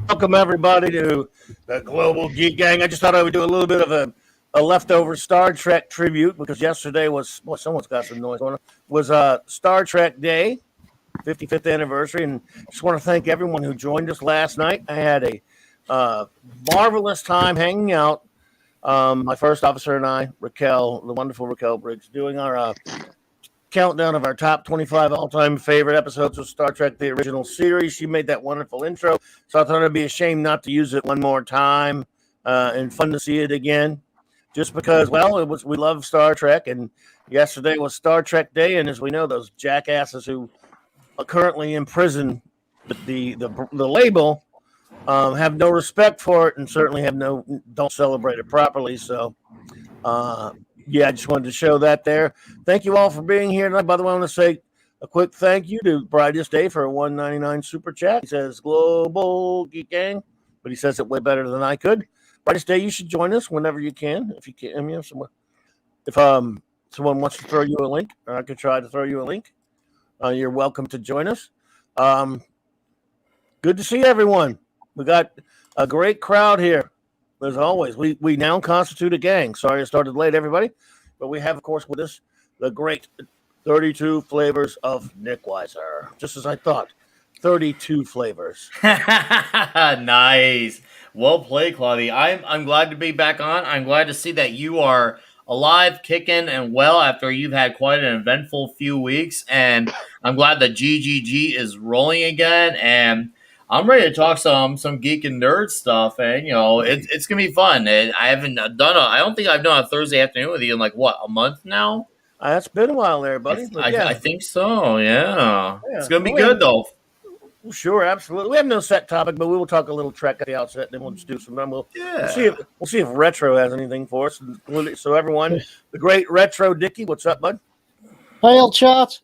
Welcome, everybody, to the Global Geek Gang. I just thought I would do a little bit of a leftover Star Trek tribute because yesterday was, well, someone's got some noise going on, was Star Trek Day, 55th anniversary, and just want to thank everyone who joined us last night. I had a marvelous time hanging out. My first officer and I, Raquel, the wonderful Raquel Briggs, doing our countdown of our top 25 all-time favorite episodes of Star Trek, the original series. She made that wonderful intro, so I thought it'd be a shame not to use it one more time, and fun to see it again, just because, well, we love Star Trek, and yesterday was Star Trek Day, and as we know, those jackasses who are currently in prison, the label, have no respect for it, and certainly don't celebrate it properly, so yeah, I just wanted to show that there. Thank you all for being here tonight. By the way, I want to say a quick thank you to Brightest Day for a $1.99 super chat. He says Global Geek Gang, but he says it way better than I could. Brightest Day, you should join us whenever you can. If you can, I mean, if someone wants to throw you a link, or I could try to throw you a link, you're welcome to join us. Good to see everyone. We got a great crowd here. As always, we now constitute a gang. Sorry I started late, everybody. But we have, of course, with us the great 32 flavors of Nick Weiser. Just as I thought, 32 flavors. Nice. Well played, Claudia. I'm glad to be back on. I'm glad to see that you are alive, kicking, and well after you've had quite an eventful few weeks. And I'm glad that GGG is rolling again. And I'm ready to talk some geek and nerd stuff, and it's gonna be fun. And I don't think I've done a Thursday afternoon with you in like a month now. It's been a while there, buddy. I think so. Yeah. It's gonna be good though. Sure, absolutely. We have no set topic, but we will talk a little Trek at the outset, and then we'll just do some. We'll see if Retro has anything for us. So everyone, the great Retro Dickie, what's up, bud? Hey, old chart.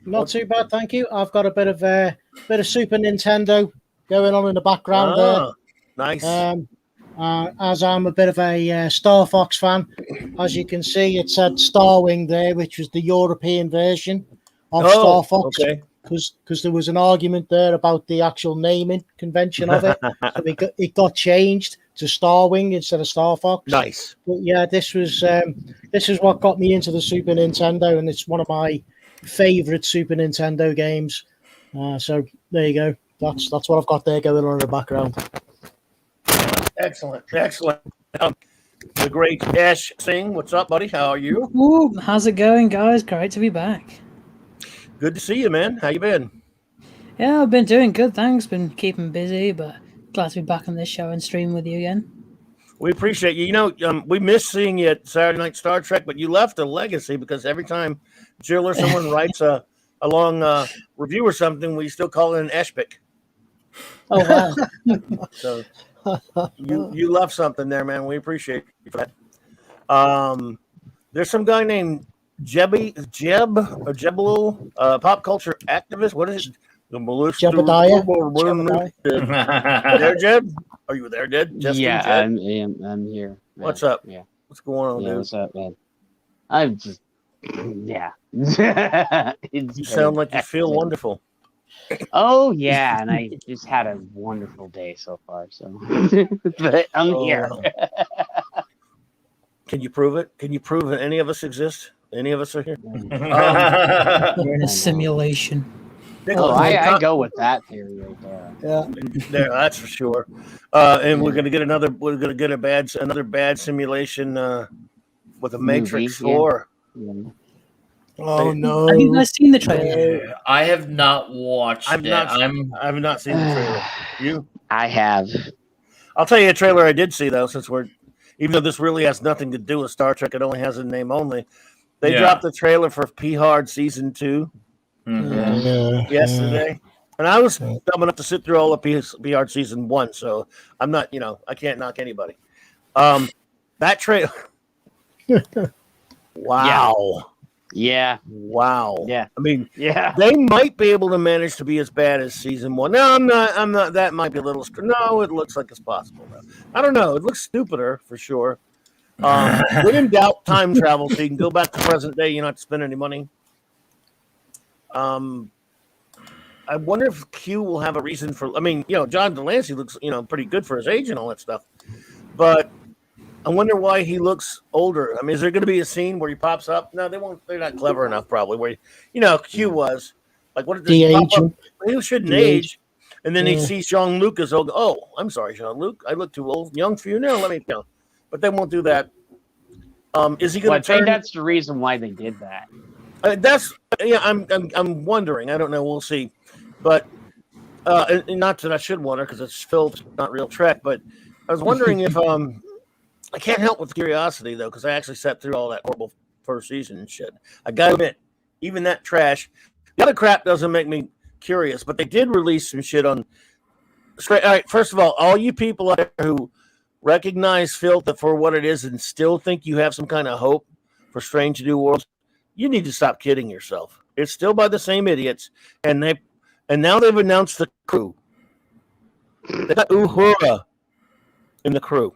Not too bad, thank you. I've got a bit of Super Nintendo going on in the background there. Nice. As I'm a bit of a Star Fox fan, as you can see, it said Starwing there, which was the European version of Star Fox, okay. because there was an argument there about the actual naming convention of it. So it got changed to Starwing instead of Star Fox. Nice. But yeah, this is what got me into the Super Nintendo, and it's one of my favorite Super Nintendo games. So there you go. That's what I've got there going on in the background. Excellent. The great Ash Singh. What's up, buddy? How are you? Ooh, how's it going, guys? Great to be back. Good to see you, man. How you been? Yeah, I've been doing good, thanks. Been keeping busy, but glad to be back on this show and stream with you again. We appreciate you. You know, we miss seeing you at Saturday Night Star Trek, but you left a legacy because every time Jill or someone writes a long review or something, we still call it an Ashpick. Oh, wow. So you left something there, man. We appreciate you for that. There's some guy named Jeb or Jebel, pop culture activist. What is it? Jebediah. There, Jeb? Are you there, Jeb? Yeah, Jeb? I'm here. Man. What's up? Yeah. What's going on, Yeah, dude? what's up, man? I'm just, yeah. You sound like you feel wonderful. Oh, yeah, and I just had a wonderful day so far, so. But I'm here. Can you prove it? Can you prove that any of us exist? Any of us are here? We're in a simulation. Oh, I go with that theory right there. Yeah, There, that's for sure. And we're gonna get another. We're gonna get another bad simulation with a Matrix Movie, yeah. 4. Yeah. Oh no! Have you guys seen the trailer? I have not watched I've it. I've not seen the trailer. You? I have. I'll tell you a trailer I did see though, since even though this really has nothing to do with Star Trek, it only has a name only. They dropped the trailer for P Hard Season 2 yesterday. And I was dumb enough to sit through all of P Hard Season 1, so I'm not, I can't knock anybody. That trailer. Wow. Yeah. Wow. Yeah. I mean, Yeah. they might be able to manage to be as bad as Season 1. No, I'm not. That might be a little. No, it looks like it's possible. Though. I don't know. It looks stupider for sure. When in doubt, time travel, so you can go back to present day. You don't have to spend any money. I wonder if Q will have a reason for. I mean, John Delancey looks, pretty good for his age and all that stuff. But I wonder why he looks older. I mean, is there going to be a scene where he pops up? No, they won't. They're not clever enough, probably. Where Q was like, what did this pop up? He shouldn't age. And then he sees Jean-Luc as old. Oh, I'm sorry, Jean-Luc. I look too old, young for you now. Let me go. But they won't do that. Is he going to turn? I think that's the reason why they did that. I'm wondering. I don't know. We'll see. But and not that I should wonder because it's Phil, not real Trek. But I was wondering if I can't help with curiosity though because I actually sat through all that horrible first season and shit. I gotta admit, even that trash, the other crap doesn't make me curious. But they did release some shit on. All right. First of all you people out there who recognize filth for what it is and still think you have some kind of hope for Strange New Worlds, you need to stop kidding yourself. It's still by the same idiots, and now they've announced the crew. They got Uhura in the crew.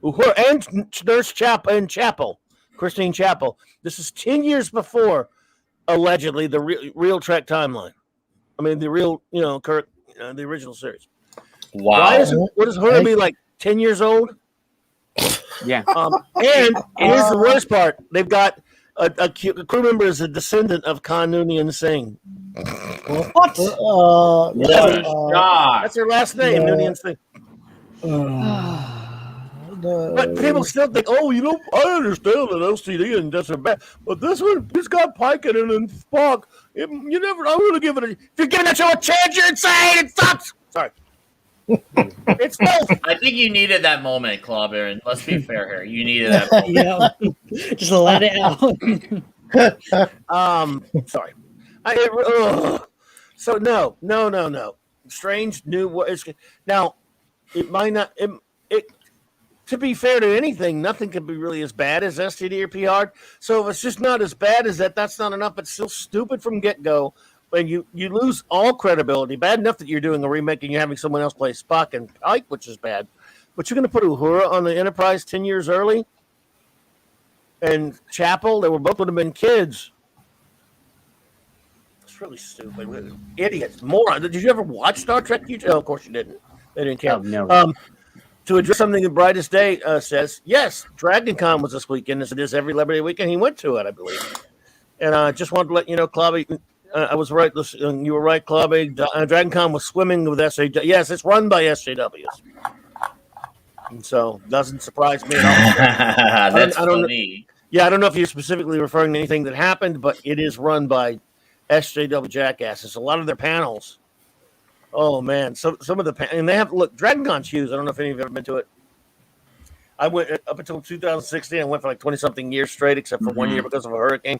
Uhura and Nurse Chapel, Christine Chapel. This is 10 years before, allegedly, the real Trek timeline. I mean, the real, Kirk, the original series. Wow. What does Uhura be like? 10 years old? Yeah. And here's the worst part. They've got a crew member is a descendant of Khan Noonien Singh. What? That's their last name, Noonien Singh. But people still think, I understand that LCD and that's bad, but this one, it's got Pike in it and Spock. I'm going to give it if you're giving that show a chance, you're insane. It sucks. Sorry. It's both. I think you needed that moment, Clobberin. Let's be fair here. You needed that moment. Just let it out. Sorry. So no. Strange new. Now, it might not. It to be fair to anything, nothing can be really as bad as STD or PR. So if it's just not as bad as that, that's not enough. It's still stupid from get go. And you lose all credibility. Bad enough that you're doing a remake and you're having someone else play Spock and Pike, which is bad. But you're going to put Uhura on the Enterprise 10 years early? And Chapel, they would have been kids. It's really stupid. Idiots. Moron. Did you ever watch Star Trek? Oh, of course you didn't. They didn't count. Oh, no. To address something that Brightest Day says, yes, Dragon Con was this weekend, as it is every Liberty weekend. He went to it, I believe. And I just wanted to let you know, Clobby, I was right. Listen, you were right, Clobby. Dragon Con was swimming with SJW. Yes, it's run by SJWs. And so, doesn't surprise me at all. That's I don't funny. Yeah, I don't know if you're specifically referring to anything that happened, but it is run by SJW jackasses. A lot of their panels. Oh man, some of the and they have Dragon Con's huge. I don't know if any of you have ever been to it. I went up until 2016. I went for like 20 something years straight, except for 1 year because of a hurricane.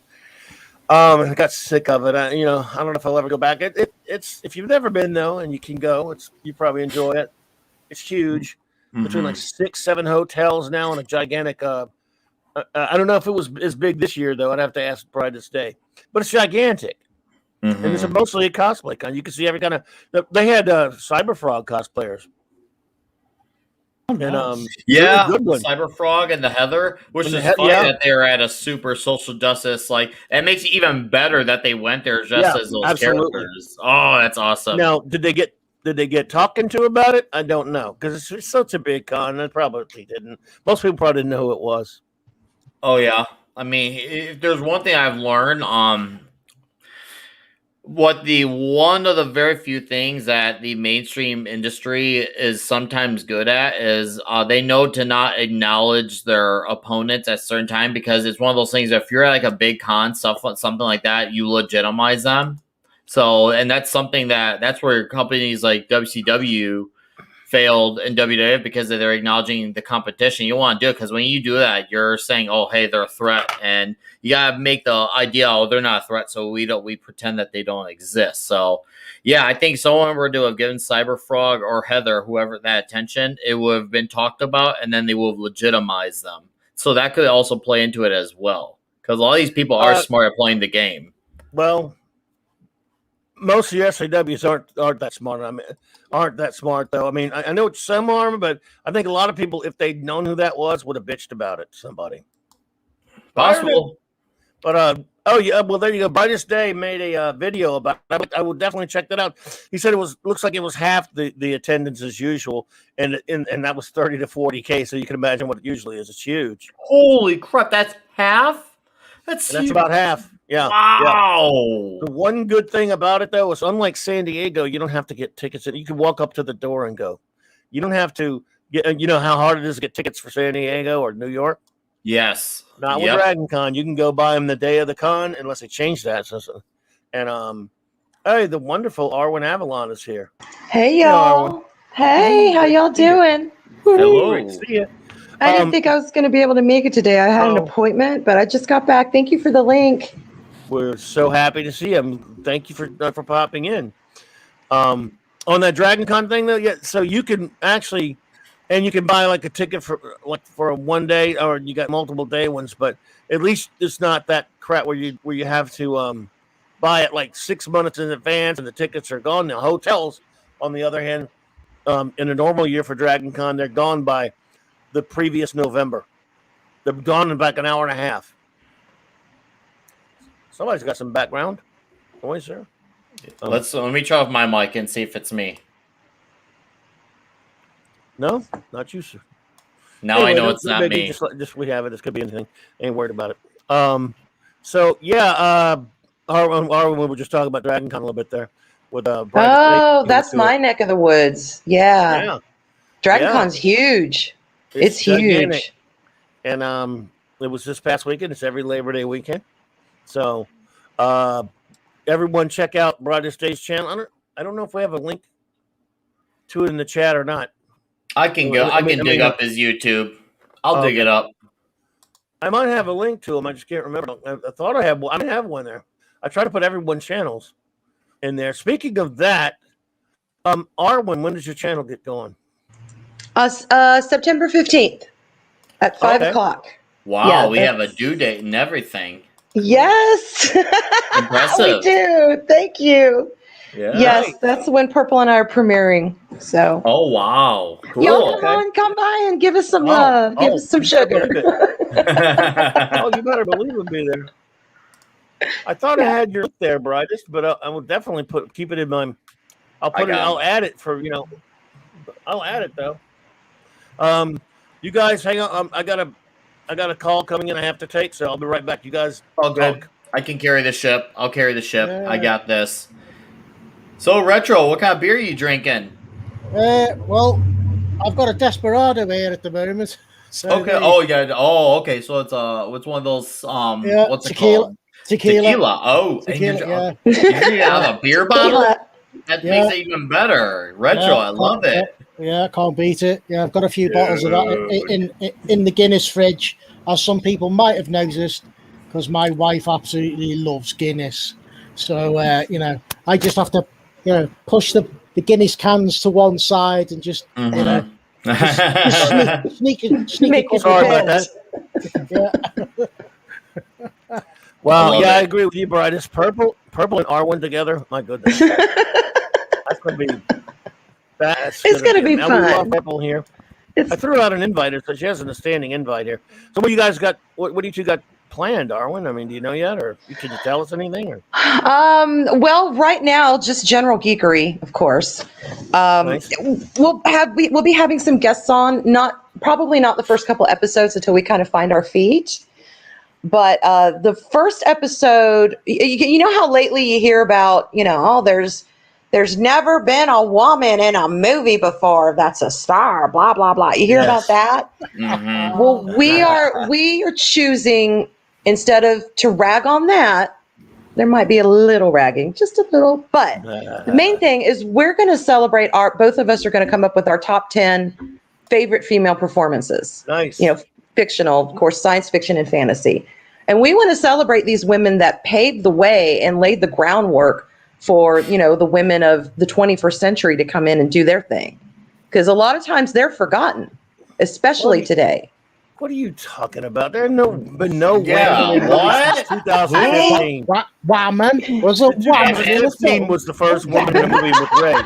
I got sick of it. I don't know if I'll ever go back. It's if you've never been though, and you can go, you probably enjoy it. It's huge, between like 6-7 hotels now, and a gigantic. I don't know if it was as big this year though. I'd have to ask Brightest Day, but it's gigantic. And it's mostly a cosplay con. You can see every kind of. They had Cyberfrog cosplayers. And yeah, really good one. Cyberfrog and the Heather, which is funny that they were at a super social justice. Like, it makes it even better that they went there just as those characters. Oh, that's awesome. Now, did they get talking to about it? I don't know, because it's such a big con. They probably didn't. Most people probably didn't know who it was. Oh yeah, I mean, if there's one thing I've learned, one of the very few things that the mainstream industry is sometimes good at is they know to not acknowledge their opponents at a certain time, because it's one of those things that if you're at like a big con, something like that, you legitimize them. So, and that's something that's where companies like WCW failed in WWF, because they're acknowledging the competition. You don't want to do it, because when you do that, you're saying, "Oh, hey, they're a threat," and you gotta make the idea, "Oh, they're not a threat," so we pretend that they don't exist. So, yeah, I think someone were to have given Cyberfrog or Heather, whoever, that attention, it would have been talked about, and then they would have legitimized them. So that could also play into it as well, because a lot of these people are smart at playing the game. Well, most of the SAWs aren't that smart. I mean, aren't that smart though. I mean, I know some are, but I think a lot of people, if they'd known who that was, would have bitched about it to somebody. Possible. But oh yeah, well there you go. Brightest Day made a video about it. I would definitely check that out. He said looks like it was half the attendance as usual, and that was 30 to 40K. So you can imagine what it usually is. It's huge. Holy crap! That's half. That's about half. Yeah. Wow. Yeah. The one good thing about it though is, unlike San Diego, you don't have to get tickets. You can walk up to the door and go. You don't have to get. You know how hard it is to get tickets for San Diego or New York. Yes. Not with Dragon Con. You can go buy them the day of the con, unless they change that. And hey, the wonderful Arwen Avalon is here. Hey y'all. Hey, how y'all doing? Hello. Great to see you. I didn't think I was going to be able to make it today. I had an appointment, but I just got back. Thank you for the link. We're so happy to see him. Thank you for popping in. On that Dragon Con thing though, yeah. So you can actually, and you can buy like a ticket for a 1 day, or you got multiple day ones. But at least it's not that crap where you have to buy it like 6 months in advance and the tickets are gone. Now hotels, on the other hand, in a normal year for Dragon Con, they're gone by the previous November. They're gone in about an hour and a half. Somebody's got some background noise there. Let me try off my mic and see if it's me. No, not you, sir. Now anyway, I know it's not me. Just we have it. This could be anything. Ain't worried about it. So yeah, Arwen, we were just talking about Dragon Con a little bit there with that's my neck of the woods. Yeah. Dragon Con's huge. It's huge. And it was this past weekend. It's every Labor Day weekend. So everyone check out Brightest Day's channel. I don't know if we have a link to it in the chat or not. I can go. I can dig up his YouTube. I'll dig it up. I might have a link to him. I just can't remember. I thought I had one. I have one there. I try to put everyone's channels in there. Speaking of that, Arwen, when does your channel get going? September 15th at 5 o'clock. Wow, yeah, we have a due date and everything. Yes. Impressive. We do. Thank you. Yeah. Yes, that's when Purple and I are premiering. So Oh wow. Cool. y'all come by and give us some love. Give us some you better sugar. believe it. Oh, you better believe it'll be there. I thought I had your link there, Brightest, but I will definitely keep it in my. I'll add it for I'll add it though. You guys hang on. I got a call coming in. I have to take, so I'll be right back. You guys, All good. talk. I can carry the ship. I'll carry the ship. Yeah. I got this. So Retro, what kind of beer are you drinking? Well, I've got a Desperado here at the moment. So Okay. Oh yeah. Oh, okay. So it's what's one of those what's it called? Tequila. Oh, Tequila, you drink it out of a beer bottle? That makes it even better. Retro, I love it. Yeah, can't beat it. Yeah, I've got a few bottles of that in the Guinness fridge, as some people might have noticed, because my wife absolutely loves Guinness. So I just have to push the Guinness cans to one side and just just sneak Make a it Sorry about bottles. that. Yeah. Wow, love I it. agree with you, Brightest. Purple and Arwen together. My goodness, that's gonna be. It's gonna be now fun. We love Purple here. I threw out an invite, so she has a standing invite here. So what do you guys got? What do you two got planned, Arwen? I mean, do you know yet, or could you tell us anything? Or Well, right now, just general geekery, of course. Nice. We'll be having some guests on. Probably not the first couple episodes until we kind of find our feet. But the first episode, you know how lately you hear about, there's never been a woman in a movie before that's a star, blah, blah, blah. You hear about that? Mhm. Well, we are choosing, instead of to rag on that, there might be a little ragging, just a little. But the main thing is we're going to celebrate both of us are going to come up with our top 10 favorite female performances. Nice. Fictional, of course, science fiction and fantasy. And we want to celebrate these women that paved the way and laid the groundwork for, the women of the 21st century to come in and do their thing. Because a lot of times they're forgotten, especially today. What are you talking about? There have been no Yeah, women in movies since 2015. Woman was a woman. 2015 was the first woman in a movie with Ray.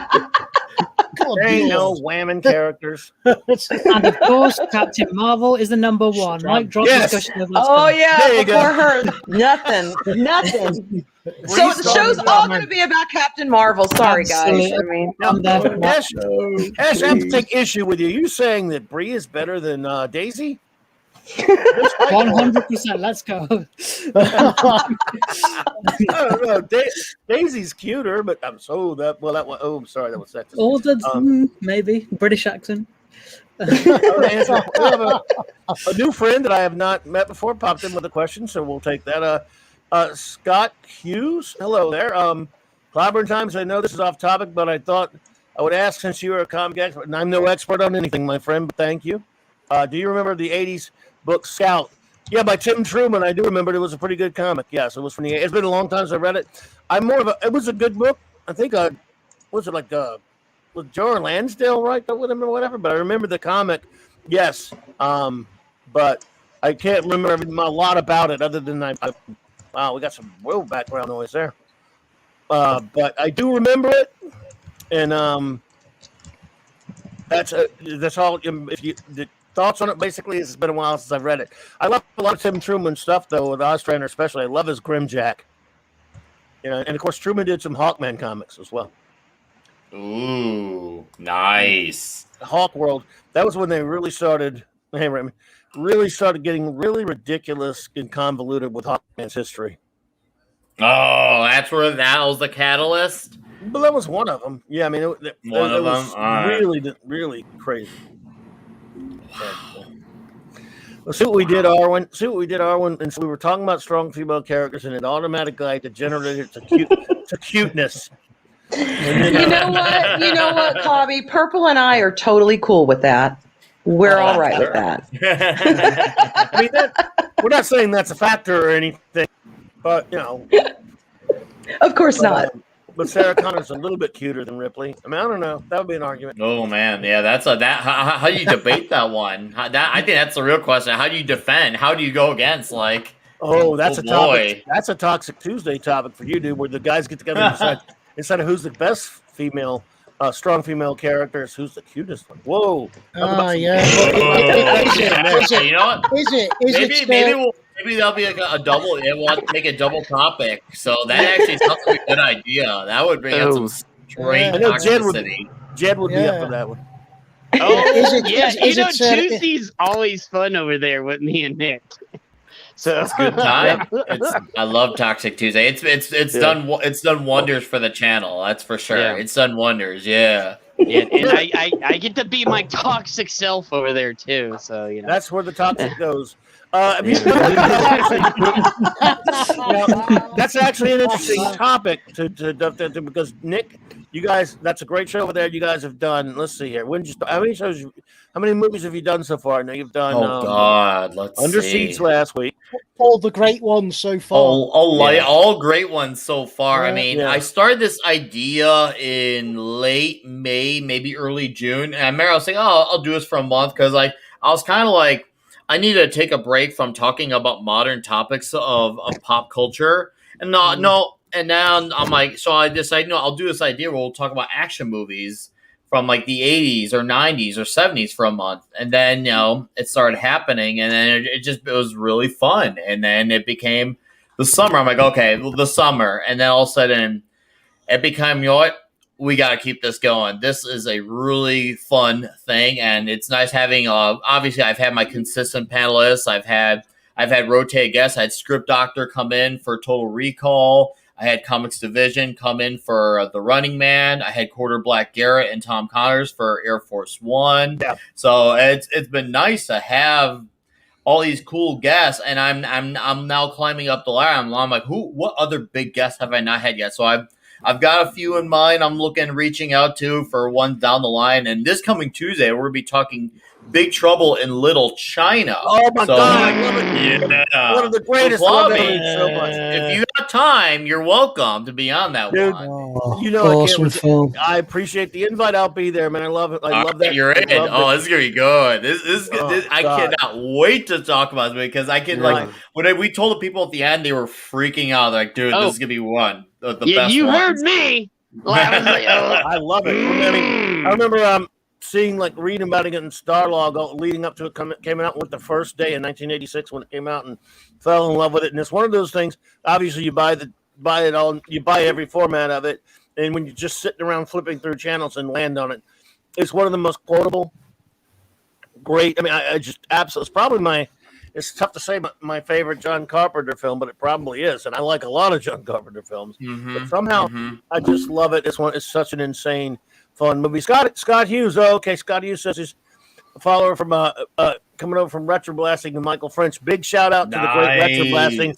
There ain't no whammon characters. And of course, Captain Marvel is the number one. Right? Drop Yes. discussion of Oh yeah, There you before go. her, nothing. So the show's all going to be about Captain Marvel. Sorry, guys. I mean, I'm there for that. Ash, I have to take issue with you. You saying that Bree is better than Daisy? 100%. Let's go. I don't know. Daisy's cuter, but I'm so that. Well, that was. Oh, I'm sorry, that was sexist. Or maybe British accent. We have a new friend that I have not met before popped in with a question, so we'll take that. Scott Hughes, hello there. Clobberin times. I know this is off topic, but I thought I would ask since you are a comic expert, and I'm no expert on anything, my friend. But thank you. Do you remember the '80s book Scout? Yeah, by Tim Truman. I do remember it was a pretty good comic. Yes, it was from the. It's been a long time since I read it. It was a good book. I think. Was it like with Joe Lansdale, right? With him or whatever. But I remember the comic. Yes. But I can't remember a lot about it other than wow, we got some real background noise there. But I do remember it, and that's all. If you the thoughts on it, basically, it's been a while since I've read it. I love a lot of Tim Truman stuff, though, with Ostrander especially. I love his Grimjack. And of course, Truman did some Hawkman comics as well. Ooh, nice. Hawk World. That was when they really started. Hey, Remy, really started getting really ridiculous and convoluted with Hawkman's history. Oh, that's where that was the catalyst. But that was one of them. Yeah, I mean, it was really, really crazy. Let's see what we did, Arwen. And so we were talking about strong female characters, and it automatically degenerated to cuteness. You know what, Cobby? Purple and I are totally cool with that. We're all right with that. I mean, we're not saying that's a factor or anything, but Of course not. But Sarah Connor's a little bit cuter than Ripley. I mean, I don't know. That would be an argument. Oh man, yeah, how do you debate that one? I think that's the real question. How do you defend? How do you go against? Like, that's a topic. That's a Toxic Tuesday topic for you, dude. Where the guys get together and decide instead of who's the best female, strong female characters, who's the cutest one? Whoa! Talk about some- Yeah. You know what? Is it? Maybe that'll be like a double. Yeah, we'll have to make a double topic. So that actually sounds like a good idea. That would bring up some straight I know Jed would toxicity. be up for that one. Oh, Is it- yeah. is it, Tuesday's always fun over there with me and Nick. So It's a good time. I love Toxic Tuesday. It's done wonders for the channel. That's for sure. Yeah. It's done wonders. Yeah. Yeah, and I get to be my toxic self over there too. So That's where the toxic goes. I mean, that's actually an interesting topic to because Nick, you guys, that's a great show over there. You guys have done. Let's see here. How many movies have you done so far? I know you've done. Oh God, let's Under see. Siege last week. All the great ones so far. All great ones so far. I Yeah. mean, Yeah. I started this idea in late May, maybe early June, and I remember I was saying, "Oh, I'll do this for a month," because I was kind of like, I need to take a break from talking about modern topics of pop culture, and and now I'm like, so I decided, I'll do this idea where we'll talk about action movies from like the 80s or 90s or 70s for a month, and then it started happening, and then it was really fun, and then it became the summer. I'm like, okay, the summer, and then all of a sudden it became, we got to keep this going. This is a really fun thing, and it's nice having. Obviously, I've had my consistent panelists. I've had rotated guests. I had Script Doctor come in for Total Recall. I had Comics Division come in for The Running Man. I had Quarter Black Garrett and Tom Connors for Air Force One. Yeah. So it's been nice to have all these cool guests, and I'm now climbing up the ladder. I'm like, what other big guests have I not had yet? So I've got a few in mind. I'm reaching out to for one down the line. And this coming Tuesday, we're going to be talking Big Trouble in Little China. Oh my God, I love it. Yeah. One of the greatest. So, Love Bobby, it so much. if you got time, you're welcome to be on that Dude, one. Awesome film. I appreciate the invite. I'll be there, man. I love it. I love that. You're in. I love Oh, it. this is gonna be good. I God. cannot wait to talk about this because I can Right. when we told the people at the end, they were freaking out. They're like, dude, this is gonna be one the best. you ones. heard me. I was like, I love it. I mean, I remember seeing, reading about it in Starlog leading up to it came out with the first day in 1986 when it came out, and fell in love with it. And it's one of those things. Obviously, you buy every format of it, and when you're just sitting around flipping through channels and land on it, it's one of the most quotable. Great. I mean, I just absolutely. It's probably It's tough to say my favorite John Carpenter film, but it probably is, and I like a lot of John Carpenter films. But somehow, I just love it. This one is such an insane, fun movie. Scott Hughes. Oh, okay. Scott Hughes says he's a follower from coming over from Retro Blasting to Michael French. Big shout out to the great Retro Blasting.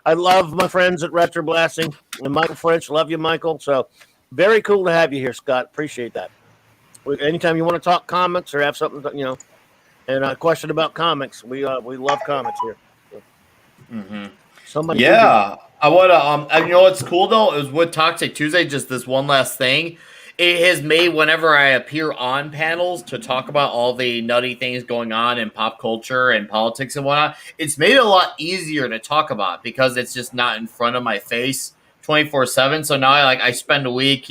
I love my friends at Retro Blasting and Michael French. Love you, Michael. So very cool to have you here, Scott. Appreciate that. Anytime you want to talk comics or have something, and a question about comics, we love comics here. Somebody, I would. You know what's cool though is with Toxic Tuesday. Just this one last thing, it has made whenever I appear on panels to talk about all the nutty things going on in pop culture and politics and whatnot, it's made it a lot easier to talk about because it's just not in front of my face 24/7. So now I spend a week,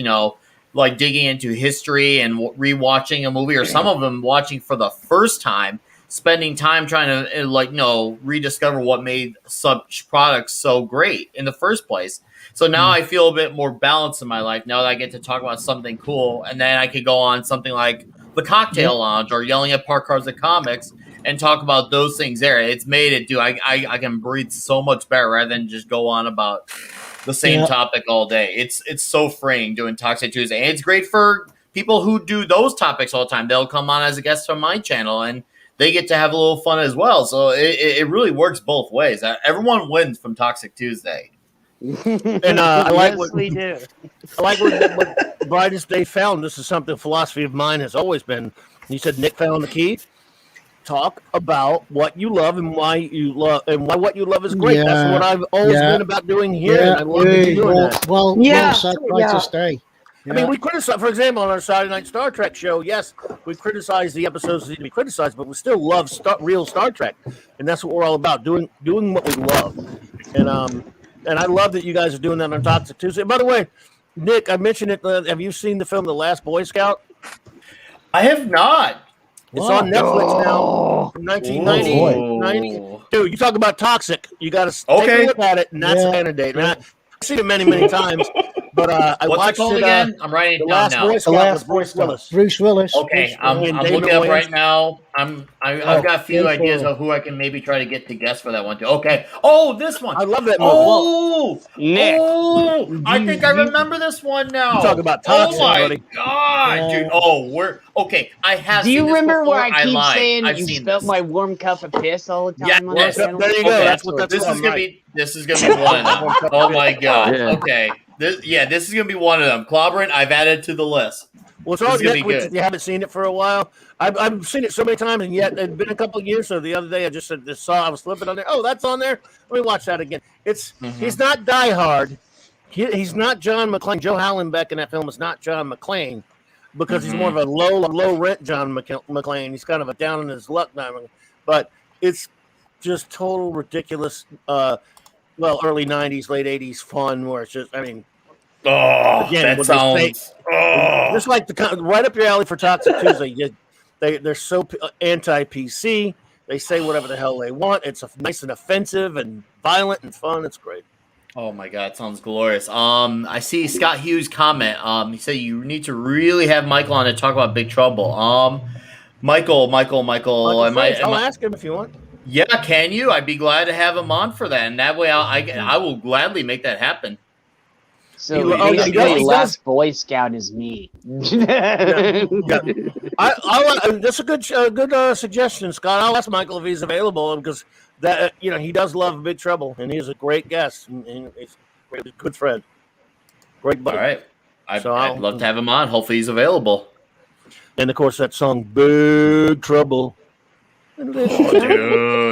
digging into history and rewatching a movie, or some of them watching for the first time, spending time trying to rediscover what made such products so great in the first place. So now I feel a bit more balanced in my life now that I get to talk about something cool, and then I could go on something like the Cocktail Lounge or Yelling at Park Cars and Comics and talk about those things there. It's made it, dude. I can breathe so much better rather than just go on about the same topic all day. It's so freeing doing Toxic Tuesday. And it's great for people who do those topics all the time. They'll come on as a guest on my channel and they get to have a little fun as well. So it really works both ways. Everyone wins from Toxic Tuesday. And I like yes, what we do. I like what Brightest Day found. This is something philosophy of mine has always been. He said Nick found the key. Talk about what you love and why you love and why what you love is great. That's what I've always been about doing here. And I love that you're doing that. Well said, Brightest Day. I mean, we criticize, for example, on our Saturday Night Star Trek show, yes, we criticize the episodes that need to be criticized, but we still love real Star Trek. And that's what we're all about, doing what we love. And I love that you guys are doing that on Toxic Tuesday. By the way, Nick, I mentioned it. Have you seen the film The Last Boy Scout? I have not. It's on Netflix now Oh, from 1990. Ooh. 90. Dude, you talk about toxic. You got to take Okay. a look at it, and that's Yeah. Antidote. Man, I've seen it many, many times, but I What's it watched called it. again? I'm writing The it down Last now. Boy Scout Last with Boy Bruce Scout. Willis. Bruce Willis. Okay, I'm and looking David up Wayans. right now. I've got a few go for ideas it. of who I can maybe try to get to guess for that one too. Okay. Oh, this one. I love that movie. Oh, Nick. I think I remember this one now. You talk about toxic, oh my buddy. god, Yeah. dude! Oh, we're okay. I have. Do you seen this remember before. where I keep lied. saying I've you seen spilled this. my warm cup of piss all the time? Yeah, on yes. this channel? There you go. Okay. That's what that's This is from, gonna right. be. This is gonna be one of them. Oh my god. Yeah. Okay. This is gonna be one of them. Clobberin, I've added to the list. Well, it's This on is gonna be Netflix good. if you haven't seen it for a while. I've seen it so many times, and yet it's been a couple of years. So the other day, I just saw I was flipping on there. Oh, that's on there. Let me watch that again. He's not Die Hard. He's not John McClane. Joe Hallenbeck in that film is not John McClane because he's more of a low rent John McClane. He's kind of a down in his luck now, but it's just total ridiculous. Early '90s, late '80s fun where it's just. I mean. Oh, Again, that when they sounds. Oh. Just like right up your alley for Toxic Tuesday. They're so anti-PC. They say whatever the hell they want. It's nice and offensive and violent and fun. It's great. Oh my god, sounds glorious. I see Scott Hughes comment. He said you need to really have Michael on to talk about Big Trouble. Michael. I'll ask him if you want. Yeah, can you? I'd be glad to have him on for that, and that way I will gladly make that happen. So He basically, does. Last Boy Scout is me. Yeah. That's a good suggestion, Scott. I'll ask Michael if he's available because that he does love Big Trouble and he's a great guest and he's a good friend, great buddy. All right, I'd So love to have him on. Hopefully, he's available. And of course, that song "Big Trouble." Oh,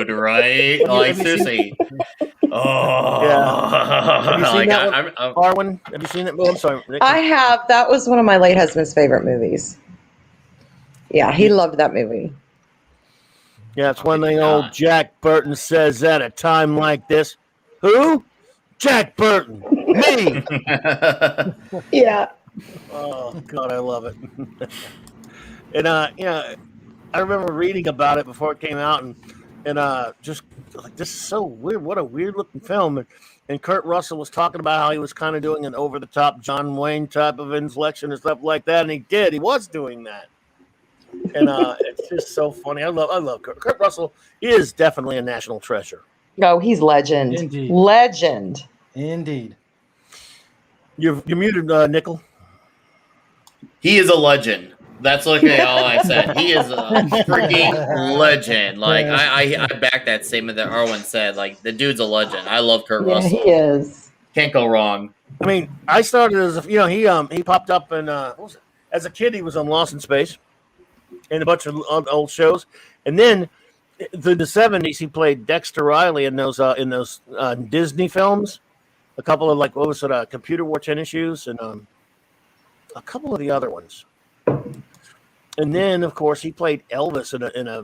dude, right? Like seriously. Oh, Yeah. Have you seen that one, I'm- Arwen? Have you seen it? Oh, I'm sorry. Nick. I have. That was one of my late husband's favorite movies. Yeah, he loved that movie. Yeah, it's one thing God. old Jack Burton says at a time like this. Who? Jack Burton. Me. Yeah. Oh, God, I love it. And, I remember reading about it before it came out and just like, this is so weird. What a weird looking film. And Kurt Russell was talking about how he was kind of doing an over the top John Wayne type of inflection and stuff like that. And he was doing that. And it's just so funny. I love Kurt Russell. He is definitely a national treasure. No, he's legend. Indeed. Legend. Indeed. You're muted, Nickel. He is a legend. That's literally all I said. He is a freaking legend. Like I back that statement that Arwen said. Like the dude's a legend. I love Kurt Yeah, Russell. he is. Can't go wrong. I mean, I started as he popped up in what was it? As a kid he was on Lost in Space and a bunch of old shows, and then in the 70s he played Dexter Riley in those Disney films, a couple of like what was it, Computer Wore Tennis Shoes, and a couple of the other ones, and then of course he played Elvis in a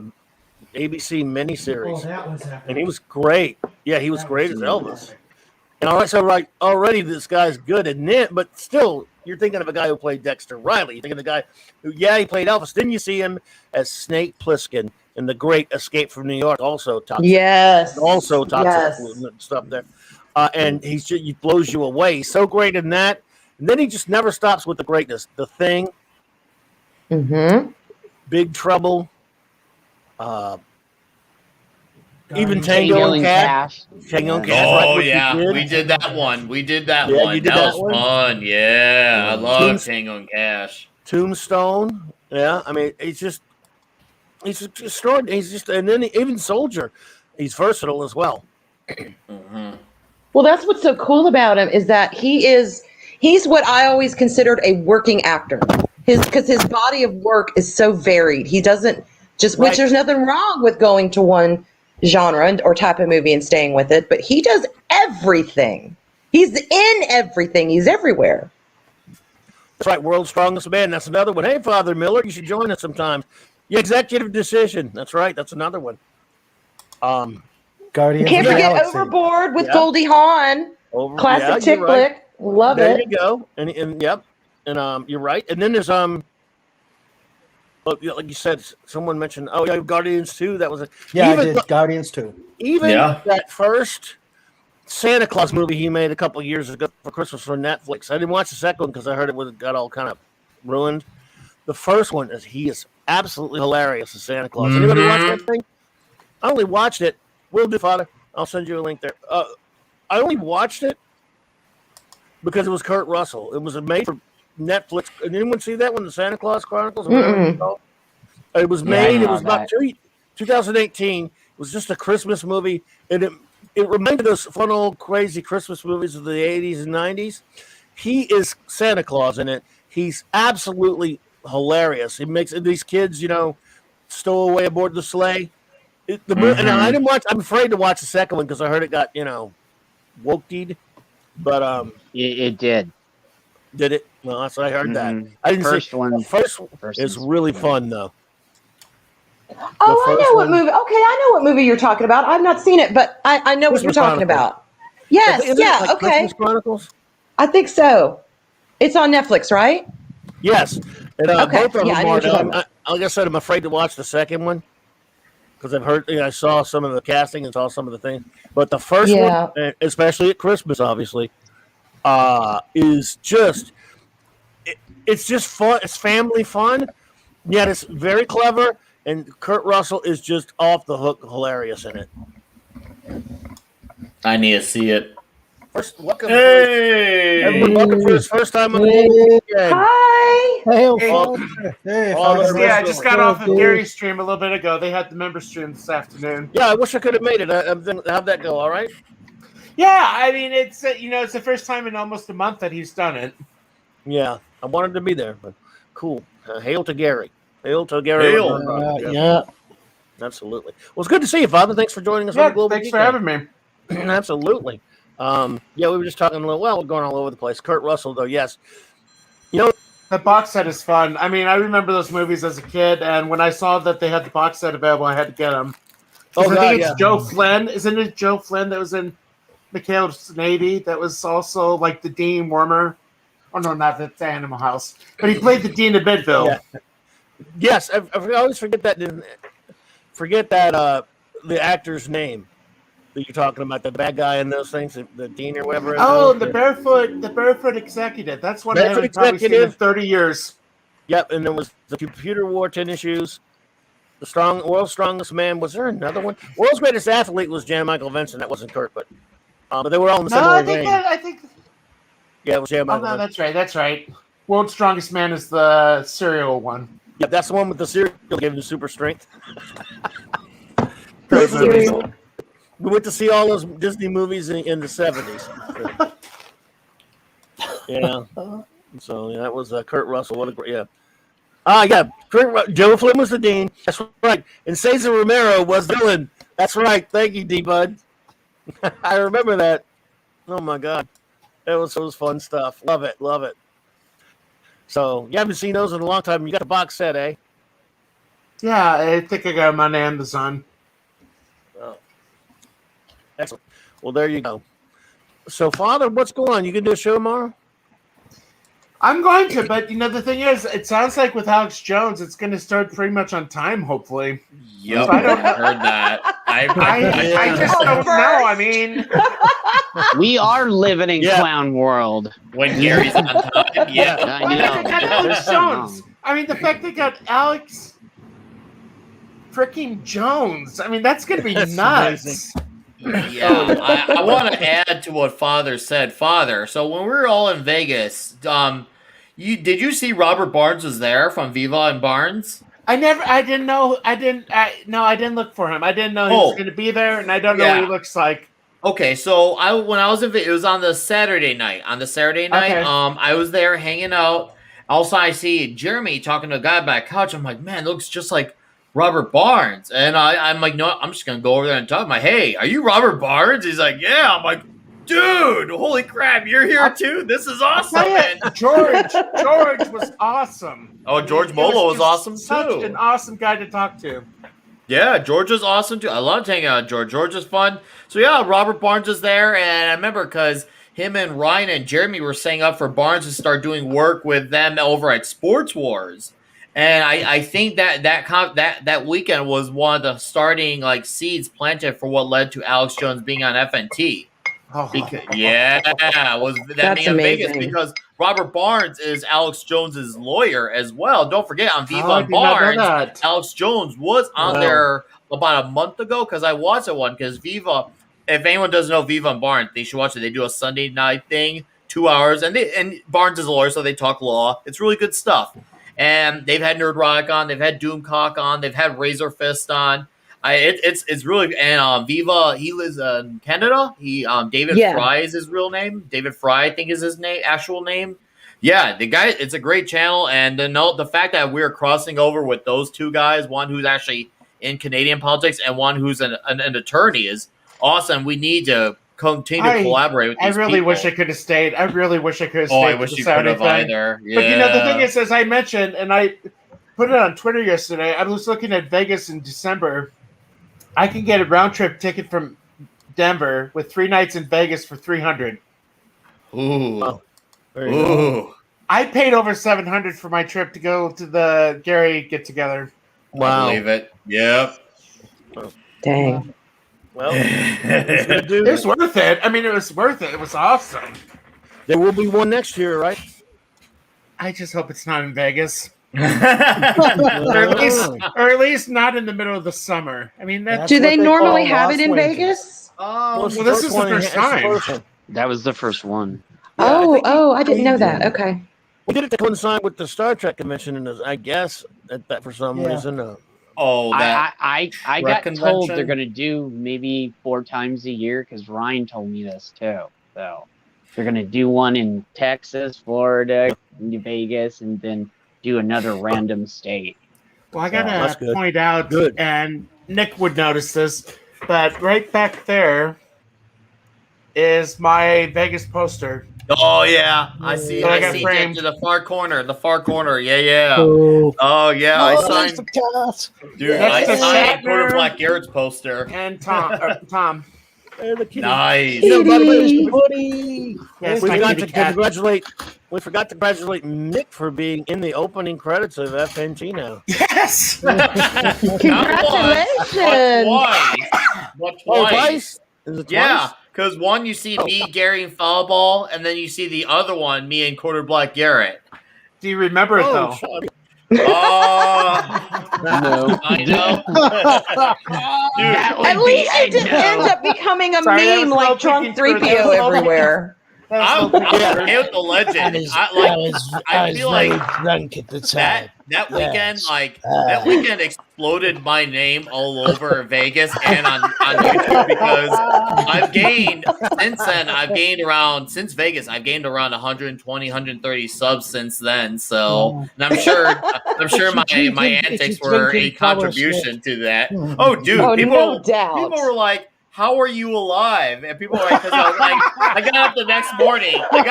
ABC miniseries, that was and he was great. Yeah, he was great as Elvis. And all right, so like already this guy's good at it, but still, you're thinking of a guy who played Dexter Riley. You're thinking of the guy who, he played Elvis. Then you see him as Snake Plissken in The Great Escape from New York, also toxic. Yes. Also toxic Yes. stuff there. And he blows you away. He's so great in that. And then he just never stops with the greatness. The Thing, Mm-hmm. Big Trouble, even Tango and Cash. Tango and Cash. Oh right, yeah, which we did that one. We did that Yeah, one. you did That that was one? fun. Yeah, I love Tombs- Tango and Cash. Tombstone. Yeah, I mean, he's just extraordinary. He's just, and then even Soldier, he's versatile as well. Mhm. Well, that's what's so cool about him is that he's what I always considered a working actor. Because his body of work is so varied. He doesn't just, Right. which there's nothing wrong with going to one genre or type of movie and staying with it, but he does everything. He's in everything. He's everywhere. That's right, World's Strongest Man. That's another one. Hey, Father Miller, you should join us sometime. Yeah, Executive Decision. That's right. That's another one. You Guardians can't of the forget Galaxy. Overboard with Yeah. Goldie Hawn. Classic chick you're right. flick. Love There it. you go. And yep. And you're right. And then there's like you said, someone mentioned, oh yeah, Guardians 2. That was Yeah, even I did Guardians too. even Yeah. that first Santa Claus movie he made a couple of years ago for Christmas for Netflix. I didn't watch the second one because I heard it got all kind of ruined. The first one he is absolutely hilarious as Santa Claus. Anybody watch that thing? I only watched it. Will do, Father. I'll send you a link there. I only watched it because it was Kurt Russell. It was made for Netflix. Did anyone see that one, the Santa Claus Chronicles? Or whatever it's called? It was made. I It was saw about 2018. It was just a Christmas movie, and it reminded us of fun old crazy Christmas movies of the 80s and 90s. He is Santa Claus in it. He's absolutely hilarious. He makes these kids, stow away aboard the sleigh. And I didn't watch. I'm afraid to watch the second one because I heard it got woked. But It did. did it? Well, that's what I heard. That Mhm. I didn't First see. one. The first First is one's really good. fun though. Oh, I first know what one- movie. Okay, I know what movie you're talking about. I've not seen it, but I know what you're Christmas talking Chronicles. about. Yes, Isn't it yeah, like okay. Christmas Chronicles. I think so. It's on Netflix, right? Yes, and Okay, both of yeah, I them know are. what you're talking about. Like I said, I'm afraid to watch the second one because I've heard. I saw some of the casting and saw some of the things, but the first Yeah. one, especially at Christmas, obviously, is just. It's just fun. It's family fun, yet it's very clever. And Kurt Russell is just off the hook, hilarious in it. I need to see it. Welcome Hey, for his first time on the Geek game. Hi. Hail, Hey. Father. Hey, All Father. the Yeah, I rest just of got off of Okay. Gary's stream a little bit ago. They had the member stream this afternoon. Yeah, I wish I could have made it. How'd that go? All right. Yeah, I mean it's it's the first time in almost a month that he's done it. Yeah, I wanted to be there, but cool. Hail to Gary. Hail to Gary. Hail. Yeah. Absolutely. Well, it's good to see you, Father. Thanks for joining us on Yeah, the Global thanks Geek for Game. having me. Absolutely. Yeah, we were just talking a little. Well, we're going all over the place. Kurt Russell, though, yes. You know, The box set is fun. I mean, I remember those movies as a kid, and when I saw that they had the box set available, I had to get them. Oh, I God, think it's yeah. Joe Flynn. Isn't it Joe Flynn that was in McHale's Navy? That was also like the Dean Wormer. Oh no, not that's Animal House, but he played the Dean of Midville. Yeah. Yes, I always forget that. The actor's name that you're talking about, the bad guy in those things, the dean or whatever. Oh, the barefoot executive. That's one I Barefoot haven't probably seen in Executive. 30 years. Yep, and there was the computer wore tennis shoes. The world's strongest man. Was there another one? World's greatest athlete was Jan Michael Vincent. That wasn't Kurt, but they were all in the No, similar I think vein. that, I think. Yeah, it was Jan Oh Michael no, Vincent. that's right. That's right. World's Strongest Man is the cereal one. Yeah, that's the one with the cereal gave him the super strength. The cereal. We went to see all those Disney movies in the 70s. Yeah. So yeah, that was Kurt Russell. What a great, yeah. Yeah. Joe Flynn was the dean. That's right. And Cesar Romero was the villain. That's right. Thank you, D-Bud. I remember that. Oh, my God. That was fun stuff. Love it. Love it. So you haven't seen those in a long time. You got the box set, eh? Yeah, I think I got them on Amazon. Oh. Excellent. Well, there you go. So, Father, what's going on? You can do a show tomorrow? I'm going to, but the thing is, it sounds like with Alex Jones, it's going to start pretty much on time, hopefully. Yep, I don't I heard that. I just don't know. I mean, We are living in Yeah. clown world. When Gary's on time, yeah. I they know. got Alex Jones. I mean, the fact they got Alex freaking Jones. I mean, that's going to be That's nuts. Yeah, I want to add to what Father said. Father, so when we were all in Vegas, did you see Robert Barnes was there from Viva and Barnes? I didn't look for him. I didn't know he was going to be there, and I don't know what he looks like. Okay, so when I was in Vegas, it was on the Saturday night. On the Saturday night, Okay. I was there hanging out. Also, I see Jeremy talking to a guy back couch. I'm like, man, it looks just like Robert Barnes. And I'm like, no, I'm just going to go over there and talk. I'm like, hey, are you Robert Barnes? He's like, yeah. I'm like, dude, holy crap, you're here too? This is awesome, man. George was awesome. Oh, George Molo was awesome Such too. an awesome guy to talk to. Yeah, George was awesome too. I loved hanging out with George. George is fun. So yeah, Robert Barnes is there, and I remember because him and Ryan and Jeremy were setting up for Barnes to start doing work with them over at Sports Wars. And I think that weekend was one of the starting like seeds planted for what led to Alex Jones being on FNT. Because, was that That's being in Vegas amazing. because Robert Barnes is Alex Jones's lawyer as well. Don't forget on Viva I and did not know Barnes, that. Alex Jones was on Wow. there about a month ago because I watched it one because Viva. If anyone doesn't know Viva and Barnes, they should watch it. They do a Sunday night thing, 2 hours, and Barnes is a lawyer, so they talk law. It's really good stuff. And they've had Nerdrotic on, they've had Doomcock on, they've had Razor Fist on. It's really and Viva. He lives in Canada. David Yeah. Fry is his real name. David Fry, I think, is his actual name. Yeah, the guy. It's a great channel, and the fact that we're crossing over with those two guys, one who's actually in Canadian politics and one who's an attorney, is awesome. We need to continue to collaborate with these I really people. wish I could have stayed. I really wish I could have Oh, stayed. I for wish the you could Saturday have thing. either. Yeah. But you know, the thing is, as I mentioned, and I put it on Twitter yesterday, I was looking at Vegas in December. I can get a round trip ticket from Denver with 3 nights in Vegas for $300. Ooh, Oh, there you go. ooh. I paid over $700 for my trip to go to the Gary get together. I Wow. believe it. Yep. Dang. Well, it's gonna do. It was worth it. I mean, it was worth it. It was awesome. There will be one next year, right? I just hope it's not in Vegas, Oh. or at least not in the middle of the summer. I mean, that's That's Do what they they normally call have it in Las Vegas. Vegas? Well, it's well, the this is the one in- first it's the time. first one. That was the first one. Yeah, I think I didn't know we that. did. Okay. We did it to coincide with the Star Trek convention, and I guess that for some Yeah. reason. Oh, that. I rec got told they're convention? going to do maybe 4 times a year because Ryan told me this too. So they're going to do one in Texas, Florida, Vegas, and then do another random state. Well, I that's gotta good. point out, Good. and Nick would notice this, but right back there is my Vegas poster. Oh yeah, I see. So I I got see. framed. To the far corner. The far corner. Yeah, yeah. Oh, Oh yeah, I there's signed. the cat. Dude, That's I the signed Quarter Shatner. Black Garrett's poster. And Tom. Hey, the kitty. Nice. You know, by the way, Buddy. Yes, we my forgot kitty to cat. congratulate. We forgot to congratulate Nick for being in the opening credits of FNT now. Yes. Congratulations. But Oh, twice. twice? Is it Yeah, twice? because one you see me, Gary, and Foul Ball, and then you see the other one, me and Quarter Black Garrett. Do you remember it Oh, though? sorry. No. I know. Dude, That would At be least a you didn't no. end up becoming a Sorry, that meme was like well drunk thinking through. 3PO everywhere. I'm okay with the legend. I feel like drunk at the that weekend, Yes. that weekend exploded my name all over Vegas and on YouTube because I've gained since then. Since Vegas, I've gained around 120, 130 subs since then. So, and I'm sure my antics were a contribution to that. Oh, dude, Oh, people no doubt. people were like, "How are you alive?" And people were like, "Because I was like, I got up the next morning. And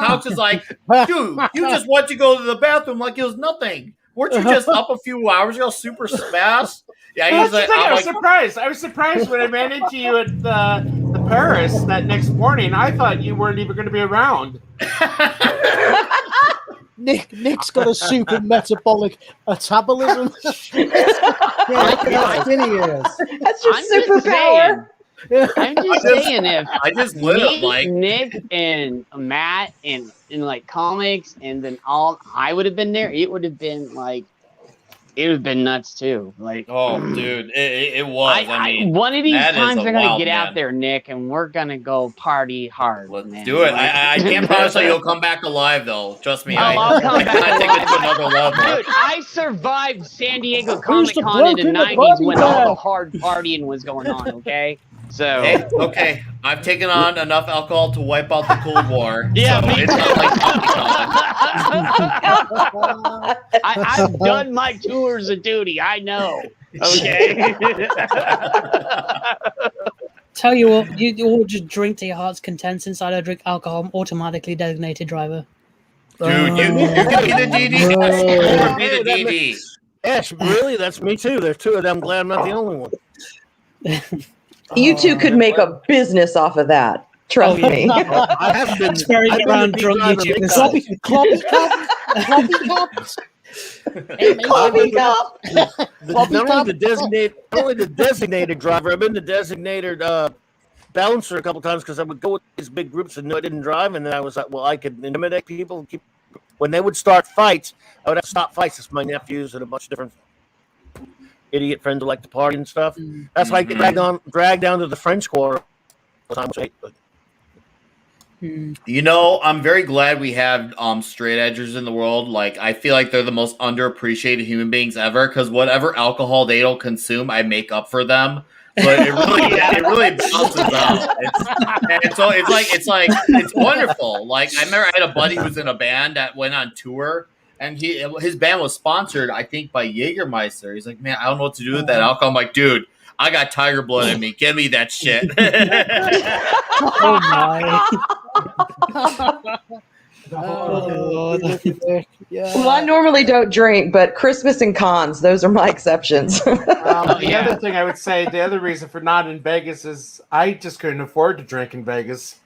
Couch is like, dude, you just went to go to the bathroom like it was nothing. Weren't you just up a few hours ago, super fast?" Yeah, That's he's the like, thing, I'm I was like, surprised. I was surprised when I ran into you at the Paris that next morning. I thought you weren't even going to be around. Nick's got a super metabolic metabolism. Look at how skinny he is. That's your I'm just superpower. I'm just saying if I just lit up like Nick and Matt and like comics and then all I would have been there, it would have been like it would have been nuts too. Like oh, dude, it was. I mean, one of these that is times a we're gonna wild get man. out there, Nick, and we're gonna go party hard. let's man. do it. Like- I can't promise you you'll come back alive though. Trust me. Oh, I'll come I back gotta take it to alive. another level. Dude, I survived San Diego Who's Comic the Con in the bloke in the 90s body when all the bag? hard partying was going on, okay? So Hey, okay, I've taken on enough alcohol to wipe out the Cold War. Yeah, so me it's not like I've done my tours of duty. I know. Okay. Tell you what, you all just drink to your heart's content. Since I don't drink alcohol, I'm automatically designated driver. Dude, you can be the DD or be the DD. Yes, really, that's me too. There's two of them. I'm glad I'm not the only one. You two could make a business off of that. Trust me. I haven't been. It's very I've been around to drunk Beach YouTube. Island. Cloppy cups. Coffee cup. Not only the designated driver. I've been the designated bouncer a couple times because I would go with these big groups and no, I didn't drive, and then I was like, well, I could intimidate people. When they would start fights, I would have to stop fights. It's my nephews and a bunch of different idiot friends who like to party and stuff. That's why I get dragged down to the French Quarter. You know, I'm very glad we have straight edgers in the world. Like, I feel like they're the most underappreciated human beings ever because whatever alcohol they don't consume, I make up for them. So it really balances out. It's wonderful. Like, I remember I had a buddy who was in a band that went on tour, and his band was sponsored, I think, by Jägermeister. He's like, man, I don't know what to do with that alcohol. I'm like, dude, I got tiger blood in me. Give me that shit. Oh my. Oh, yeah. Well, I normally don't drink, but Christmas and cons, those are my exceptions. The other thing I would say, the other reason for not in Vegas is I just couldn't afford to drink in Vegas.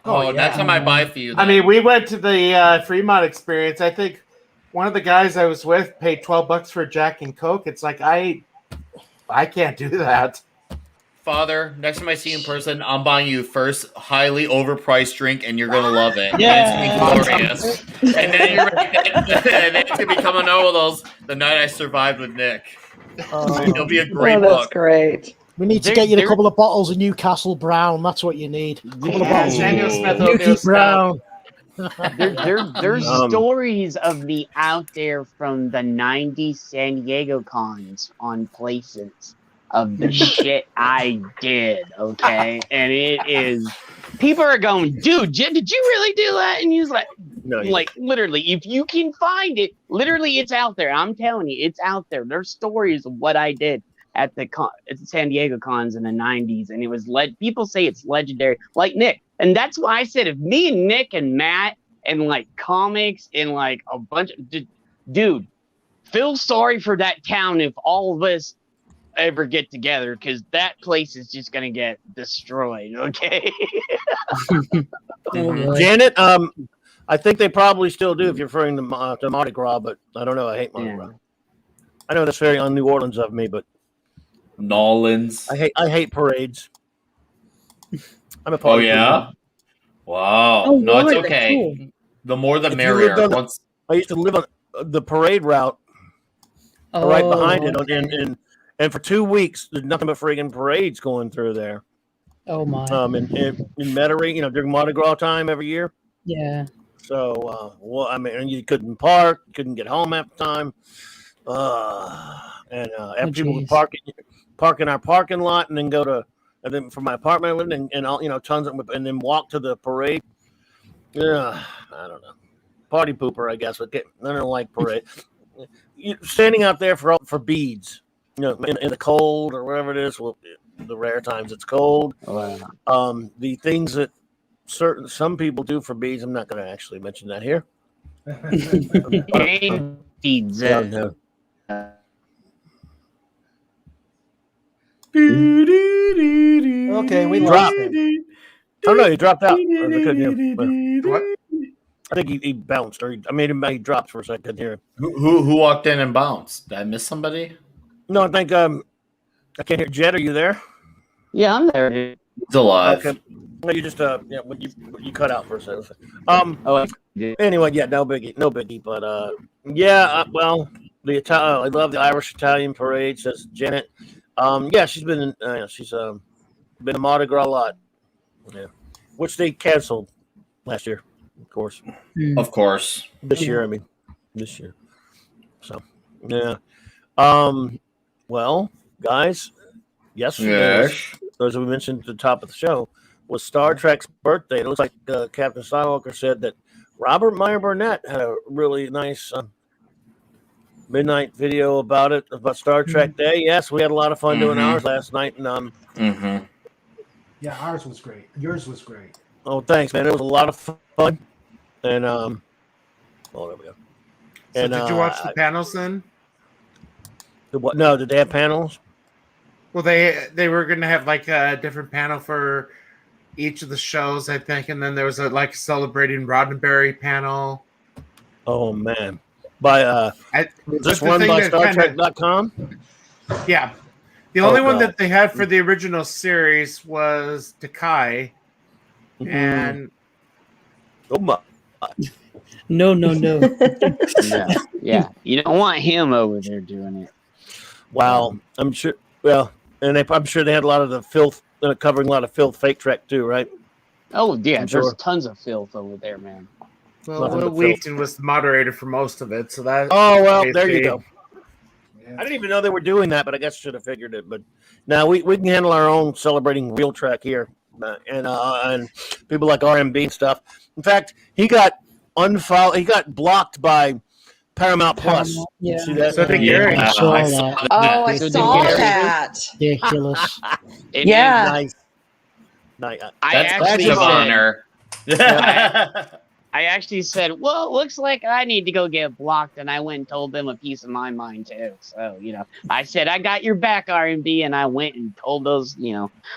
Next time I buy for you. I mean, we went to the Fremont experience. I think one of the guys I was with paid $12 for a Jack and Coke. It's like, I can't do that. Father, next time I see you in person, I'm buying you first highly overpriced drink, and you're gonna love it. Yeah. And it's gonna be glorious. And then it's gonna be coming over those the night I survived with Nick. It'll be a great that's book. great. We need to get you a couple of bottles of Newcastle Brown. That's what you need. Daniel Smith Newcastle Brown. There's stories of me out there from the 90s San Diego cons on places of the shit I did, okay? And it is, people are going, dude, did you really do that? And he's like, No, like, literally, if you can find it, literally, it's out there. I'm telling you, it's out there. There's stories of what I did at the San Diego cons in the 90s, and it was people say it's legendary, like Nick. And that's why I said, if me and Nick and Matt and like comics and like a bunch of dude, feel sorry for that town if all of us ever get together, because that place is just gonna get destroyed. Okay. Janet, I think they probably still do if you're referring to Mardi Gras, but I don't know. I hate Mardi Gras. I know that's very un-New Orleans of me, but Nolans. I hate parades. I'm a Oh party yeah. pooper. Wow. Oh, No, it's right, that's okay. cool. The more the If you merrier. lived on I used to live on the parade route right behind it, and for 2 weeks there's nothing but friggin' parades going through there. Oh my. In Metairie, during Mardi Gras time every year. Yeah. So, and you couldn't park, couldn't get home half the time. And people would park in our parking lot and then go to, and then from my apartment I lived in, and all, tons of, and then walk to the parade. Yeah, I don't know. Party pooper, I guess. I don't like parade. Standing out there for beads, in the cold or whatever it is. Well, the rare times it's cold. The things that some people do for beads, I'm not going to actually mention that here. Beads. No. Okay, we dropped. lost him. Oh no, he dropped out. I couldn't hear him. What? I think he bounced, or I made him. He dropped for a second. I couldn't hear him. Who walked in and bounced? Did I miss somebody? No, I think I can't hear. Jet, are you there? Yeah, I'm there. He's alive. Okay. No, you just you cut out for a second. Anyway, yeah, no biggie. But well, I love the Irish Italian parade. Says Janet. Yeah, she's been been a Mardi Gras a lot. Yeah, which they canceled last year, of course. Of course. This year. So, yeah. Well, guys, yesterday, as we mentioned at the top of the show, was Star Trek's birthday. It looks like Captain Skywalker said that Robert Meyer Burnett had a really nice midnight video about Star Trek Day. Yes, we had a lot of fun doing ours last night, and yeah, ours was great. Yours was great. Oh, thanks, man. It was a lot of fun, and there we go. So did you watch the panels then? No, did they have panels? Well, they were going to have like a different panel for each of the shows, I think, and then there was a celebrating Roddenberry panel. Oh man, by was this but the run thing by that StarTrek.com? Yeah, the only one God. that they had for the original series was Takai, and Oh my. No. Yeah. You don't want him over there doing it. Wow, I'm sure. Well, and I'm sure they had a lot of the filth, covering a lot of filth fake Trek too, right? Oh yeah, I'm there's sure. tons of filth over there, man. well, Nothing Will but filth. Wheaton was the moderator for most of it, so that. Oh well, there you go. Yeah. I didn't even know they were doing that, but I guess I should have figured it. But now we can handle our own celebrating real Trek here, and people like RMB and stuff. In fact, he got unfollowed. He got blocked by Paramount Plus. Paramount, You yeah. see that? So did Yeah, Gary. I saw I that. saw Oh, I So did saw Gary. that. Ridiculous. And Yeah. Nice. Nice. I That's actually badge of said, honor. I actually said, well, it looks like I need to go get blocked, and I went and told them a piece of my mind too. So, I said, I got your back, R&B, and I went and told those,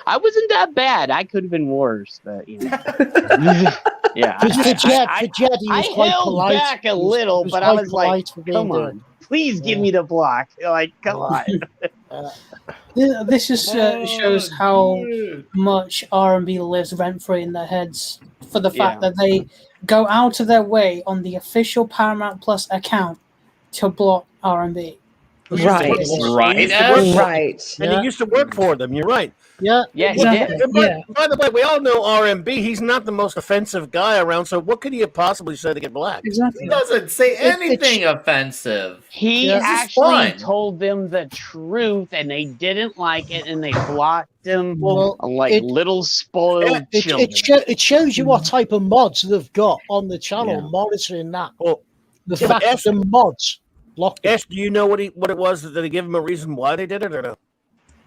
I wasn't that bad. I could have been worse, but yeah. For Jed, he I was quite held polite. back a He was- little, he was but I quite was like, polite for being come good. on, please give Yeah. me the block. Like, come on. This is shows how much R&B lives rent free in their heads for the fact Yeah. that they go out of their way on the official Paramount Plus account to block R&B. Right. Right, He used to work for them, Right. and he used to work for them. You're right. Yeah. Yeah, he Exactly. did. And by, Yeah. by the way, we all know RMB. He's not the most offensive guy around. So what could he have possibly said to get blacked? Exactly. He doesn't say anything offensive. He Yeah. This is actually fun. told them the truth, and they didn't like it, and they blocked him Well, like it- little spoiled children. It shows you what type of mods they've got on the channel Yeah. monitoring that. Well, The Yeah, but fact that the mods blocked it. Ash, do you know what it was? Did they give him a reason why they did it or no?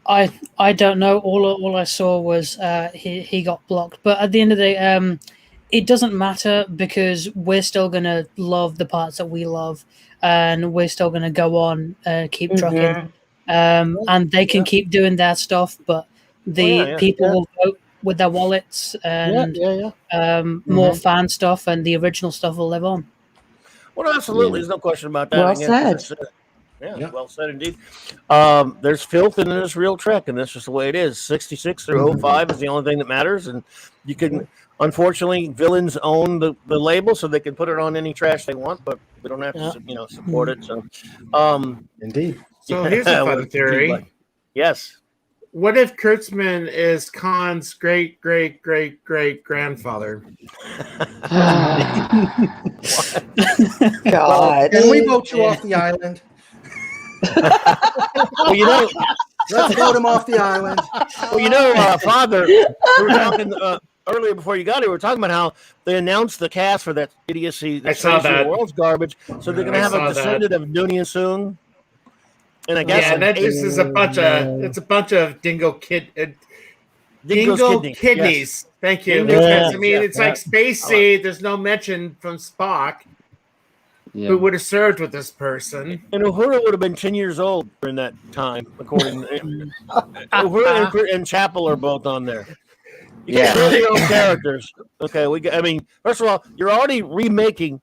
I don't know. All I saw was he got blocked. But at the end of the day, it doesn't matter because we're still gonna love the parts that we love, and we're still gonna go on keep trucking. And they can keep doing their stuff, but the people will vote with their wallets, and more fan stuff and the original stuff will live on. Well, absolutely. There's no question about that. Well Again, said. Yeah, well said indeed. There's filth and there's real Trek, and that's just the way it is. 66 through 05 is the only thing that matters, and you can, unfortunately, villains own the label, so they can put it on any trash they want, but we don't have to, support it. So, Indeed. So here's a fun what- theory. Yes. What if Kurtzman is Khan's great great great great grandfather? God. Can we vote you off the island? Well, Let's vote him off the island. Father, we were talking earlier before you got here. We were talking about how they announced the cast for that idiocy. I saw that. The world's garbage. So they're going to I have saw a descendant of Noonien Soong. And I guess Yeah, that just is a bunch of dingo Dingo's kidneys. Yes. Thank you. Dingo's Because, kidneys, it's like Spacey. There's no mention from Spock who would have served with this person. And Uhura would have been 10 years old during that time, according to Uhura and Chapel are both on there. You can't build your own characters. Okay, first of all, you're already remaking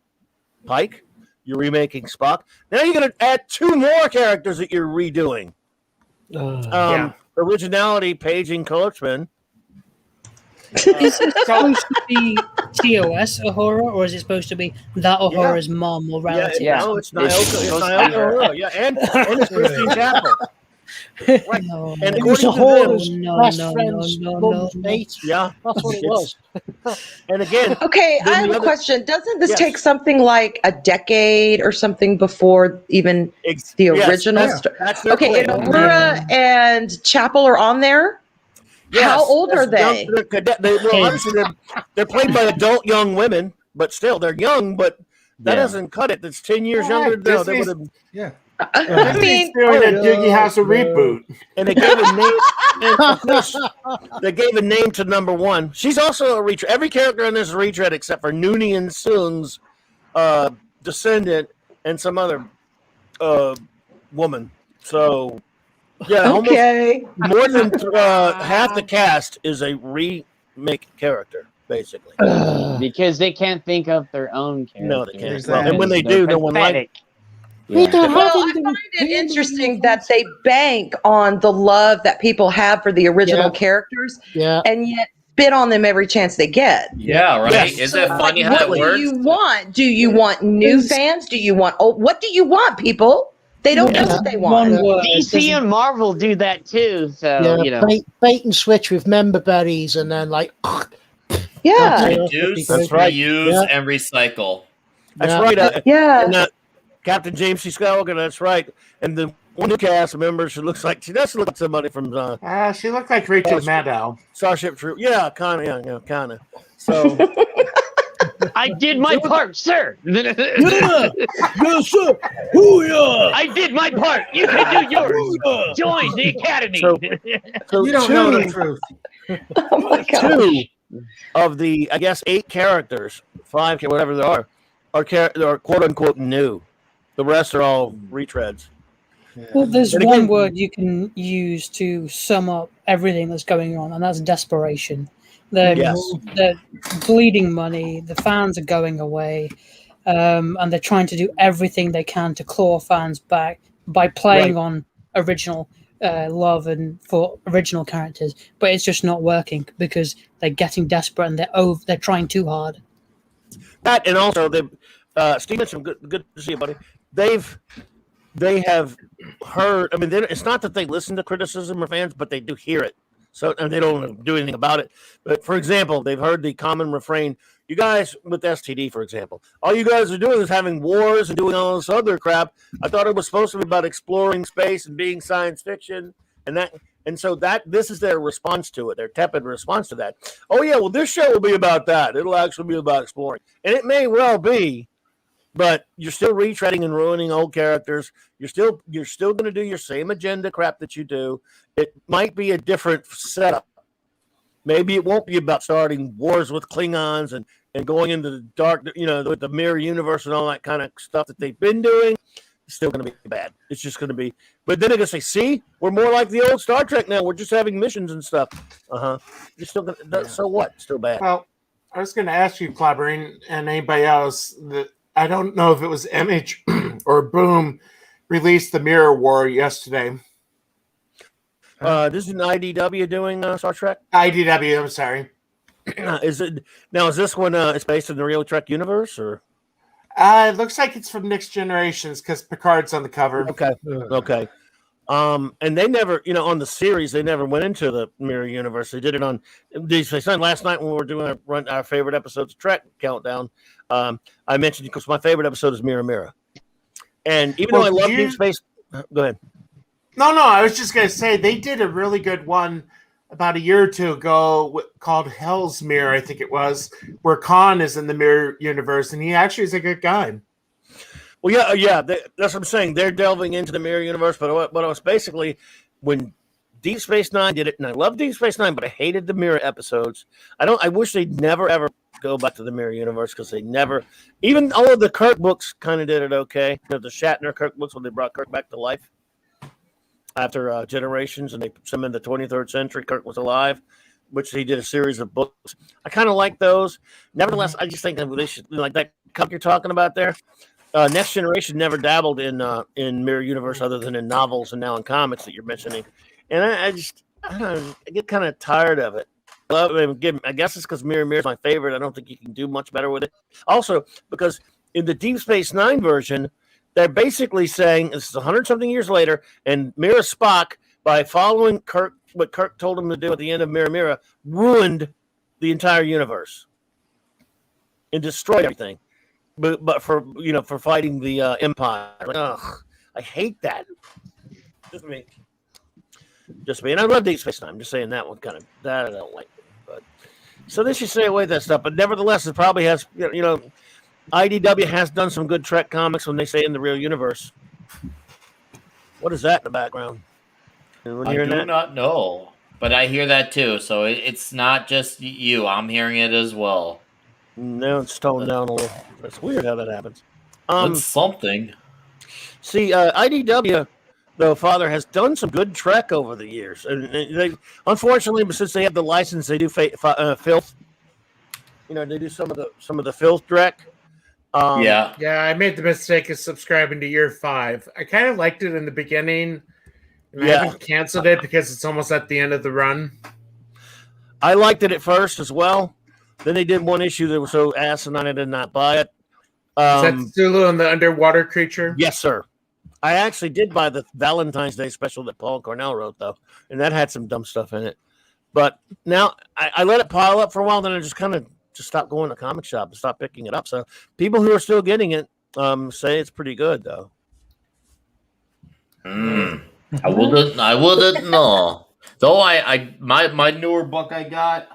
Pike. You're remaking Spock. Now you're going to add 2 more characters that you're redoing. Originality, paging, Kurtzman. Is it supposed to be TOS Uhura, or is it supposed to be that Uhura's mom or relative? No, it's Nyoka. It's Nyoka Uhura. Yeah, and it's Christine Chapel. Right. No, And It was according to Uhura's them, best friend's mum's mate. yeah, That's what it was. and again, Okay, I then have the a other- question. Doesn't this Yes. take something like a decade or something before even the yes, original? that's their Okay, and claim. Uhura and Chapel are on there. Yes, How old are as they? They're obviously they're played by adult young women, but still they're young. But that doesn't cut it. That's 10 years Yeah, younger. No, they Disney's- would have. Yeah. I mean, doing a Doogie House reboot. And they gave a name. And of course, they gave a name to number 1. She's also a retread. Every character in this is a retread except for Noonien Soong's descendant and some other woman. So, yeah, okay. almost more than half the cast is a make character, basically. Because they can't think of their own character. No, they can't. Exactly. And when they do, no one likes. We don't Well, have I him. find it interesting that they bank on the love that people have for the original Yeah. characters, Yeah. and yet spit on them every chance they get. Yeah, right. Yes. Isn't it So, funny like, how it what do works? you want? Do you want new fans? Do you want old? What do you want, people? They don't know what they want. One word. DC doesn't- and Marvel do that too. So Yeah, you know, bait and switch with member berries, and then like, Yeah, Reduce, That's right. reuse, Yeah. and recycle. That's Yeah. right. yeah. And, Captain James C. Skywalker, that's right. And the one new cast member, she looks like somebody from She looked like Rachel Maddow. Starship Troop. Yeah, kind of. Yeah, kind of. So, I did my part, sir. yes, sir. Hoo-yah! I did my part. You can do yours. Join the academy. so You don't know the truth. Oh my gosh. two of the, I guess, 8 characters, 5, whatever there are quote unquote new. The rest are all retreads. Well, there's And one again- word you can use to sum up everything that's going on, and that's desperation. They're bleeding money. The fans are going away, and they're trying to do everything they can to claw fans back by playing Right. on original love and for original characters. But it's just not working because they're getting desperate and they're trying too hard. That and also Steve mentioned good to see you, buddy. They have heard. I mean, it's not that they listen to criticism or fans, but they do hear it. So and they don't do anything about it. But for example, they've heard the common refrain. You guys with STD, for example, all you guys are doing is having wars and doing all this other crap. I thought it was supposed to be about exploring space and being science fiction, and so this is their response to it. Their tepid response to that. Oh yeah, well this show will be about that. It'll actually be about exploring, and it may well be. But you're still retreading and ruining old characters. You're still going to do your same agenda crap that you do. It might be a different setup. Maybe it won't be about starting wars with Klingons and going into the dark, with the mirror universe and all that kind of stuff that they've been doing. It's still going to be bad. It's just going to be. But then they're going to say, "See, we're more like the old Star Trek now. We're just having missions and stuff." You're still going to. So what? Still bad. Well, I was going to ask you, Clobberin, and anybody else, that I don't know if it was Image or Boom released the Mirror War yesterday. This is an IDW doing Star Trek. IDW, I'm sorry. Is it now? Is this one? It's based in the real Trek universe, or It looks like it's from Next Generations because Picard's on the cover. okay. And they never, on the series, they never went into the mirror universe. They did it on Deep Space Nine. Last night when we were doing our favorite episodes of Trek countdown, I mentioned because my favorite episode is Mirror Mirror, and even though I love Deep Space, go ahead. No, I was just going to say they did a really good one about a year or two ago called Hell's Mirror, I think it was, where Khan is in the mirror universe, and he actually is a good guy. Well, yeah, that's what I'm saying. They're delving into the mirror universe, but what I was basically when Deep Space Nine did it, and I love Deep Space Nine, but I hated the mirror episodes. I wish they'd never ever go back to the mirror universe because they never, even all of the Kirk books kind of did it okay. The Shatner Kirk books when they brought Kirk back to life after Generations, and they put him in the 23rd century. Kirk was alive, which he did a series of books. I kind of like those. Nevertheless, I just think that they should, like that cup you're talking about there. Next Generation never dabbled in mirror universe other than in novels and now in comics that you're mentioning, and I don't know, I get kind of tired of it. I guess it's because Mirror Mirror is my favorite. I don't think you can do much better with it. Also, because in the Deep Space Nine version, they're basically saying this is 100-something years later, and Mirror Spock, by following Kirk, what Kirk told him to do at the end of Mirror Mirror, ruined the entire universe and destroyed everything. But for fighting the Empire, I hate that. Just me, and I love Deep Space Nine. I'm just saying that one kind of that I don't like. But so they should stay away with that stuff. But nevertheless, it probably has. IDW has done some good Trek comics when they say in the real universe. What is that in the background? I do not know, but I hear that too. So it's not just you. I'm hearing it as well. No, it's toned down a little. It's weird how that happens. It's something. See, IDW, though, Father, has done some good Trek over the years, and they, unfortunately, since they have the license, they do filth. You know, they do some of the filth Trek. Yeah. Yeah, I made the mistake of subscribing to year 5. I kind of liked it in the beginning, and I haven't canceled it because it's almost at the end of the run. I liked it at first as well. Then they did one issue that was so asinine I did not buy it. Is that Zulu and the underwater creature? Yes, sir. I actually did buy the Valentine's Day special that Paul Cornell wrote, though, and that had some dumb stuff in it. But now I let it pile up for a while, then I just kind of stopped going to the comic shop and stopped picking it up. So people who are still getting it say it's pretty good, though. I wouldn't know. Though my newer book I got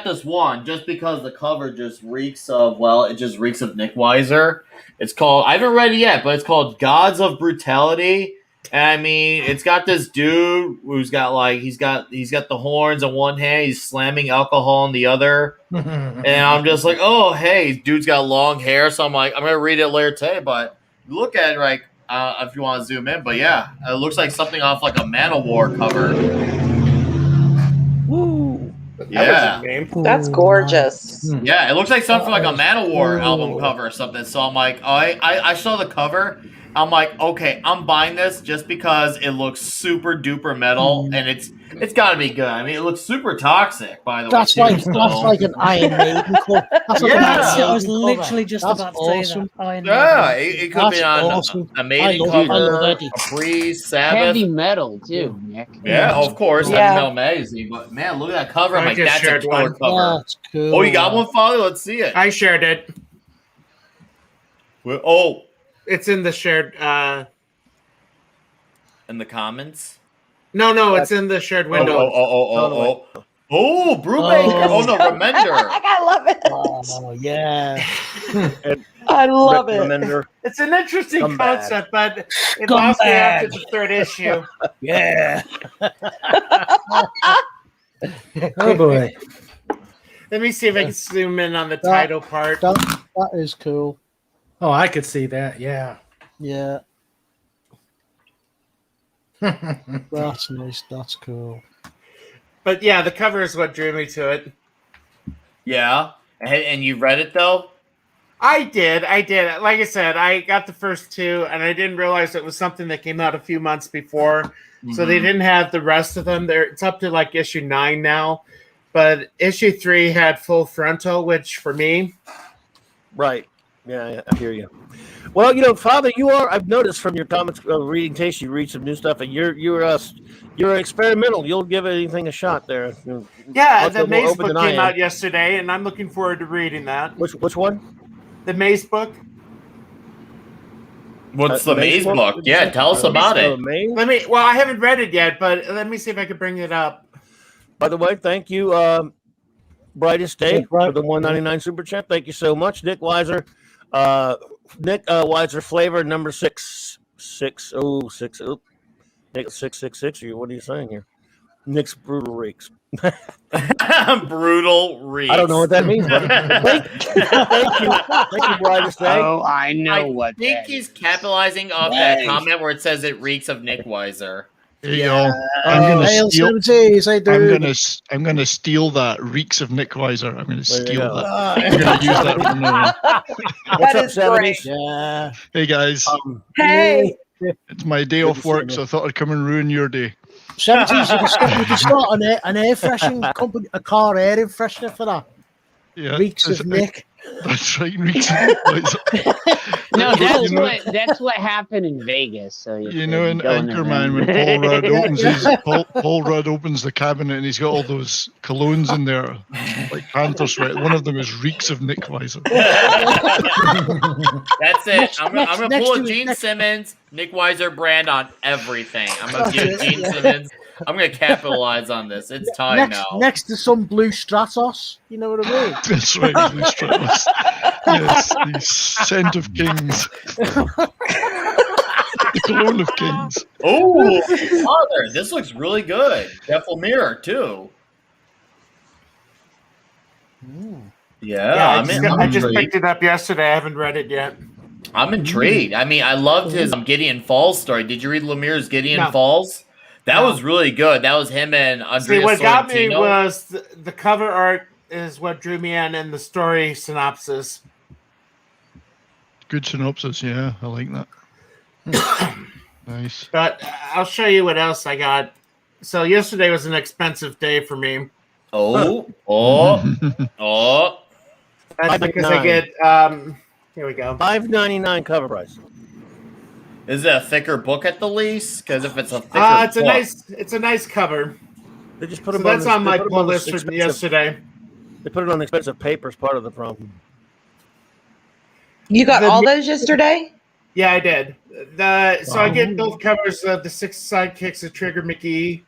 this one just because the cover just reeks of Nick Weiser. It's called, I haven't read it yet, but it's called Gods of Brutality. And I mean, it's got this dude who's got like he's got the horns on one hand, he's slamming alcohol on the other, and I'm just like, oh hey, dude's got long hair, so I'm like, I'm gonna read it later today. But look at it like if you want to zoom in, but yeah, it looks like something off like a Man-O-War cover. Woo! Yeah, That's gorgeous. yeah, it looks like something like a Man-O-War album cover or something. So I'm like, I saw the cover. I'm like, okay, I'm buying this just because it looks super duper metal, and it's got to be good. I mean, it looks super toxic, by the way. That's like an Iron Maiden club. That's like Yeah. I was literally just That's about to awesome. say that. I know. Yeah, it could be That's on awesome. a Maiden I love cover, Eddie. a Priest, Sabbath. Heavy metal too, Nick. Yeah, of course, Yeah. Heavy Metal Magazine. But man, look at that cover. I'm I like, just that's a shared killer one. cover. That's cool. Oh, you got one, Father? Let's see it. I shared it. Oh, It's in the shared. in the comments. No, it's in the shared window. Oh, Brubaker. Oh, no, Remender. I love it. Oh yeah. I love it. Remender. It's an interesting Scumbag. concept, but it lost me after the 3rd issue. Yeah. Oh boy. Let me see if I can zoom in on the title part. That is cool. Oh, I could see that. Yeah. Yeah. That's nice. That's cool. But yeah, the cover is what drew me to it. Yeah. And you read it, though? I did. Like I said, I got the first 2, and I didn't realize it was something that came out a few months before. So they didn't have the rest of them. It's up to like issue 9 now. But issue 3 had full frontal, which for me... Right. Yeah, I hear you. Well, you know, Father, I've noticed from your comics reading taste, you read some new stuff, and you're experimental. You'll give anything a shot there. Yeah, Lots the more Maze open book than I came am. out yesterday, and I'm looking forward to reading that. Which one? The Maze book. What's the Maze book? did you Yeah, say? tell us about it. Maze? Well, I haven't read it yet, but let me see if I can bring it up. By the way, thank you, Brightest Day, for the $1.99 super chat. Thank you so much, Nick Weiser. Nick Weiser flavor number 66060. Nick 666. What are you saying here? Nick's brutal reeks. Brutal reeks. I don't know what that means. Buddy. Thank you, Brightest Day. Oh, I know what. I think he's capitalizing off that comment where it says it reeks of Nick Weiser. There you go. I'm gonna steal that. Reeks of Nick Weiser. I'm gonna steal that. I'm gonna use that from now on. That is great. Yeah. Hey guys, Hey. it's my day off work, so I thought I'd come and ruin your day. 70s, you can start an air freshening company, a car air freshener for that. Yeah, Reeks of Nick. That's right, Reeks of Nick Weiser. No, that's what happened in Vegas. So You know, in Anchorman, when Paul Rudd opens the cabinet and he's got all those colognes in there, like panther sweat. One of them is Reeks of Nick Weiser. That's it. I'm gonna next pull to a it, Gene next- Simmons, Nick Weiser brand on everything. I'm gonna give Gene Simmons. I'm gonna capitalize on this. It's time now. Next to some blue Stratos. You know what I mean? That's right, Blue Stratus. Yes, the scent of kings. The cologne of kings. Oh, Father, this looks really good. Jeff Lemire too. Yeah, I just picked it up yesterday. I haven't read it yet. I'm intrigued. I mean, I loved his Gideon Falls story. Did you read Lemire's Gideon No. Falls? That No. was really good. That was him and Andrea See, what got me Sorrentino. was the cover art is what drew me in, and the story synopsis. Good synopsis. Yeah, I like that. Nice. But I'll show you what else I got. So yesterday was an expensive day for me. Oh. That's because I get here we go. $5.99 cover price. Is it a thicker book at the least? Because if it's a thicker it's a nice cover. They just put So them that's on on my they put them pull on this list from expensive- yesterday. They put it on expensive paper as part of the problem. You got all those yesterday? Yeah, I did. So I get both covers of the 6 sidekicks of Trigger McGee,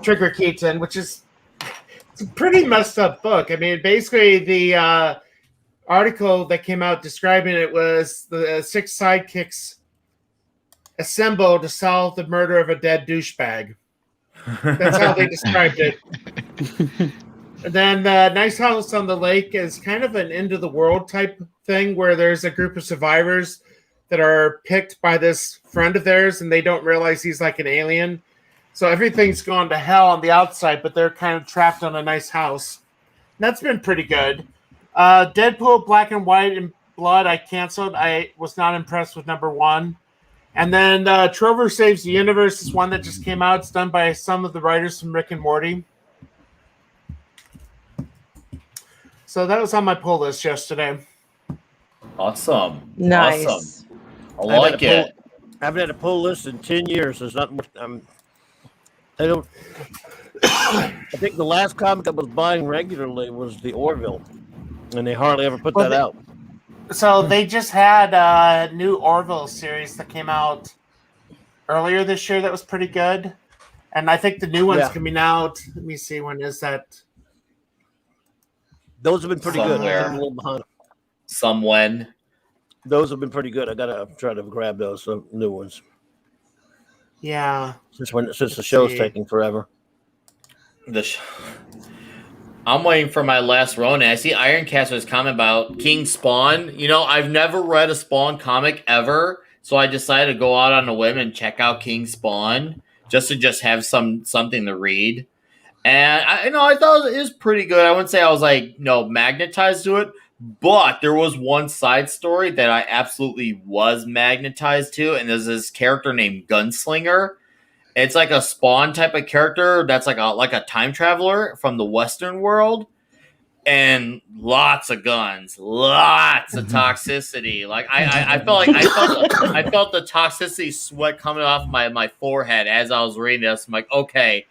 Trigger Keaton, which is it's a pretty messed up book. I mean, basically the article that came out describing it was the 6 sidekicks assemble to solve the murder of a dead douchebag. That's how they described it. And then Nice House on the Lake is kind of an end of the world type thing where there's a group of survivors that are picked by this friend of theirs and they don't realize he's like an alien. So everything's gone to hell on the outside, but they're kind of trapped on a nice house. And that's been pretty good. Deadpool Black and White and Blood I canceled. I was not impressed with number 1. And then Trover Saves the Universe is one that just came out. It's done by some of the writers from Rick and Morty. So that was on my pull list yesterday. Awesome. Nice. Awesome. I like it. I haven't had a pull list in 10 years. There's not much. I don't. I think the last comic I was buying regularly was the Orville, and they hardly ever put that out. So they just had a new Orville series that came out earlier this year that was pretty good. And I think the new one's coming out. Let me see, when is that? Those have been pretty good. Somewhere. I'm a little behind. Somewhen. Those have been pretty good. I gotta try to grab those new ones. Yeah. Since the show's taking forever. I'm waiting for my last Ronin. I see Ironcaster's comment about King Spawn. You know, I've never read a Spawn comic ever, so I decided to go out on a whim and check out King Spawn just to have something to read. And I thought it was pretty good. I wouldn't say I was magnetized to it, but there was one side story that I absolutely was magnetized to, and there's this character named Gunslinger. It's like a Spawn type of character that's like a time traveler from the Western world, and lots of guns, lots of toxicity. Like I felt the toxicity sweat coming off my forehead as I was reading this. I'm like, okay,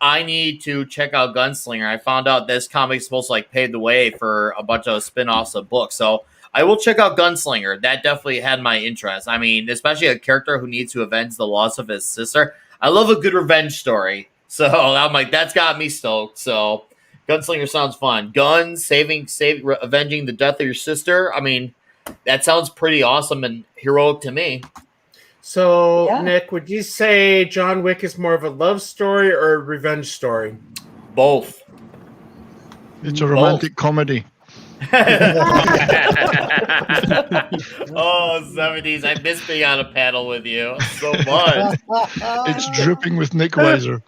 I need to check out Gunslinger. I found out this comic is supposed to pave the way for a bunch of spin-offs of books. So I will check out Gunslinger. That definitely had my interest. I mean, especially a character who needs to avenge the loss of his sister. I love a good revenge story. So I'm like, that's got me stoked. So Gunslinger sounds fun. Guns, avenging the death of your sister. I mean, that sounds pretty awesome and heroic to me. So, yeah. Nick, would you say John Wick is more of a love story or a revenge story? Both. It's a romantic comedy. Oh, 70s. I miss being on a panel with you so much. It's dripping with Nick Weiser.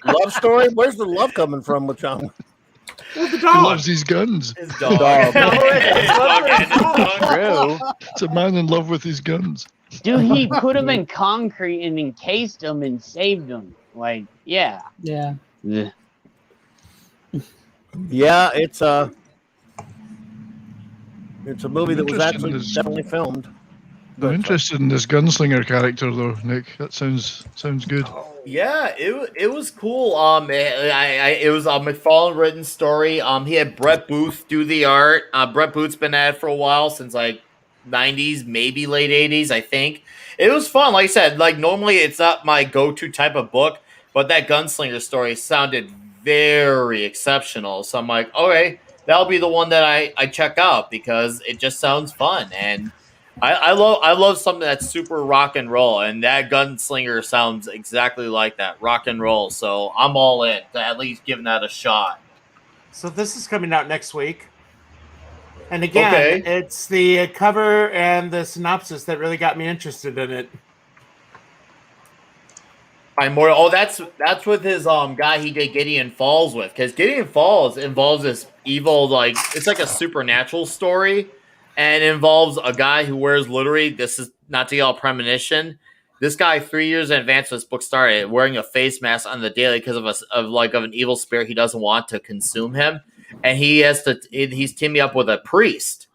Love story? Where's the love coming from with John? Well, the He dog. loves his guns. His dog. True. It's a man in love with his guns. Dude, he put them in concrete and encased them and saved them. Like, yeah. Yeah. Ugh. Yeah, it's a movie that was actually definitely filmed. I'm interested in this gunslinger character, though, Nick. That sounds good. Yeah, it was cool. It was a McFarlane written story. He had Brett Booth do the art. Brett Booth's been at it for a while, since 90s, maybe late 80s, I think. It was fun. Like I said, normally it's not my go-to type of book, but that gunslinger story sounded very exceptional. So I'm like, okay, that'll be the one that I check out because it just sounds fun. And I love something that's super rock and roll, and that gunslinger sounds exactly like that, rock and roll. So I'm all in to at least giving that a shot. So this is coming out next week. And again, Okay. it's the cover and the synopsis that really got me interested in it. Primordial. Oh, that's with his guy he did Gideon Falls with, because Gideon Falls involves this evil, like it's like a supernatural story, and it involves a guy who wears literally, this is not to yell premonition. This guy 3 years in advance of this book started wearing a face mask on the daily because of an evil spirit he doesn't want to consume him, and he's teaming up with a priest.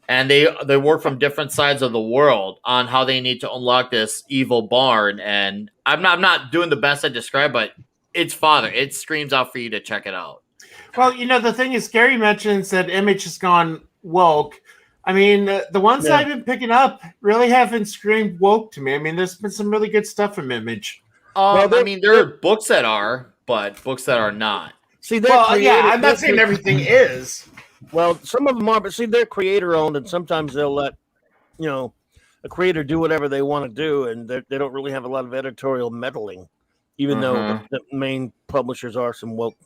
And they work from different sides of the world on how they need to unlock this evil barn. And I'm not doing the best I describe, but it's father. It screams out for you to check it out. Well, the thing is, Gary mentions that Image has gone woke. I mean, the ones I've been picking up really haven't screamed woke to me. I mean, there's been some really good stuff from Image. I mean, there are books that are, but books that are not. See, I'm not saying everything is. Well, some of them are, but see, they're creator owned, and sometimes they'll let a creator do whatever they want to do, and they don't really have a lot of editorial meddling, even though the main publishers are some woke.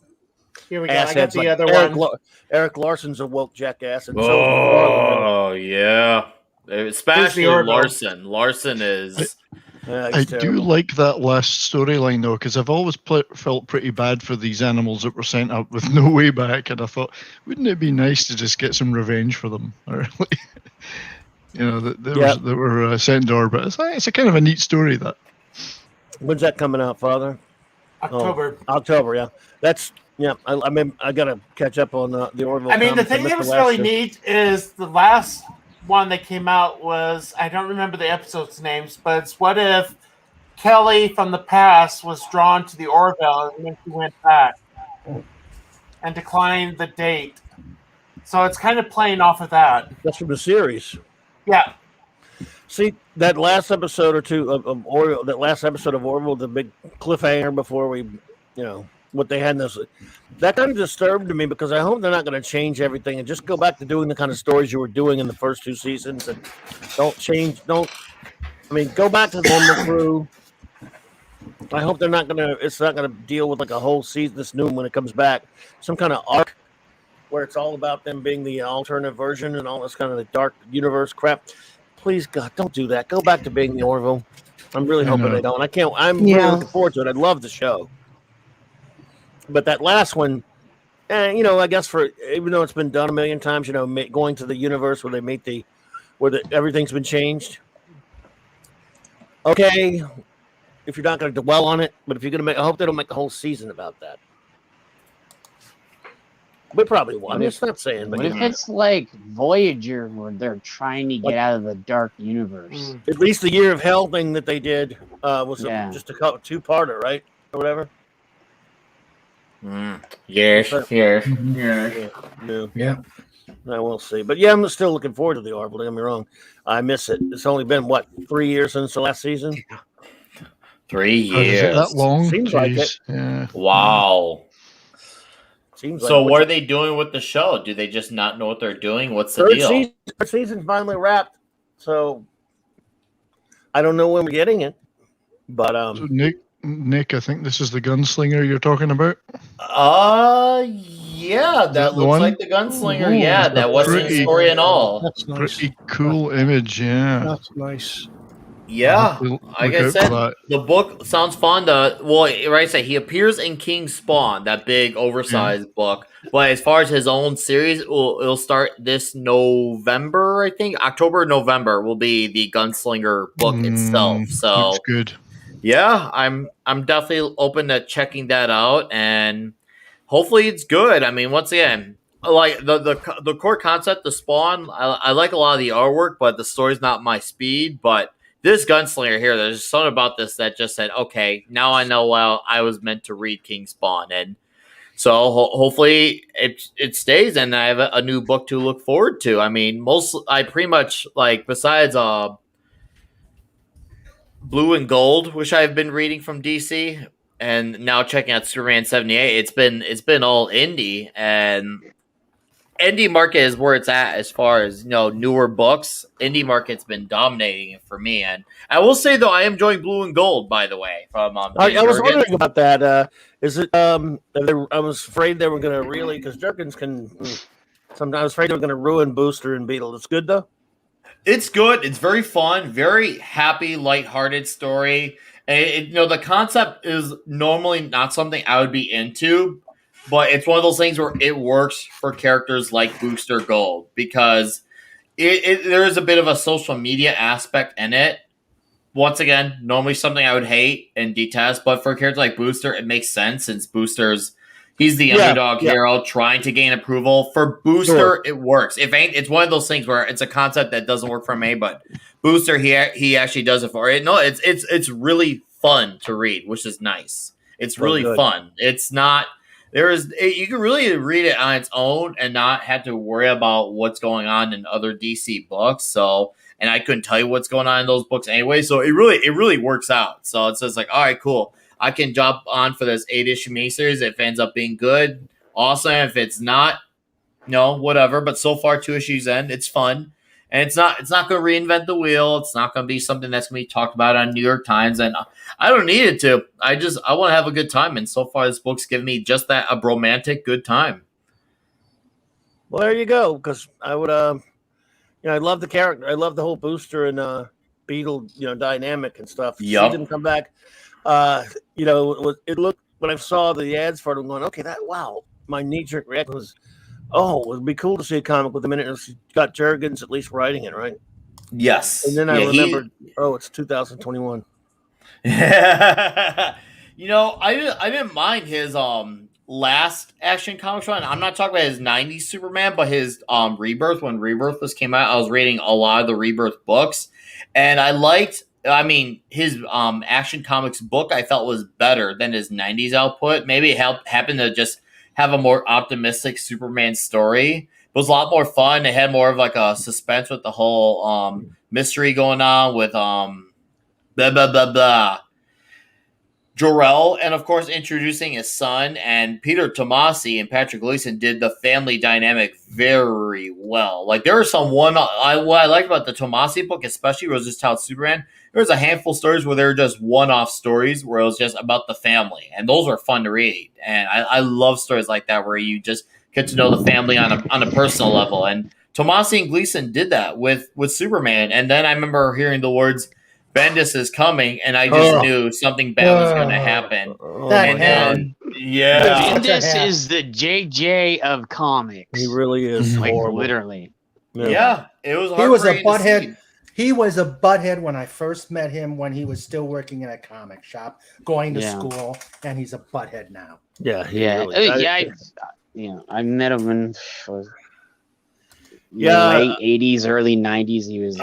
Here we go. I got the like other one. Eric Larson's a woke jackass, and Oh yeah, especially Orville. Larson. Larson is. I do like that last storyline though, because I've always felt pretty bad for these animals that were sent up with no way back, and I thought, wouldn't it be nice to just get some revenge for them? Or they were sent to orbit. It's a kind of a neat story. That. When's that coming out, Father? October. October, yeah. That's I mean, I gotta catch up on the Orville. I mean, the thing that was really neat is the last one that came out was, I don't remember the episode's names, but it's what if Kelly from the past was drawn to the Orville and then she went back and declined the date. So it's kind of playing off of that. That's from the series. Yeah. See, that last episode or two of Orville, the big cliffhanger before we, what they had in this, that kind of disturbed me because I hope they're not going to change everything and just go back to doing the kind of stories you were doing in the first two seasons and go back to the crew. I hope it's not going to deal with like a whole season, this new one when it comes back, some kind of arc where it's all about them being the alternate version and all this kind of the dark universe crap. Please, God, don't do that. Go back to being the Orville. I'm really hoping they don't. I'm really looking forward to it. I'd love the show. But that last one, I guess even though it's been done a million times, going to the universe where they make everything's been changed. Okay, if you're not going to dwell on it, but if you're going to I hope they don't make a whole season about that. But probably won't. It's not saying. But what if it's like Voyager, where they're trying to get out of the dark universe? At least the Year of Hell thing that they did was just a two-parter, right, or whatever. Yes. Yeah. I will see. But yeah, I'm still looking forward to the Orville. Don't get me wrong. I miss it. It's only been, 3 years since the last season? 3 years. Is it that long? Seems like it. Yeah. Wow. Seems so like what are they doing with the show? Do they just not know what they're doing? What's the deal? Third season finally wrapped. So I don't know when we're getting it. But so Nick, I think this is the gunslinger you're talking about. Yeah, that looks like the gunslinger. Ooh, yeah, that was the story and all. That's nice. Pretty cool image, yeah. That's nice. Yeah, Look like I out said, for that. the book sounds fun. He appears in King Spawn, that big oversized book. But as far as his own series, it'll start this November, I think. October, November will be the Gunslinger book itself. So looks good. Yeah, I'm definitely open to checking that out, and hopefully it's good. I mean, once again, like the core concept, the Spawn, I like a lot of the artwork, but the story's not my speed. But this Gunslinger here, there's something about this that just said, okay, now I know why I was meant to read King Spawn, and so hopefully it stays, and I have a new book to look forward to. I mean, I pretty much besides Blue and Gold, which I've been reading from DC, and now checking out Superman 78. It's been all indie, and indie market is where it's at as far as newer books. Indie market's been dominating it for me, and I will say though I am enjoying Blue and Gold. By the way, from I was wondering about that. Is it? I was afraid they were going to really because Jerkins can. Sometimes I was afraid they were going to ruin Booster and Beetle. It's good though. It's good. It's very fun, very happy, lighthearted story. And the concept is normally not something I would be into, but it's one of those things where it works for characters like Booster Gold because there is a bit of a social media aspect in it. Once again, normally something I would hate and detest, but for a character like Booster, it makes sense since he's the underdog hero trying to gain approval. For Booster, it works. It's one of those things where it's a concept that doesn't work for me, but Booster, he actually does it for it. No, it's really fun to read, which is nice. It's really fun. It's not you can really read it on its own and not have to worry about what's going on in other DC books. So, and I couldn't tell you what's going on in those books anyway. So it really works out. So it's just like, all right, cool. I can jump on for this 8-issue miniseries. If it ends up being good, awesome. If it's not, whatever. But so far, 2 issues in, it's fun. And it's not going to reinvent the wheel. It's not going to be something that's going to be talked about on New York Times. And I don't need it to. I want to have a good time. And so far, this book's given me just that, a romantic good time. Well, there you go. Because I would, I love the character. I love the whole Booster and Beetle, dynamic and stuff. Yep. She didn't come back. It looked when I saw the ads for it, I'm going, okay, my knee-jerk reaction was, it would be cool to see a comic with a minute. It's got Jurgens at least writing it, right? Yes. And then I remembered, it's 2021. I didn't mind his last Action Comics run. I'm not talking about his 90s Superman, but his Rebirth. When Rebirth came out, I was reading a lot of the Rebirth books, and I liked. His Action Comics book I felt was better than his 90s output. Maybe it happened to just have a more optimistic Superman story. It was a lot more fun. It had more of like a suspense with the whole mystery going on with blah, blah, blah, blah. Jor-El, and of course introducing his son, and Peter Tomasi and Patrick Gleason did the family dynamic very well. Like there were what I liked about the Tomasi book, especially was just how Superman. There was a handful of stories where they were just one-off stories where it was just about the family, and those were fun to read. And I love stories like that where you just get to know the family on a personal level. And Tomasi and Gleason did that with Superman. And then I remember hearing the words Bendis is coming, and I just knew something bad was going to happen. Bendis is the JJ of comics. He really is. Like horrible. literally. Yeah, it was. He was a butthead. He was a butthead when I first met him when he was still working in a comic shop, going to school, and he's a butthead now. Yeah, I met him in late 80s, early 90s. He was.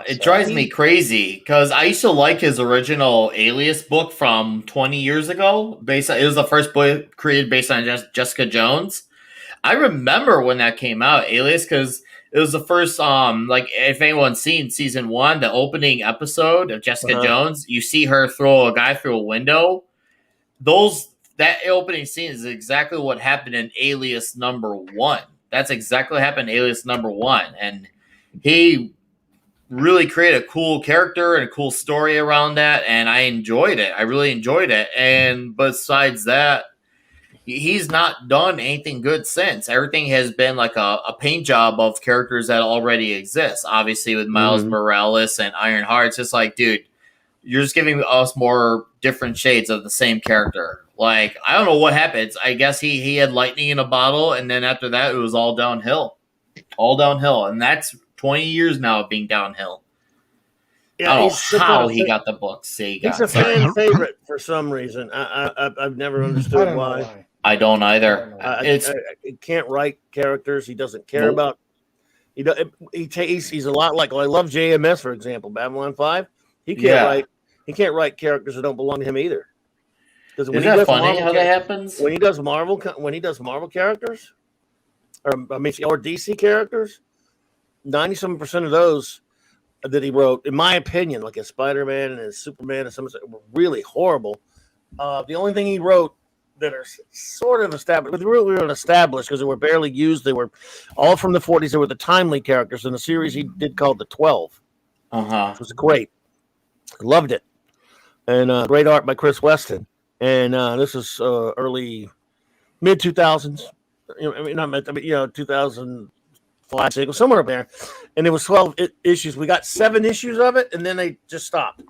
It drives me crazy because I used to like his original Alias book from 20 years ago. It was the first book created based on Jessica Jones. I remember when that came out, Alias, because it was the first, if anyone's seen season 1, the opening episode of Jessica Jones, you see her throw a guy through a window. That opening scene is exactly what happened in Alias #1. That's exactly what happened in Alias #1. And he really created a cool character and a cool story around that. And I enjoyed it. I really enjoyed it. And besides that, he's not done anything good since. Everything has been like a paint job of characters that already exist. Obviously, with Miles Morales and Ironheart, it's just like, dude, you're just giving us more different shades of the same character. Like, I don't know what happens. I guess he had lightning in a bottle, and then after that, it was all downhill. All downhill. And that's 20 years now of being downhill. Yeah, I don't know how he got the books. He's a fan favorite for some reason. I've never understood why. I don't either. He can't write characters. He doesn't care about. He's a lot like. I love JMS, for example, Babylon 5. He can't write. He can't write characters that don't belong to him either. Isn't that funny how that happens? When he does Marvel characters, or DC characters, 97% of those that he wrote, in my opinion, like his Spider-Man and his Superman and some of them were really horrible. The only thing he wrote that are sort of established, but they really weren't established because they were barely used. They were all from the 40s. They were the timely characters in a series he did called The 12. Which was great. Loved it. And great art by Chris Weston. And this is mid 2000s. 2005, 6, somewhere up there, and it was 12 issues. We got 7 issues of it, and then they just stopped.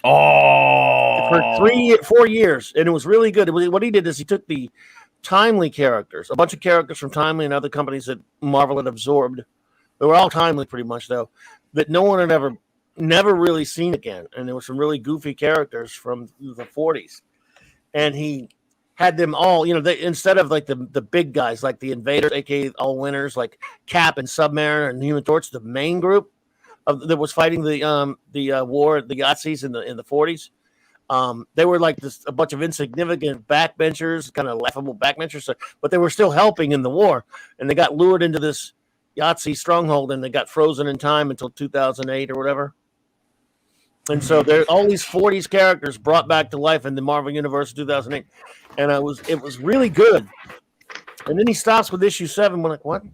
Oh, For 4 years, and it was really good. What he did is he took the Timely characters, a bunch of characters from Timely and other companies that Marvel had absorbed. They were all Timely, pretty much, though, that no one had never really seen again. And there were some really goofy characters from the 40s, and he had them all. Instead of like the big guys, like the Invaders, aka All Winners, like Cap and Submariner and Human Torch, the main group that was fighting the war, the Yazis in the 40s. They were like a bunch of insignificant backbenchers, kind of laughable backbenchers, but they were still helping in the war. And they got lured into this Yahtzee stronghold, and they got frozen in time until 2008 or whatever. And so there, all these 40s characters brought back to life in the Marvel Universe in 2008, and it was really good. And then he stops with issue 7. We're like, what?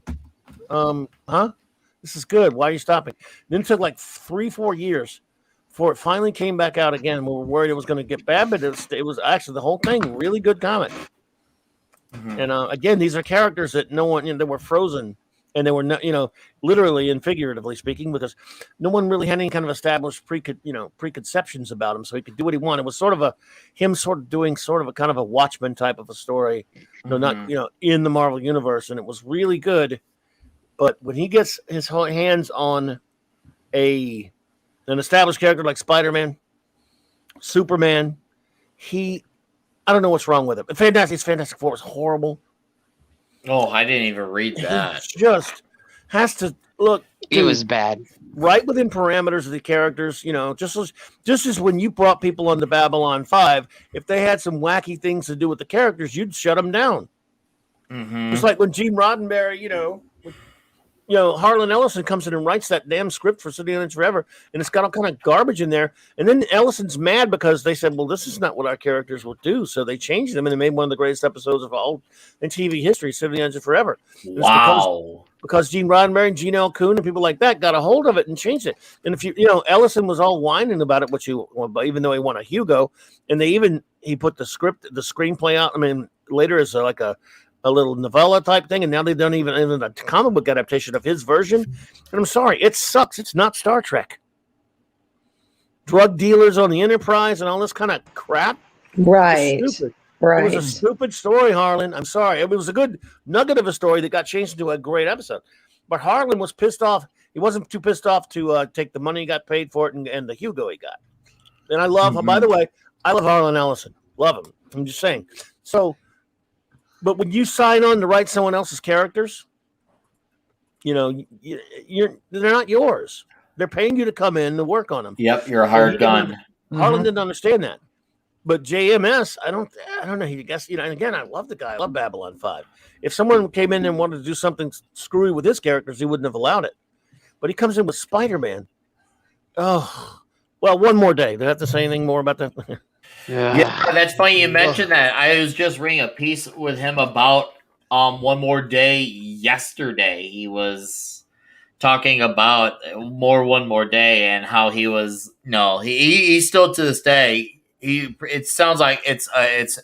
Huh? This is good. Why are you stopping? Then it took like 3-4 years before it finally came back out again. We were worried it was going to get bad, but it was actually the whole thing really good comic. Mm-hmm. And again, these are characters that no one, they were frozen, and they were not, literally and figuratively speaking, because no one really had any kind of established preconceptions about him, so he could do what he wanted. It was sort of him doing a kind of a Watchmen type of a story, not in the Marvel universe, and it was really good. But when he gets his hands on an established character like Spider-Man, Superman, I don't know what's wrong with him. Fantastic Four was horrible. Oh, I didn't even read that. He just has to look. It was bad. Right within parameters of the characters, just as when you brought people onto Babylon 5, if they had some wacky things to do with the characters, you'd shut them down. Mm-hmm. Just like when Gene Roddenberry, Harlan Ellison comes in and writes that damn script for City on Edge Forever, and it's got all kind of garbage in there. And then Ellison's mad because they said, well, this is not what our characters will do. So they changed them, and they made one of the greatest episodes of all in TV history, City on Edge Forever. Wow. Because Gene Roddenberry and Gene L. Coon and people like that got a hold of it and changed it. And if Ellison was all whining about it, even though he won a Hugo, and he put the screenplay out. I mean, later as like a little novella type thing, and now they've done even a comic book adaptation of his version. And I'm sorry, it sucks. It's not Star Trek. Drug dealers on the Enterprise and all this kind of crap. Right. Stupid. Right. It was a stupid story, Harlan. I'm sorry. It was a good nugget of a story that got changed into a great episode. But Harlan was pissed off. He wasn't too pissed off to take the money he got paid for it and the Hugo he got. And I love him. By the way, I love Harlan Ellison. Love him. I'm just saying. So, but when you sign on to write someone else's characters, they're not yours. They're paying you to come in to work on them. Yep, you're a hired gun. Harlan didn't understand that. But JMS, I don't know. He guess, and again, I love the guy. I love Babylon 5. If someone came in and wanted to do something screwy with his characters, he wouldn't have allowed it. But he comes in with Spider-Man. Oh, well, one more day. Do I have to say anything more about that? Yeah, that's funny you mentioned that. I was just reading a piece with him about One More Day yesterday. He was talking about One More Day and how he was he still to this day it sounds like it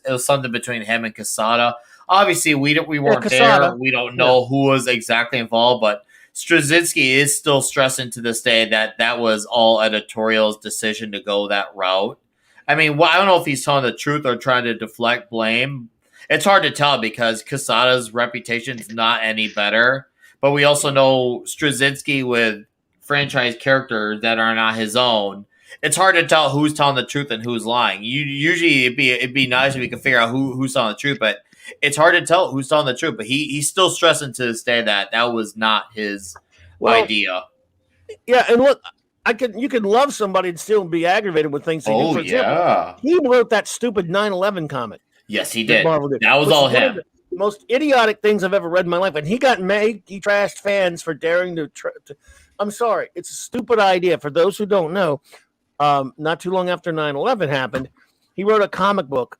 was something between him and Quesada. Obviously we weren't there. We don't know who was exactly involved, but Straczynski is still stressing to this day that was all editorial's decision to go that route. I mean, I don't know if he's telling the truth or trying to deflect blame. It's hard to tell because Quesada's reputation is not any better. But we also know Straczynski with franchise characters that are not his own. It's hard to tell who's telling the truth and who's lying. Usually it'd be nice if we could figure out who's telling the truth, but it's hard to tell who's telling the truth. But he's still stressing to this day that was not his idea. Yeah, and look, you can love somebody and still be aggravated with things. Oh, for example, he wrote that stupid 9/11 comic. Yes, he did. That was all him. Most idiotic things I've ever read in my life, and he got made. He trashed fans for daring to. I'm sorry, it's a stupid idea. For those who don't know, not too long after 9/11 happened, he wrote a comic book.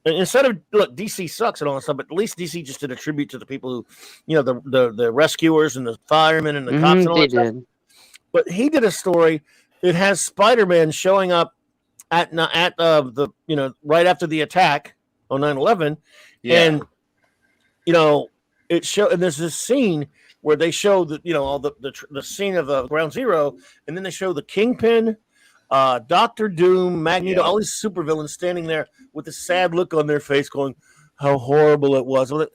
And instead of DC sucks and all that stuff, but at least DC just did a tribute to the people who, the rescuers and the firemen and the cops and all that stuff. But he did a story that has Spider-Man showing up at right after the attack on 9/11, and it show, and there's this scene where they show the all the scene of Ground Zero, and then they show the Kingpin, Doctor Doom, Magneto, all these supervillains standing there with a sad look on their face, going, "How horrible it was." Well,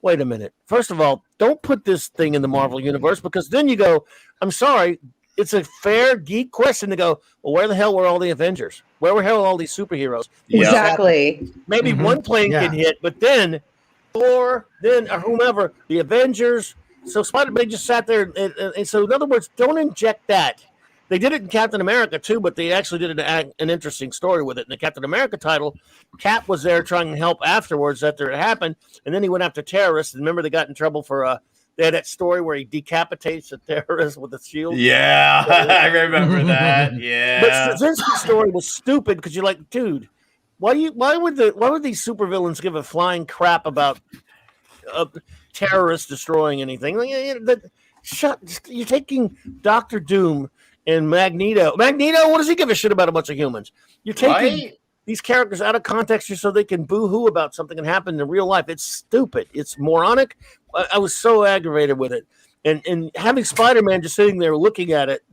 wait a minute. First of all, don't put this thing in the Marvel universe, because then you go, "I'm sorry." It's a fair geek question to go, well, where the hell were all the Avengers? Where were hell all these superheroes? Exactly. Maybe one plane can hit, but then Thor, or whomever, the Avengers. So Spider-Man just sat there. And so, in other words, don't inject that. They did it in Captain America, too, but they actually did an interesting story with it. In the Captain America title, Cap was there trying to help afterwards after it happened, and then he went after terrorists. And remember, they got in trouble for they had that story where he decapitates a terrorist with a shield. Yeah, I remember that. Yeah, but Straczynski's story was stupid because you're like, dude, why would these supervillains give a flying crap about terrorists destroying anything? You're taking Doctor Doom and Magneto. What does he give a shit about a bunch of humans? You're taking these characters out of context just so they can boo-hoo about something that happened in real life. It's stupid. It's moronic. I was so aggravated with it. And having Spider-Man just sitting there looking at it,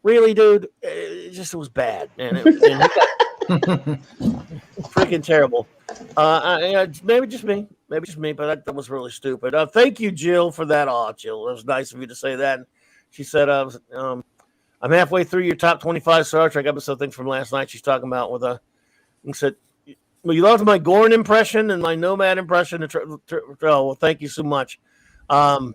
really, dude, it was bad, man. Freaking terrible. Maybe just me, but that was really stupid. Thank you, Jill, for that. Jill, it was nice of you to say that. She said, I'm halfway through your top 25 Star Trek episode thing from last night. She's talking about and said, well, you loved my Gorn impression and my Nomad impression. Well, thank you so much. I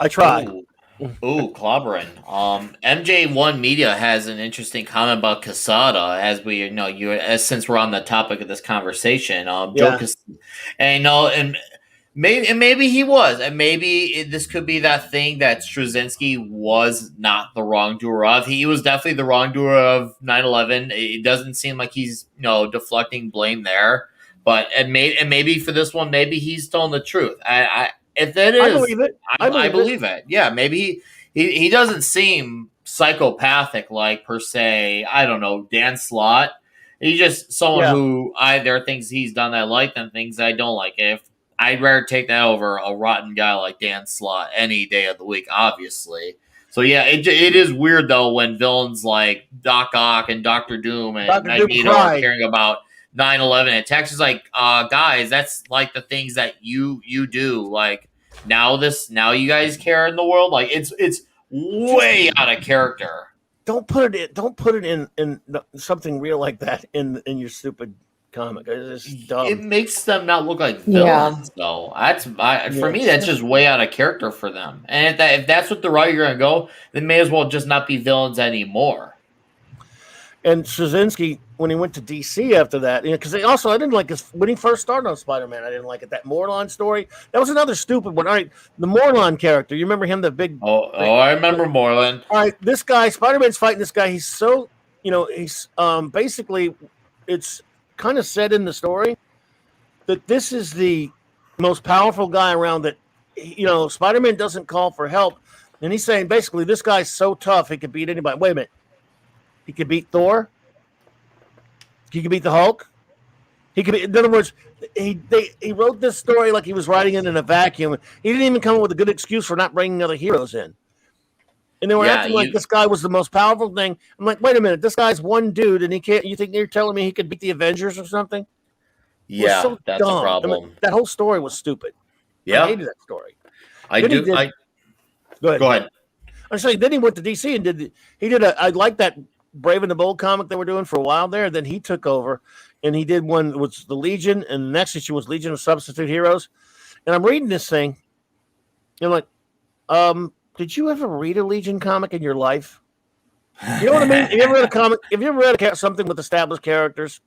tried. Ooh, Clobberin. MJ1 Media has an interesting comment about Casada, as we since we're on the topic of this conversation. Joe and maybe he was, and maybe this could be that thing that Straczynski was not the wrongdoer of. He was definitely the wrongdoer of 9/11. It doesn't seem like he's deflecting blame there, but maybe for this one, maybe he's telling the truth. If that is, I believe it. I believe it. Yeah, maybe he doesn't seem psychopathic like per se. I don't know, Dan Slott. He's just someone who there are things he's done that I like and things I don't like. If I'd rather take that over a rotten guy like Dan Slott any day of the week, obviously. So yeah, it is weird though when villains like Doc Ock and Doctor Doom and Magneto are caring about 9/11 attacks. Is like, guys, that's like the things that you do. Like now you guys care in the world. Like it's way out of character. Don't put it in something real like that in your stupid comic. It's just dumb. It makes them not look like villains, though. For me, that's just way out of character for them. And if that's what the route you're gonna go, then may as well just not be villains anymore. And Straczynski, when he went to DC after that, because I didn't like this when he first started on Spider-Man. I didn't like it. That Morlon story, that was another stupid one. All right, the Morlon character, you remember him? The big. I remember Morlon. All right, this guy, Spider-Man's fighting this guy. He's so, he's basically, it's kind of said in the story that this is the most powerful guy around. That Spider-Man doesn't call for help, and he's saying basically this guy's so tough he could beat anybody. Wait a minute. He could beat Thor. He could beat the Hulk. He could be. In other words, he wrote this story like he was writing it in a vacuum. He didn't even come up with a good excuse for not bringing other heroes in. And they were acting like this guy was the most powerful thing. I'm like, wait a minute, this guy's one dude, and he can't. You think you're telling me he could beat the Avengers or something? Yeah, so that's dumb. A problem. I mean, that whole story was stupid. Yeah, I hated that story. Go ahead. I'm saying then he went to DC and I like that Brave and the Bold comic they were doing for a while there. Then he took over and he did one that was the Legion, and the next issue was Legion of Substitute Heroes. And I'm reading this thing, and I'm like, did you ever read a Legion comic in your life? You know what I mean? Have you ever read a comic? Have you ever read something with established characters,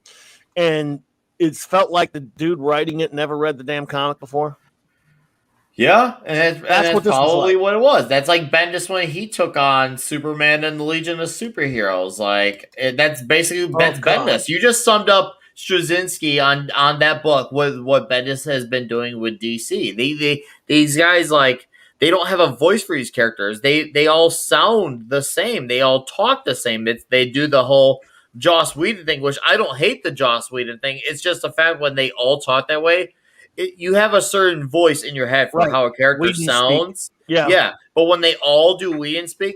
and it's felt like the dude writing it never read the damn comic before? Yeah, and that's probably what it was. That's like Bendis when he took on Superman and the Legion of Superheroes. Like that's basically Bendis. You just summed up Straczynski on that book with what Bendis has been doing with DC. These guys, like, they don't have a voice for these characters. They all sound the same. They all talk the same. They do the whole Joss Whedon thing, which I don't hate the Joss Whedon thing. It's just the fact when they all talk that way, you have a certain voice in your head for Right. how a character Whedon speak. sounds. Yeah. Yeah, but when they all do Whedon speak,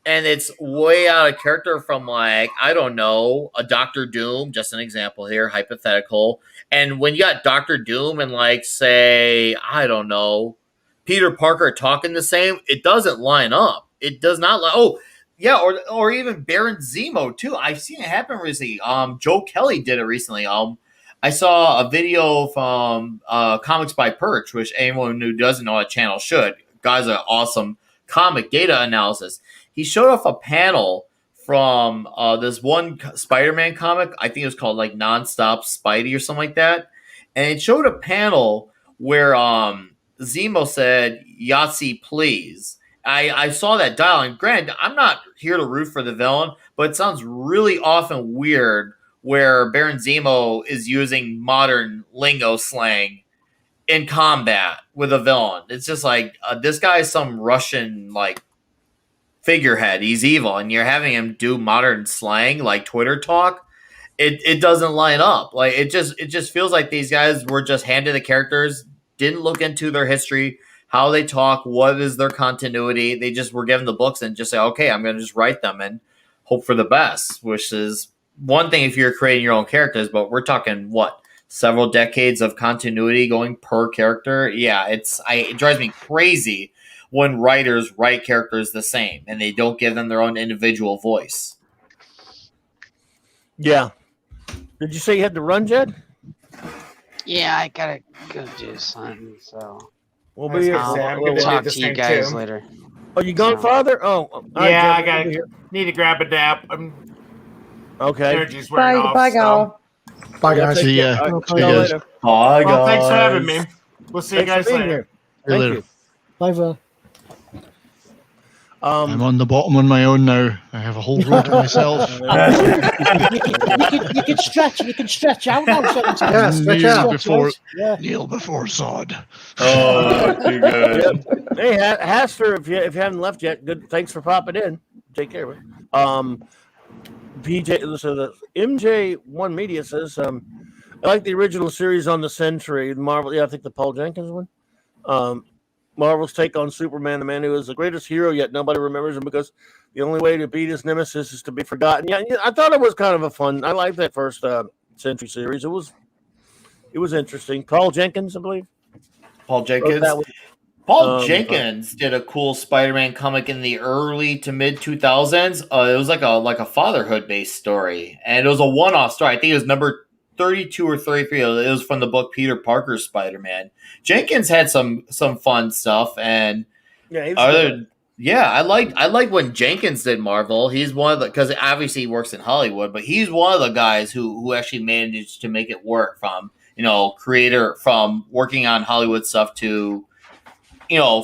and it's way out of character from, like, I don't know, a Doctor Doom, just an example here, hypothetical. And when you got Doctor Doom and, like, say, I don't know, Peter Parker talking the same, it doesn't line up. It does not. Oh, yeah, or even Baron Zemo too. I've seen it happen recently. Joe Kelly did it recently. I saw a video from Comics by Perch, which anyone who doesn't know that channel should. Guy's an awesome comic data analysis. He showed off a panel from this one Spider-Man comic. I think it was called like Nonstop Spidey or something like that. And it showed a panel where Zemo said, "Yahtzee, please." I saw that dial, and granted, I'm not here to root for the villain, but it sounds really often weird where Baron Zemo is using modern lingo slang in combat with a villain. It's just like, this guy is some Russian, like, figurehead. He's evil, and you're having him do modern slang, like Twitter talk. It doesn't line up. Like, it just feels like these guys were just handed the characters, didn't look into their history, how they talk, what is their continuity. They just were given the books and just say, okay, I'm going to just write them and hope for the best, which is one thing if you're creating your own characters, but we're talking, what, several decades of continuity going per character? Yeah, it drives me crazy when writers write characters the same and they don't give them their own individual voice. Yeah. Did you say you had to run, Jed? Yeah, I gotta go do something, so We'll I was be here. gonna say, I'm We'll gonna talk do the to you same guys too. later. Oh, you gone So- farther? Oh, all right, Yeah, Jed, I we'll be here. need to grab a nap. Okay. Energy's wearing off. Bye, so. gal. Bye, Yeah, guys. take See care. ya. All right, See see you you later. Bye, guys. Well, thanks for having me. We'll see you Thanks guys for being later. here. See you Thank later. you. Bye, Val. I'm on the bottom on my own now. I have a whole row to myself. You can stretch. You can stretch out now. Yeah, stretch Kneel out. before, Yeah. kneel before sod. Oh, too good. Hey, Haster, if you haven't left yet, good. Thanks for popping in. Take care of it. PJ, so the MJ1 Media says, I like the original series on the Century, Marvel. Yeah, I think the Paul Jenkins one. Marvel's take on Superman, the man who is the greatest hero, yet nobody remembers him because the only way to beat his nemesis is to be forgotten. Yeah, I thought it was kind of a fun. I liked that first Century series. It was interesting. Paul Jenkins, I believe. Paul Jenkins. That was- Paul Jenkins did a cool Spider-Man comic in the early to mid 2000s. It was like a fatherhood based story, and it was a one-off story. I think it was number 32 or 33. It was from the book Peter Parker's Spider-Man. Jenkins had some fun stuff, and Yeah, he was good. I like when Jenkins did Marvel. He's one of the, because obviously he works in Hollywood, but he's one of the guys who actually managed to make it work from creator, from working on Hollywood stuff to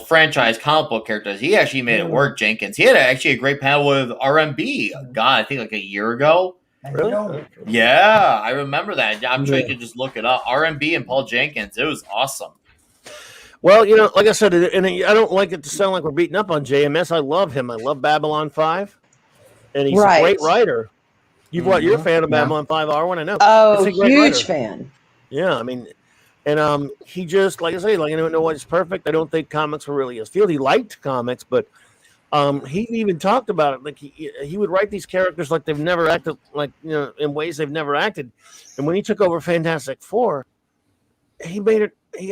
franchise comic book characters. He actually made it work. Jenkins. He had actually a great panel with RMB. God, I think like a year ago. Really? Yeah, I remember that. I'm sure you could just look it up. RMB and Paul Jenkins. It was awesome. Well, like I said, and I don't like it to sound like we're beating up on JMS. I love him. I love Babylon 5, and he's a great writer. You're a fan of Babylon 5, Arwen, I know. Oh, He's a great huge writer. fan. Yeah, I mean, and he just, like I say, like I don't know what's perfect. I don't think comics were really his field. He liked comics, but he even talked about it. Like he would write these characters like they've never acted, like in ways they've never acted. And when he took over Fantastic Four, he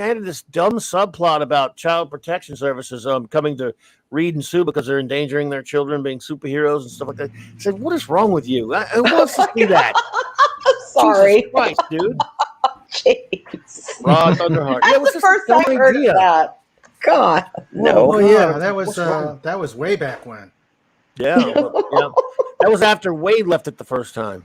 added this dumb subplot about child protection services coming to Reed and Sue because they're endangering their children, being superheroes and stuff like that. I said, "What is wrong with you? Who wants to see that?" Sorry. Jesus Christ, dude. Jeez. Raw Thunderheart. That's Yeah, it was the just a first dumb I heard idea. of that. God, no. Oh yeah, What's wrong? that was way back when. Yeah. That was after Wade left it the first time.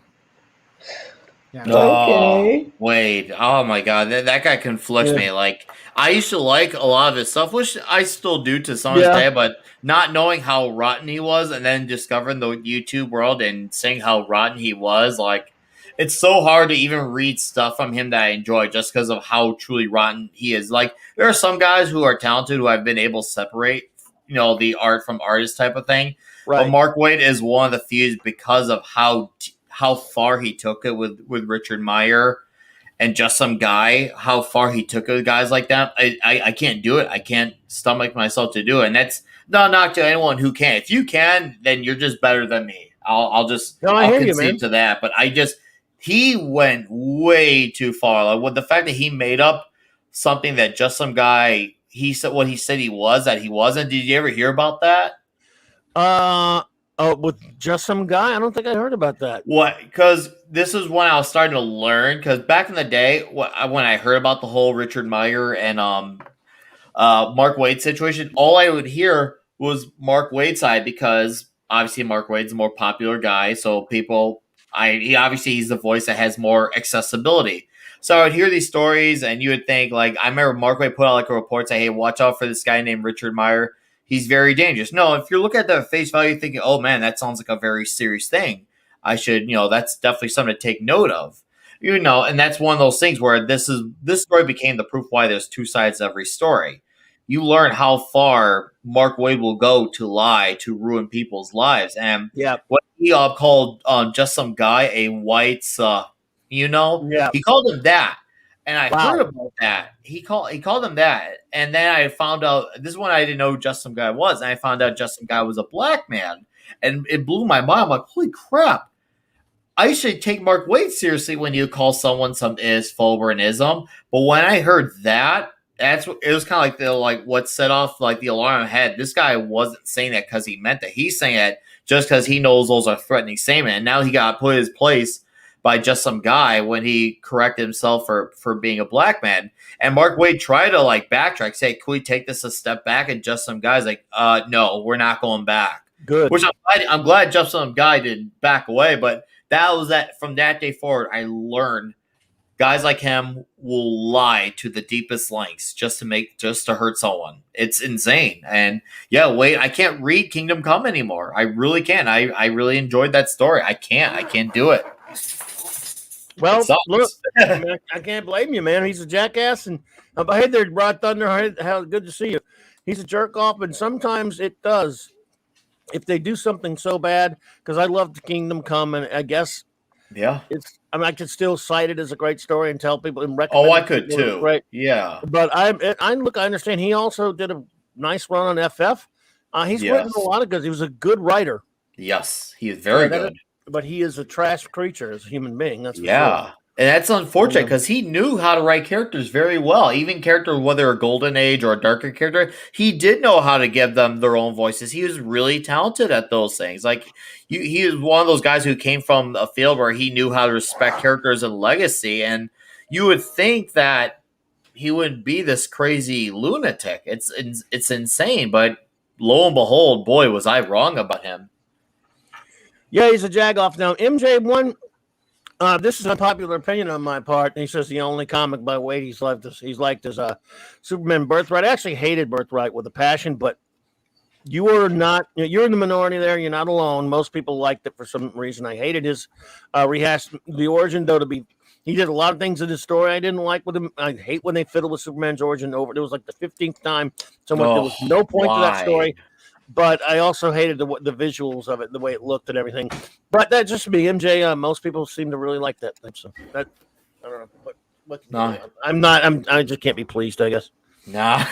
Yeah. Okay. Oh, Wade. Oh my God, that guy conflicts me. Like, I used to like a lot of his stuff, which I still do to some extent, but not knowing how rotten he was, and then discovering the YouTube world and seeing how rotten he was, like, it's so hard to even read stuff from him that I enjoy just because of how truly rotten he is. Like, there are some guys who are talented who I've been able to separate, the art from artist type of thing. Right. But Mark Waid is one of the few because of how far he took it with Richard Meyer. and Just Some Guy, how far he took guys like that, I can't do it. I can't stomach myself to do it. And that's not a knock to anyone who can. If you can, then you're just better than me. I'll concede to that. But he went way too far. Like with the fact that he made up something that Just Some Guy, he said what he said he was that he wasn't. Did you ever hear about that? With Just Some Guy? I don't think I heard about that. What? Because this is when I was starting to learn. Because back in the day, when I heard about the whole Richard Meyer and Mark Waid situation, all I would hear was Mark Waid's side because obviously Mark Waid's a more popular guy. So he's the voice that has more accessibility. So I would hear these stories, and you would think, like, I remember Mark Waid put out like a report saying, "Hey, watch out for this guy named Richard Meyer. He's very dangerous." No, if you look at the face value, thinking, "Oh man, that sounds like a very serious thing. I should, that's definitely something to take note of." And that's one of those things where this story became the proof why there's two sides to every story. You learn how far Mark Waid will go to lie to ruin people's lives, and what he called Just Some Guy a white. He called him that, and I heard about that. He called him that, and then I found out this is when I didn't know who Just Some Guy was, and I found out Just Some Guy was a black man, and it blew my mind. I'm like, holy crap! I should take Mark Waid seriously when you call someone some Clobberin-ism, but when I heard that, it was kind of like what set off like the alarm in my head. This guy wasn't saying that because he meant that. He's saying it just because he knows those are threatening statements, and now he got put in his place by Just Some Guy when he corrected himself for being a black man. And Mark Waid tried to like backtrack, say, "Can we take this a step back?" And Just Some Guy's like, "No, we're not going back." Good. Which I'm glad Just Some Guy didn't back away. But that was that. From that day forward, I learned guys like him will lie to the deepest lengths just to hurt someone. It's insane. And wait, I can't read Kingdom Come anymore. I really can't. I really enjoyed that story. I can't do it. Well, look, I can't blame you, man. He's a jackass, and hey there, Rod Thunder. How good to see you. He's a jerk off, and sometimes it does. If they do something so bad, because I love the Kingdom Come, and I guess, I could still cite it as a great story and tell people and recommend. Oh, I could too. Right? Yeah. But I understand. He also did a nice run on FF. He's written a lot of good. He was a good writer. Yes, he is very good. But he is a trash creature as a human being. That's for sure. And that's unfortunate because he knew how to write characters very well. Even characters, whether a golden age or a darker character, he did know how to give them their own voices. He was really talented at those things. Like he is one of those guys who came from a field where he knew how to respect characters and legacy. And you would think that he would be this crazy lunatic. It's insane, but lo and behold, boy, was I wrong about him. Yeah, he's a jagoff. Now, MJ1, this is an unpopular opinion on my part. He says the only comic by Waid he's liked is Superman Birthright. I actually hated Birthright with a passion, but you're in the minority there. You're not alone. Most people liked it for some reason. I hated his rehash the origin, though, he did a lot of things in his story I didn't like with him. I hate when they fiddle with Superman's origin over. It was like the 15th time there was no point to that story. But I also hated the visuals of it, the way it looked and everything. But that's just me. MJ, most people seem to really like that thing. So that I don't know. What I'm not. I just can't be pleased, I guess. Nah.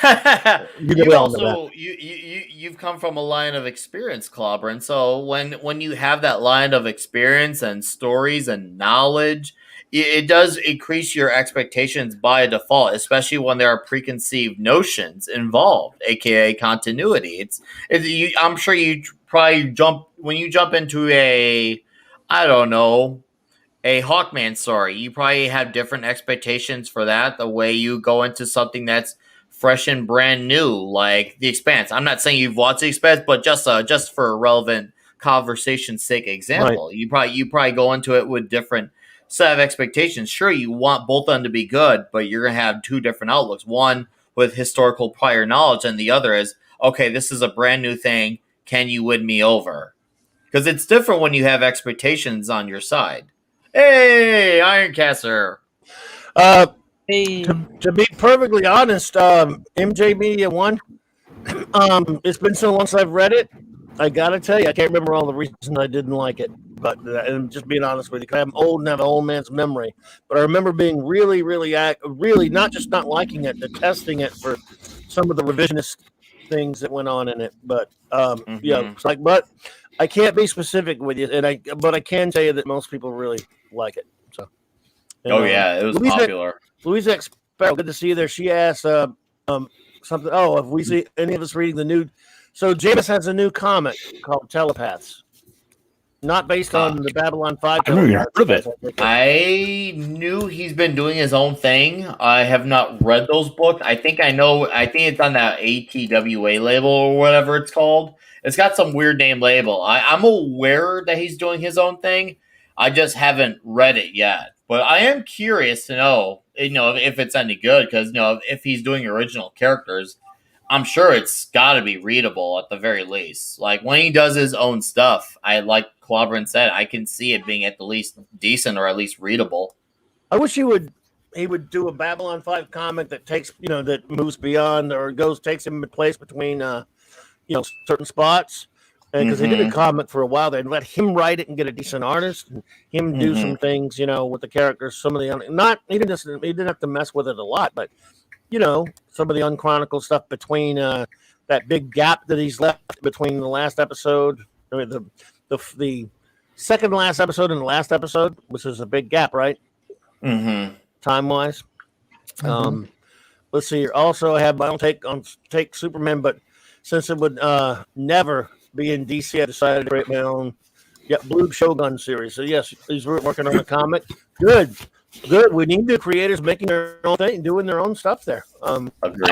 You've come from a line of experience, Clobberin. So when you have that line of experience and stories and knowledge, it does increase your expectations by default, especially when there are preconceived notions involved, aka continuity. I'm sure you probably jump into a Hawkman story. You probably have different expectations for that. The way you go into something that's fresh and brand new, like The Expanse. I'm not saying you've watched The Expanse, but just for a relevant conversation's sake example, right. You probably go into it with different set of expectations. Sure, you want both of them to be good, but you're going to have two different outlooks. One with historical prior knowledge, and the other is, okay, this is a brand new thing. Can you win me over? Because it's different when you have expectations on your side. Hey, Ironcaster. Hey. To be perfectly honest, MJ Media 1, it's been so long since I've read it. I got to tell you, I can't remember all the reasons I didn't like it. but and just being honest with you, 'cause I'm old and have an old man's memory. But I remember being really, really not just not liking it, detesting it for some of the revisionist things that went on in it. But it's like, but I can't be specific with you, but I can tell you that most people really like it. So, yeah, it was popular. Louise X Sparrow, good to see you there. She asked something. Oh, have we seen any of us reading the new? So Jameis has a new comic called Telepaths, not based on the Babylon 5. I've never heard of it. I knew he's been doing his own thing. I have not read those books. I think it's on that ATWA label or whatever it's called. It's got some weird name label. I'm aware that he's doing his own thing. I just haven't read it yet. But I am curious to know, if it's any good, because, if he's doing original characters, I'm sure it's got to be readable at the very least. Like, when he does his own stuff, like Clobberin said, I can see it being at the least decent or at least readable. I wish he would do a Babylon 5 comic that takes, that moves beyond or takes him in place between, certain spots. And because they did a comic for a while, they'd let him write it and get a decent artist, and him do some things, with the characters. Some of the he didn't have to mess with it a lot, but some of the unchronicled stuff between that big gap that he's left between the last episode, the second last episode and the last episode, which is a big gap, right? Time wise. Let's see here. Also, I have my own take Superman, but since it would never be in DC, I decided to create my own Blue Shogun series. So yes, he's working on a comic. Good. We need the creators making their own thing, doing their own stuff there. I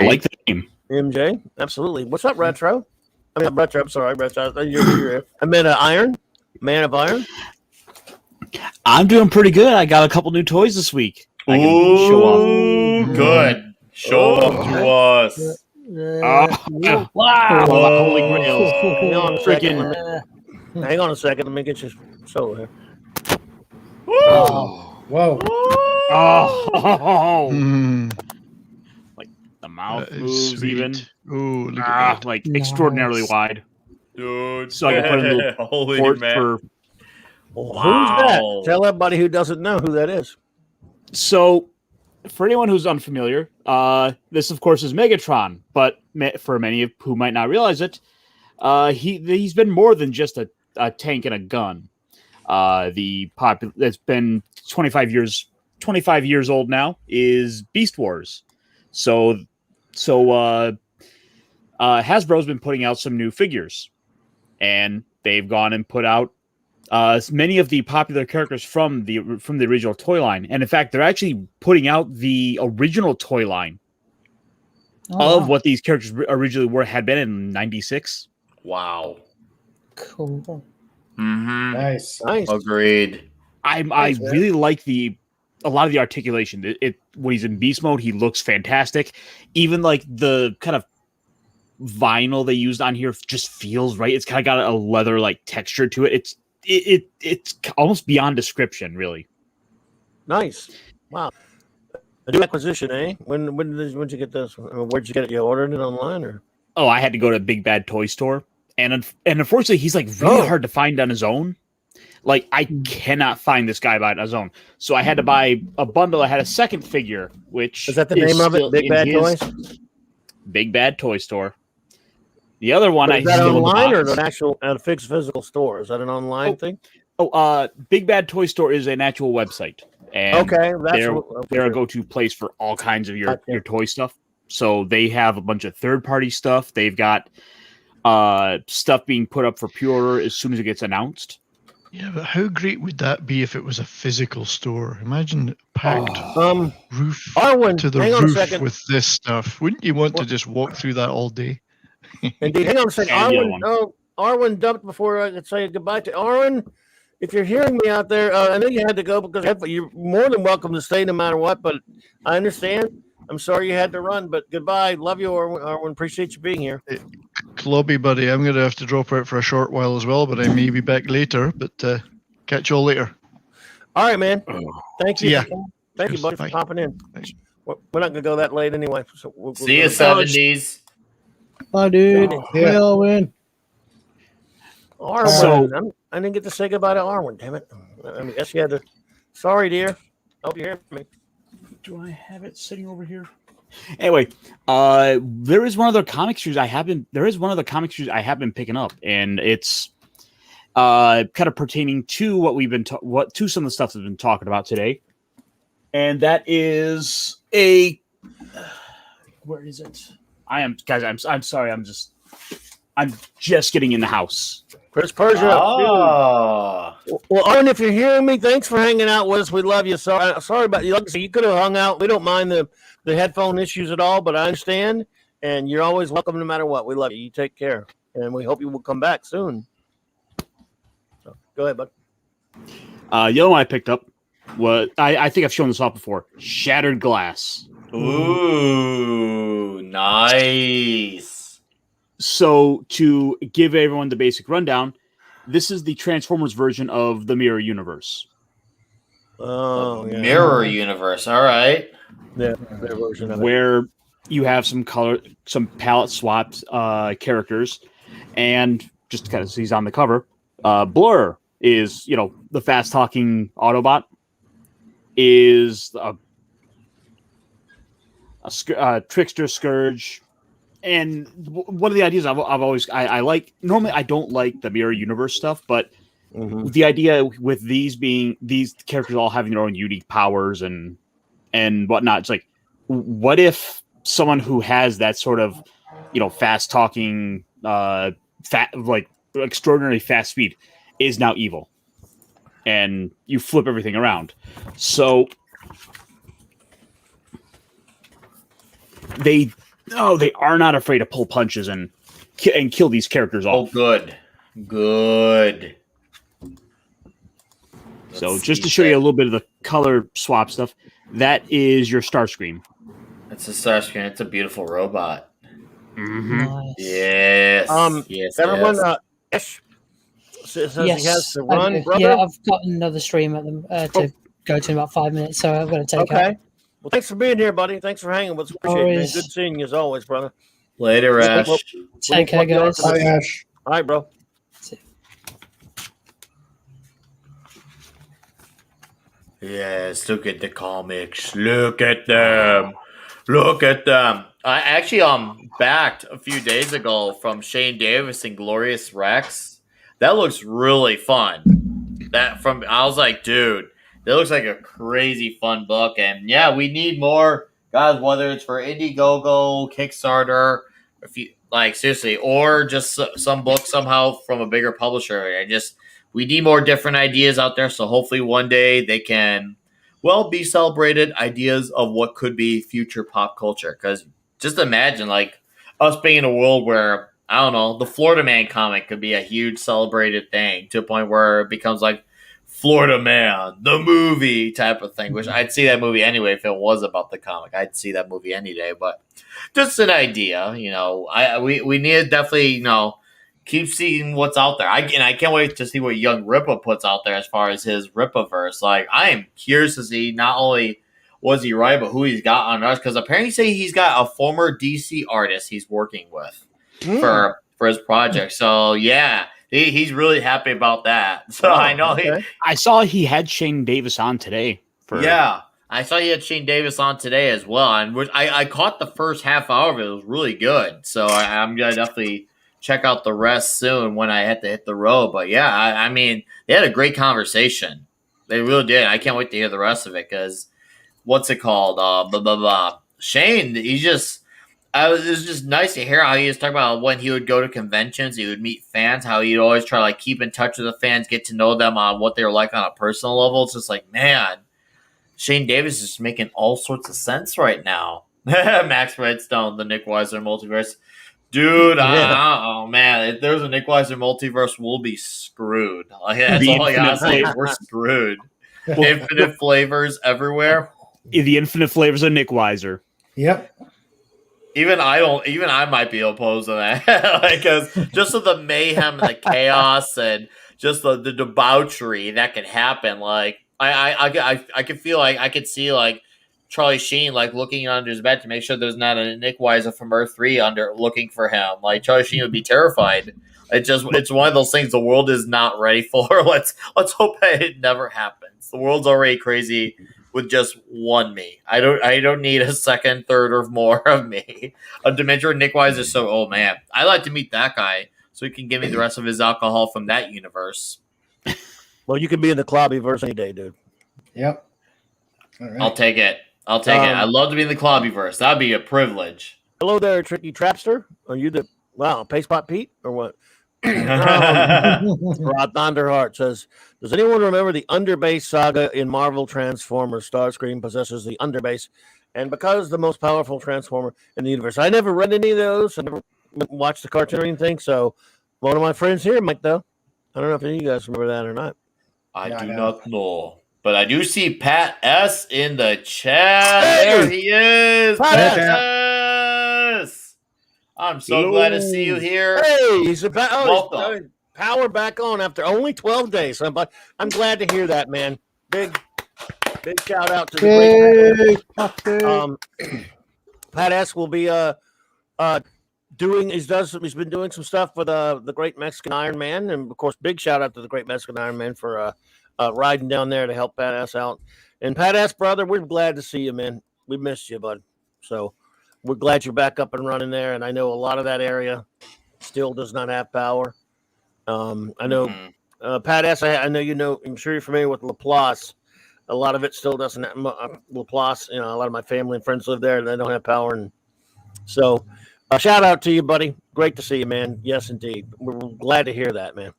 like the name. MJ, absolutely. What's up, Retro? I mean, Retro. I'm sorry, Retro. You're here. I meant Iron, Man of Iron. I'm doing pretty good. I got a couple new toys this week. I can show off. Good. Show them to us. Wow! Holy grail! Hang on a second. Let me get you solo here. Whoa! Like the mouth moves sweet. even. Oh, look at that! Like extraordinarily wide. Dude, so I can put in a little holy port man. for. Who's that? Tell everybody who doesn't know who that is. So, for anyone who's unfamiliar, this of course is Megatron, but for many of who might not realize it, he's been more than just a tank and a gun. That's been 25 years old now is Beast Wars. So Hasbro's been putting out some new figures, and they've gone and put out many of the popular characters from the original toy line, and in fact, they're actually putting out the original toy line of what these characters originally had been in '96. Wow, Cool. Nice. Agreed. I really like a lot of the articulation. When he's in beast mode, he looks fantastic. Even like the kind of vinyl they used on here just feels right. It's kind of got a leather like texture to it. It's almost beyond description, really. Nice. Wow. A new acquisition, eh? When'd you get this? Where'd you get it? You ordered it online, or? Oh, I had to go to a Big Bad Toy Store, and unfortunately, he's like really hard to find on his own. Like, I cannot find this guy by his own, so I had to buy a bundle. I had a second figure, which is that the name of it? Big Bad Toys. Big Bad Toy Store. The other one, is that online or an actual at a fixed physical store? Is that an online thing? Big Bad Toy Store is an actual website, and they're a go-to place for all kinds of your toy stuff. So they have a bunch of third-party stuff. They've got stuff being put up for pre-order as soon as it gets announced. Yeah, but how great would that be if it was a physical store? Imagine packed roof to the roof with this stuff. Wouldn't you want to just walk through that all day? Indeed. Hang on a second. Arwen dumped before I could say goodbye to Arwen. If you're hearing me out there, I know you had to go because you're more than welcome to stay no matter what, but I understand. I'm sorry you had to run, but goodbye. Love you, Arwen. Appreciate you being here. Clobby, buddy, I'm going to have to drop out for a short while as well, but I may be back later. But catch you all later. All right, man. Thank you. Yeah. Thank you, buddy, for popping in. Thanks. We're not going to go that late anyway. So we'll see you 70s. Bye, dude. Arwen. Arwen. I didn't get to say goodbye to Arwen. Damn it! I mean, guess you had to. Sorry, dear. Hope you hear me. Do I have it sitting over here? Anyway, there is one other comic series I have been picking up, and it's kind of pertaining to what we've been to some of the stuff that's been talking about today, and that is where is it? I'm sorry. I'm just getting in the house. Chris Persia. Oh. Well, Arwen, if you're hearing me, thanks for hanging out with us. We love you. Sorry about you. Like I said, you could have hung out. We don't mind the headphone issues at all, but I understand. And you're always welcome no matter what. We love you. You take care. And we hope you will come back soon. So, go ahead, bud. The other one I picked up was, I think I've shown this off before, Shattered Glass. Ooh, nice. So to give everyone the basic rundown, this is the Transformers version of the Mirror Universe. Oh, yeah. Mirror Universe. All right. Yeah, their version of it. Where you have some palette swapped characters, and just because he's on the cover, Blur is, the fast talking Autobot, is a trickster Scourge. And one of the ideas I like, normally I don't like the Mirror Universe stuff, but the idea with these characters all having their own unique powers and whatnot, it's like, what if someone who has that sort of, fast talking, extraordinarily fast speed is now evil, and you flip everything around. So they are not afraid to pull punches and kill these characters off. Oh, good. So just to show you a little bit of the color swap stuff, that is your Starscream. It's a Starscream. It's a beautiful robot. Nice. Yes. Yes. Everyone, Ash says he has to run, brother. Yeah, I've got another stream at them to go to in about 5 minutes, so I'm going to take out. Well, thanks for being here, buddy. Thanks for hanging with us. Appreciate it, man. Good seeing you as always, brother. Later, Ash. Take care, guys. Bye, Ash. All right, bro. Yes, look at the comics. Look at them. I actually backed a few days ago from Shane Davis and Glorious Rex. That looks really fun. I was like, dude, that looks like a crazy fun book. And yeah, we need more guys, whether it's for Indiegogo, Kickstarter, if you like, seriously, or just some book somehow from a bigger publisher. We need more different ideas out there. So hopefully one day they can, be celebrated ideas of what could be future pop culture. Because just imagine, us being in a world where, I don't know, the Florida Man comic could be a huge celebrated thing to a point where it becomes like Florida Man, the movie type of thing, which I'd see that movie anyway if it was about the comic. I'd see that movie any day. But just an idea, we need to definitely, keep seeing what's out there. I can't wait to see what Young Ripa puts out there as far as his Ripaverse. I am curious to see not only was he right, but who he's got on us, because apparently he's got a former DC artist he's working with for his project. So yeah, he's really happy about that. So I know I saw he had Shane Davis on today. I saw he had Shane Davis on today as well, and I caught the first half hour of it. It was really good. So I'm gonna definitely check out the rest soon when I have to hit the road. But yeah, I mean, they had a great conversation. They really did. I can't wait to hear the rest of it, because what's it called? Shane, it was just nice to hear how he was talking about when he would go to conventions, he would meet fans, how he'd always try to keep in touch with the fans, get to know them on what they were like on a personal level. It's just like, man, Shane Davis is making all sorts of sense right now. Max Redstone, the Nick Weiser multiverse. Dude, oh man, if there's a Nick Weiser multiverse, we'll be screwed. That's all I gotta say. We're screwed. Infinite flavors everywhere. The infinite flavors of Nick Weiser. Yep. Even I might be opposed to that. Because just of the mayhem and the chaos and just the debauchery that could happen. I could feel I could see Charlie Sheen looking under his bed to make sure there's not a Nick Weiser from Earth 3 looking for him. Charlie Sheen would be terrified It's one of those things the world is not ready for. Let's hope that it never happens. The world's already crazy with just one me. I don't need a second, third, or more of me. A Dementor Nick Wise is so old, man. I'd like to meet that guy so he can give me the rest of his alcohol from that universe. Well, you can be in the Clobbyverse any day, dude. Yep. All right. I'll take it. I'd love to be in the Clobbyverse. That'd be a privilege. Hello there, Tricky Trapster. Are you the Pastepot Pete or what? Rod Thunderheart says, does anyone remember the Underbase saga in Marvel Transformers? Starscream possesses the Underbase, and because the most powerful Transformer in the universe. I never read any of those. I never watched the cartoon or anything. So one of my friends here might, though. I don't know if any of you guys remember that or not. I do not know. But I do see Pat S in the chat. Hey! There he is. Pat S. I'm so glad to see you here. Hey, he's power back on after only 12 days. So I'm glad to hear that, man. Big shout out to the great Pat S will be he's been doing some stuff with the Great Mexican Iron Man, and of course, big shout out to the Great Mexican Iron Man for riding down there to help Pat S out. And Pat S, brother, we're glad to see you, man. We missed you, bud. So we're glad you're back up and running there. And I know a lot of that area still does not have power. I know Pat S, I know you know, I'm sure you're familiar with Laplace. A lot of it still doesn't have Laplace. You know, a lot of my family and friends live there and they don't have power. And so shout out to you, buddy. Great to see you, man. Yes, indeed. We're glad to hear that, man.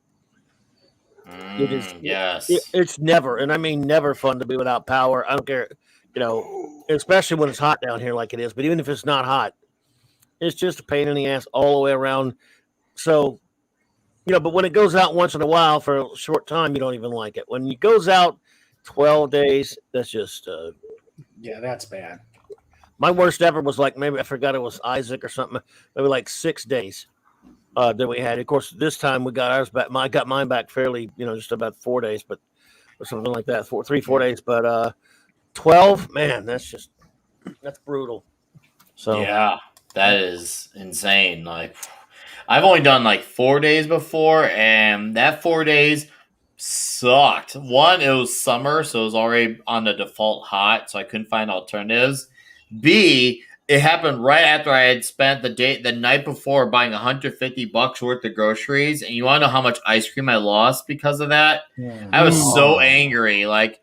It is, yes. It's never, and I mean never, fun to be without power. I don't care, you know, especially when it's hot down here like it is. But even if it's not hot, it's just a pain in the ass all the way around. So, you know, but when it goes out once in a while for a short time, you don't even like it. When it goes out 12 days, that's just yeah, that's bad. My worst ever was like, maybe I forgot it was Isaac or something. Maybe like 6 days. That we had. Of course, this time we got ours back. I got mine back fairly, you know, just about 4 days, but or something like that, 4 days. But 12, man, that's brutal. So yeah, that is insane. Like, I've only done like 4 days before, and that 4 days sucked. One, it was summer, so it was already on the default hot, so I couldn't find alternatives. B, it happened right after I had spent the night before buying $150 worth of groceries, and you want to know how much ice cream I lost because of that? Yeah. I was so angry. Like,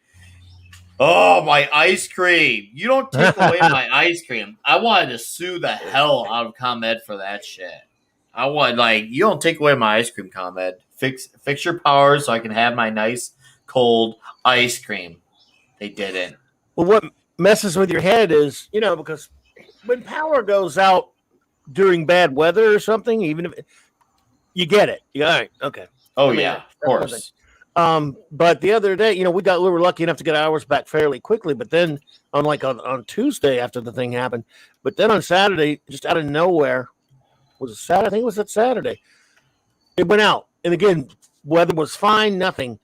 oh, my ice cream! You don't take away my ice cream. I wanted to sue the hell out of ComEd for that shit. I want you don't take away my ice cream, ComEd. Fix your power so I can have my nice cold ice cream. They didn't. Well, what messes with your head is, you know, because when power goes out during bad weather or something, even if you get it, all right, okay. Oh, yeah, of course. But the other day, you know, we were lucky enough to get ours back fairly quickly. But then on Tuesday after the thing happened, but then on Saturday, just out of nowhere, was it Saturday? I think it was that Saturday. It went out, and again, weather was fine, nothing.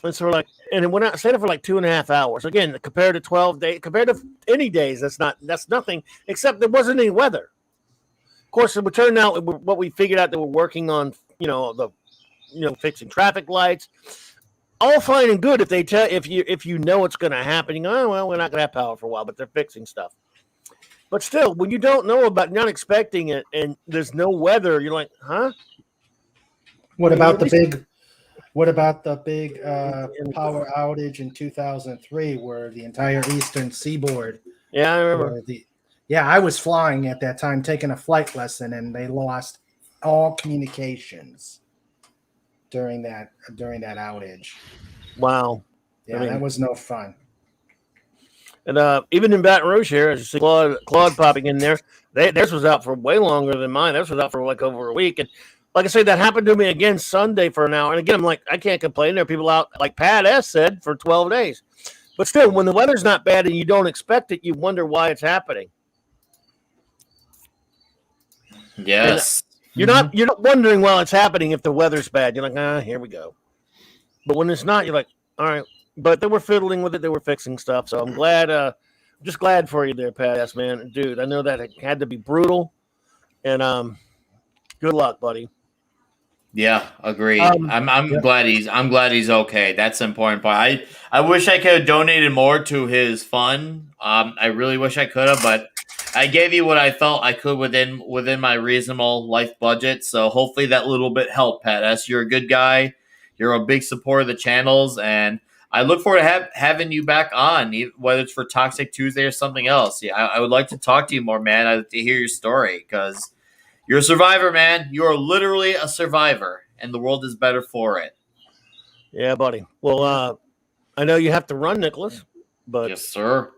And so we're like, and it went out, stayed there for like 2.5 hours. Again, compared to 12 days, compared to any days, that's nothing, except there wasn't any weather. Of course, it would turn out what we figured out, they were working on, fixing traffic lights. All fine and good if they tell if you know it's going to happen. You go, oh, well, we're not going to have power for a while, but they're fixing stuff. But still, when you don't know about, not expecting it, and there's no weather, you're like, huh? What about the big power outage in 2003 where the entire eastern seaboard? Yeah, I remember. I was flying at that time, taking a flight lesson, and they lost all communications during that outage. Wow. Yeah, that was no fun. And even in Baton Rouge here, as you see Claude popping in there, theirs was out for way longer than mine. Theirs was out for like over a week. And like I said, that happened to me again Sunday for an hour. And again, I'm like, I can't complain. There are people out, like Pat S. said, for 12 days. But still, when the weather's not bad and you don't expect it, you wonder why it's happening. Yes. And you're not wondering while it's happening if the weather's bad. You're like, here we go. But when it's not, you're like, all right. But they were fiddling with it. They were fixing stuff. So I'm glad, just glad for you there, Pat S., man. Dude, I know that it had to be brutal. And good luck, buddy. Yeah, agreed. I'm yeah. glad he's okay. That's the important part. I wish I could have donated more to his fund. I really wish I could have, but I gave you what I felt I could within my reasonable life budget. So hopefully that little bit helped, Pat. As you're a good guy, you're a big supporter of the channels, and I look forward to having you back on, whether it's for Toxic Tuesday or something else. Yeah, I would like to talk to you more, man. I'd like to hear your story because you're a survivor, man. You are literally a survivor, and the world is better for it. Yeah, buddy. Well, I know you have to run, Nicholas, but Yes, sir.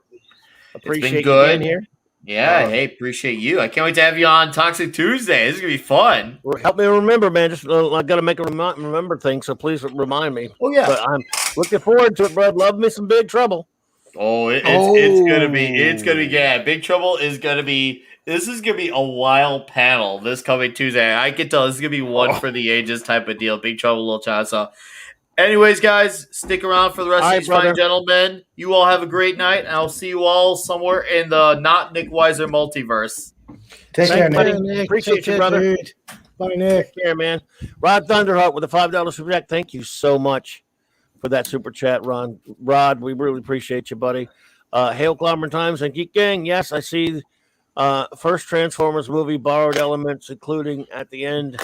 appreciate you good. being here. Yeah, hey, appreciate you. I can't wait to have you on Toxic Tuesday. This is gonna be fun. Help me remember, man. Just I got to make a remember thing, so please remind me. Oh yeah, but I'm looking forward to it, bro. Love me some Big Trouble. Oh, it's gonna be yeah. Big Trouble is gonna be. This is gonna be a wild panel this coming Tuesday. I can tell this is gonna be one for the ages type of deal. Big Trouble, Little China. So, anyways, guys, stick around for the rest of these fine gentlemen. You all have a great night, and I'll see you all somewhere in the not Nick Weiser multiverse. Take care, buddy. Nick. Appreciate you, brother. Dude. Bye, Nick. Take care, man. Rod Thunderheart with a $5 super chat. Thank you so much for that super chat, Ron. Rod, we really appreciate you, buddy. Hail Clobberin Times and Geek Gang. Yes, I see. First Transformers movie borrowed elements, including at the end,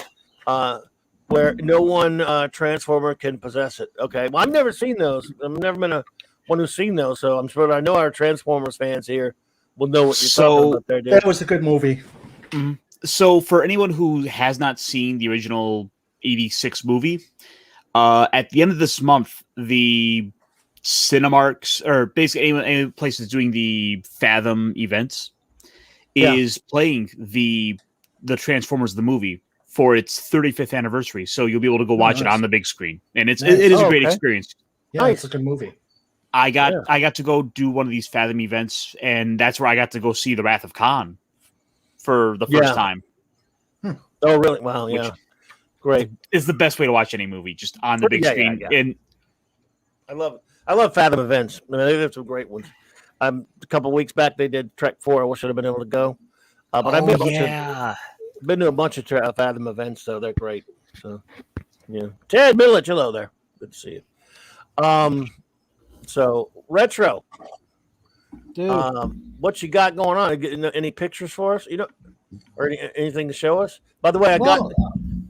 where no one Transformer can possess it. Okay, well, I've never seen those. I've never been one who's seen those, so I'm sure I know our Transformers fans here will know what you're talking about there, dude. That was a good movie. Mm-hmm. So, for anyone who has not seen the original '86 movie, at the end of this month, the Cinemarks, or basically any place that's doing the Fathom events, is playing the Transformers the movie for its 35th anniversary. So you'll be able to go watch it on the big screen, and it is a great experience. Yeah, it's a good movie. I got to go do one of these Fathom events, and that's where I got to go see The Wrath of Khan for the first time. Oh, really? Wow, yeah. Great. It's the best way to watch any movie, just on the big screen. Yeah. And I love Fathom events. I mean, they have some great ones. A couple of weeks back, they did Trek 4. I wish I'd have been able to go. But I've been to a bunch of Fathom events, so they're great. So, yeah. Ted Millett, hello there. Good to see you. So, Retro. Dude. What you got going on? Any pictures for us? Or anything to show us? By the way, I got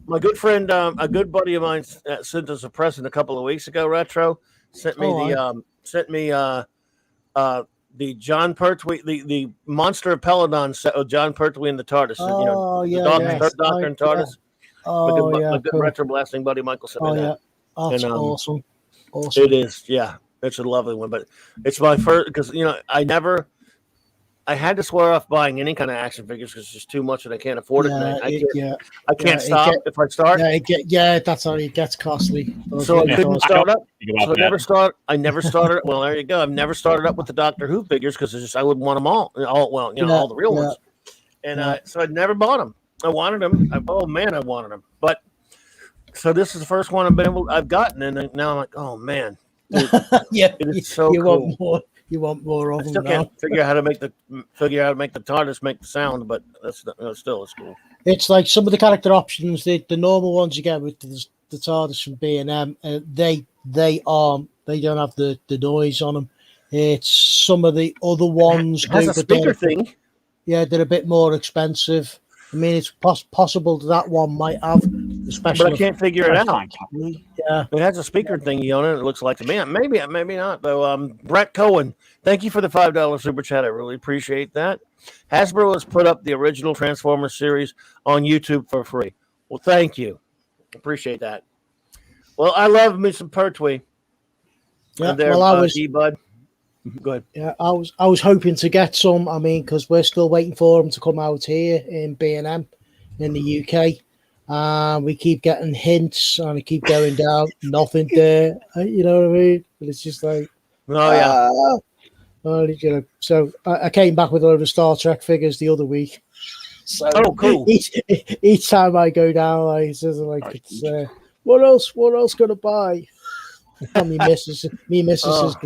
my good friend, a good buddy of mine sent us a present a couple of weeks ago. Retro sent me the John Pertwee, the Monster of Peladon set of John Pertwee and the TARDIS. The Doctor and TARDIS. My good Retro blasting buddy Michael sent me that. That's awesome. It is, yeah. It's a lovely one, but it's my first because I had to swear off buying any kind of action figures because it's just too much and I can't afford it. I can't stop if I start. That's how it gets costly. So I couldn't start up. So I never started. Well, there you go. I've never started up with the Doctor Who figures because I wouldn't want them all the real ones. And so I never bought them. I wanted them. I wanted them. But so this is the first one I've gotten, and now I'm like, oh man, dude, it's so cool. You want more of them? I still can't figure out how to make the TARDIS make the sound, but it's cool. It's like some of the character options, the normal ones you get with the TARDIS from B&M, they don't have the noise on them. It's some of the other ones. It has a speaker thing. Yeah, they're a bit more expensive. I mean, it's possible that one might have the special. But I can't figure it out. Yeah, it has a speaker thingy on it. It looks like to me. Maybe not. Though. Brett Cohen, thank you for the $5 super chat. I really appreciate that. Hasbro has put up the original Transformers series on YouTube for free. Well, thank you. Appreciate that. Well, I love me some Pertwee. Yeah. I was Bud. Go ahead. Yeah, I was hoping to get some. I mean, because we're still waiting for them to come out here in B&M in the UK. We keep getting hints and I keep going down. Nothing there. You know what I mean? But it's just like, So I came back with a load of Star Trek figures the other week. So cool. Each time I go down, what else gonna buy? And me missus is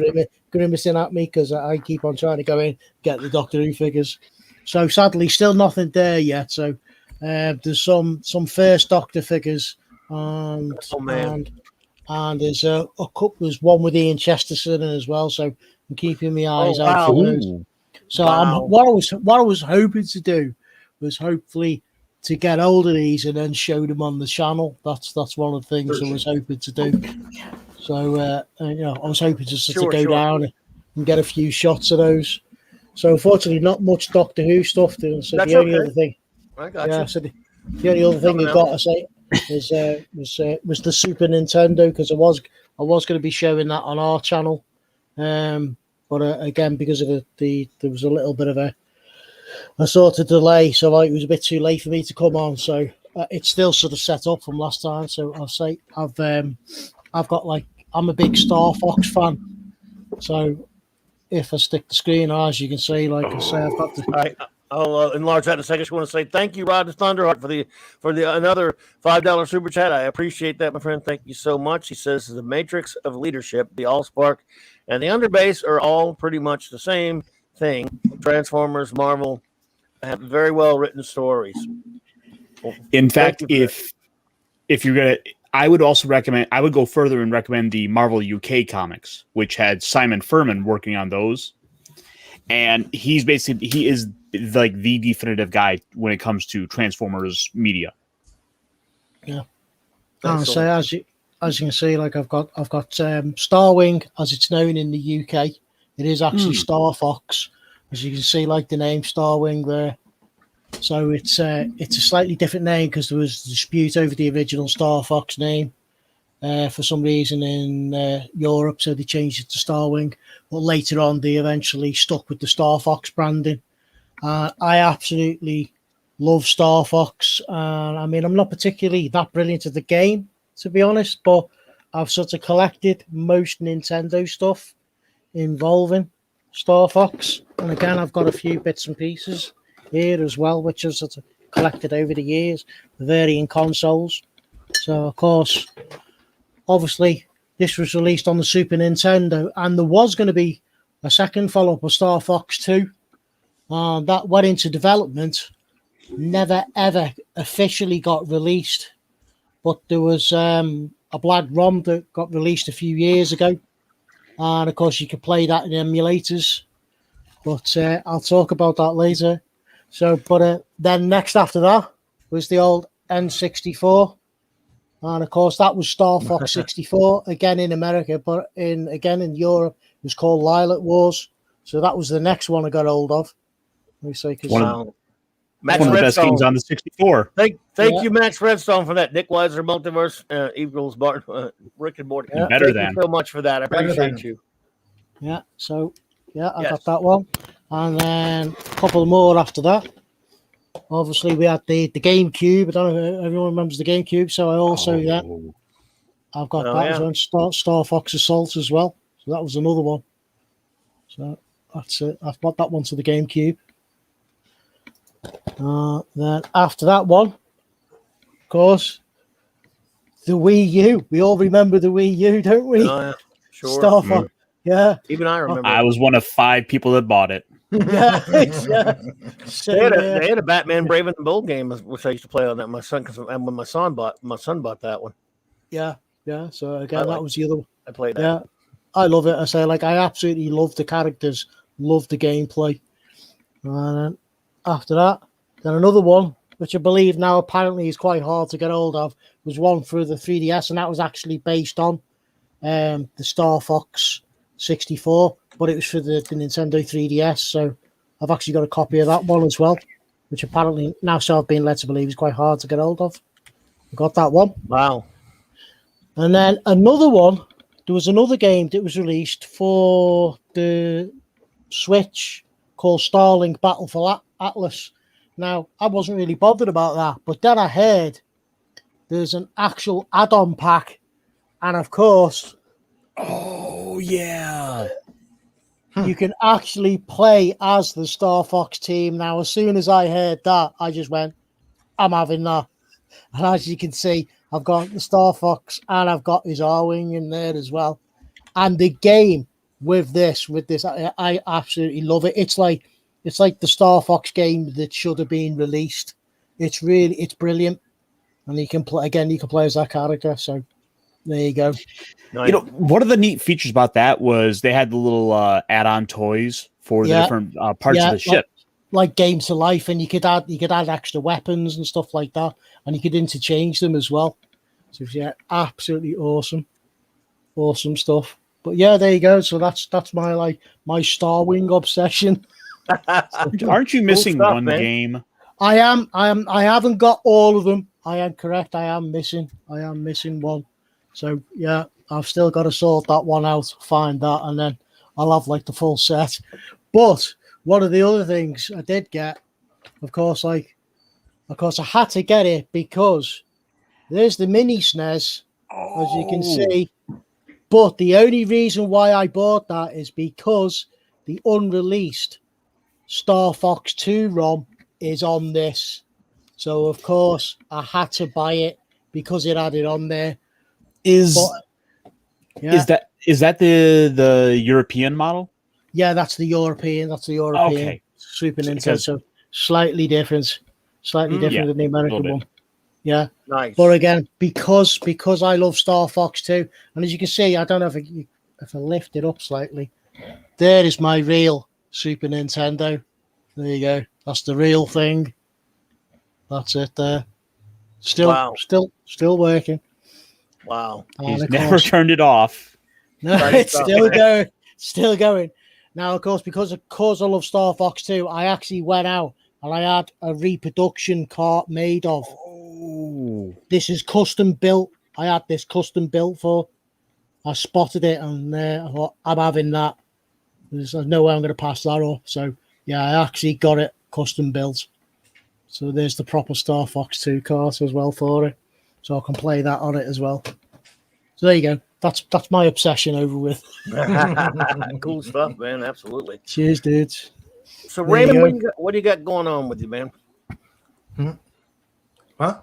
grimacing at me because I keep on trying to go in get the Doctor Who figures. So sadly, still nothing there yet. So there's some first Doctor figures and Oh, man. and there's a couple. There's one with Ian Chesterton as well. So I'm keeping my eyes out wow. for those. Ooh. So Wow. what I was hoping to do was hopefully to get hold of these and then show them on the channel. That's one of the things I was hoping to do. So I was hoping to sort of go down and get a few shots of those. So unfortunately, not much Doctor Who stuff. So That's the only okay. other thing, I got yeah. you. So the only other thing Coming you got to say was the Super Nintendo, because I was going to be showing that on our channel, but again, because of there was a little bit of a sort of delay, so it was a bit too late for me to come on. So it's still sort of set up from last time. So I'll say I've got I'm a big Star Fox fan. So if I stick the screen, as you can see, like I say, I've got the. All right, I'll enlarge that in a second. I just want to say thank you, Rod Thunderheart, for the another $5 super chat. I appreciate that, my friend. Thank you so much. He says the matrix of leadership, the Allspark, and the Underbase are all pretty much the same thing. Transformers, Marvel have very well written stories. Well, In thank fact, you for if you're gonna, I would also recommend. I would go further and recommend the Marvel UK comics, which had Simon Furman working on those, and he is like the definitive guy when it comes to Transformers media. Yeah. Thanks, So as you can see, like I've got Starwing, as it's known in the UK. It is actually Star Fox, as you can see, like the name Starwing there. So it's a slightly different name because there was a dispute over the original Star Fox name for some reason in Europe, so they changed it to Starwing. But later on, they eventually stuck with the Star Fox branding. I absolutely love Star Fox. I mean, I'm not particularly that brilliant at the game, to be honest, but I've sort of collected most Nintendo stuff involving Star Fox. And again, I've got a few bits and pieces here as well, which I've sort of collected over the years, the varying consoles. So, of course, obviously, this was released on the Super Nintendo, and there was going to be a second follow-up of Star Fox 2. That went into development, never ever officially got released, but there was a Black ROM that got released a few years ago, and of course you could play that in emulators, but I'll talk about that later. So, but then next after that was the old N64, and of course that was Star Fox 64 again in America, but in Europe it was called Lilac Wars. So that was the next one I got hold of. Let me say, Max One of the best Redstone. games on the 64. Thank you, Max Redstone, for that. Nick Weiser Multiverse equals Rick and Morty. Yeah. Thank you so much for that. I appreciate you. Yeah, so I got that one, and then a couple more after that. Obviously, we had the GameCube. I don't know if everyone remembers the GameCube, so I also I've got that as well. Star Fox Assault as well. So that was another one. So that's it. I've got that one to the GameCube. Then after that one, of course, the Wii U. We all remember the Wii U, don't we? Oh, yeah. Sure. Star Fox. Yeah. Even I remember. I was one of 5 people that bought it. Yeah. So, they had a Batman Brave and the Bold game, which I used to play on that. My son, because when my son bought that one. Yeah. So again, that was the other one. I played that. Yeah, I love it. I say, I absolutely love the characters, love the gameplay. And then after that, then another one, which I believe now apparently is quite hard to get hold of, was one for the 3DS, and that was actually based on the Star Fox 64, but it was for the Nintendo 3DS. So I've actually got a copy of that one as well, which apparently now so I've been led to believe is quite hard to get hold of. I got that one. Wow. And then another one, there was another game that was released for the Switch called Starlink Battle for Atlas. Now, I wasn't really bothered about that, but then I heard there's an actual add-on pack, and of course, Oh, yeah. you can actually play as the Star Fox team. Now, as soon as I heard that, I just went, I'm having that. And as you can see, I've got the Star Fox and I've got his R-Wing in there as well. And the game with this, I absolutely love it. It's like the Star Fox game that should have been released. It's brilliant. and you can play again. You can play as that character. So there you go. Nice. You know, one of the neat features about that was they had the little add-on toys for the different parts of the ship. Like Game to Life, and you could add extra weapons and stuff like that, and you could interchange them as well. So yeah, absolutely awesome stuff. But yeah, there you go. So that's my Star Wing obsession. Aren't you missing stuff, one man. game? I haven't got all of them. I am correct. I am missing one. So yeah, I've still got to sort that one out, find that, and then I'll have like the full set. But one of the other things I did get, of course, I had to get it because there's the mini SNES, as you can see. But the only reason why I bought that is because the unreleased Star Fox 2 ROM is on this. So of course I had to buy it because it had it on there. Is Yeah. is that the European model? Yeah, that's the European. Okay. Super Nintendo. Because- So slightly different yeah, than the American one. Yeah. Nice. But again, because I love Star Fox 2, and as you can see, I don't know if I lift it up slightly. There is my real Super Nintendo. There you go. That's the real thing. That's it there. Wow. Still working. Wow. And He's of never course- turned it off. No, Nice it's stuff, still man. going. Still going. Now, of course, because I love Star Fox 2, I actually went out and I had a reproduction cart made of. Oh. This is custom built. I had this custom built for. I spotted it and I thought, I'm having that. There's no way I'm going to pass that up. So, yeah, I actually got it custom built. So there's the proper Star Fox 2 cart as well for it. So I can play that on it as well. So there you go. That's my obsession over with. Cool stuff, man. Absolutely. Cheers, dudes. So, There you Raymond, go. what do you got going on with you, man? Huh?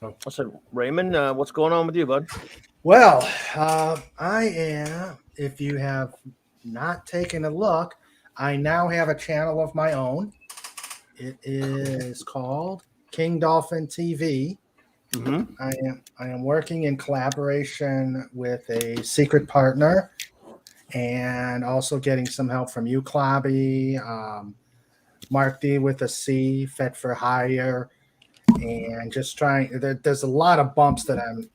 I said, Raymond, what's going on with you, bud? Well, I am, if you have not taken a look, I now have a channel of my own. It is called King Dolphin TV. Mm-hmm. I am working in collaboration with a secret partner and also getting some help from you, Clobby, Mark D with a C, Fed for Hire, and just trying. There's a lot of bumps that I'm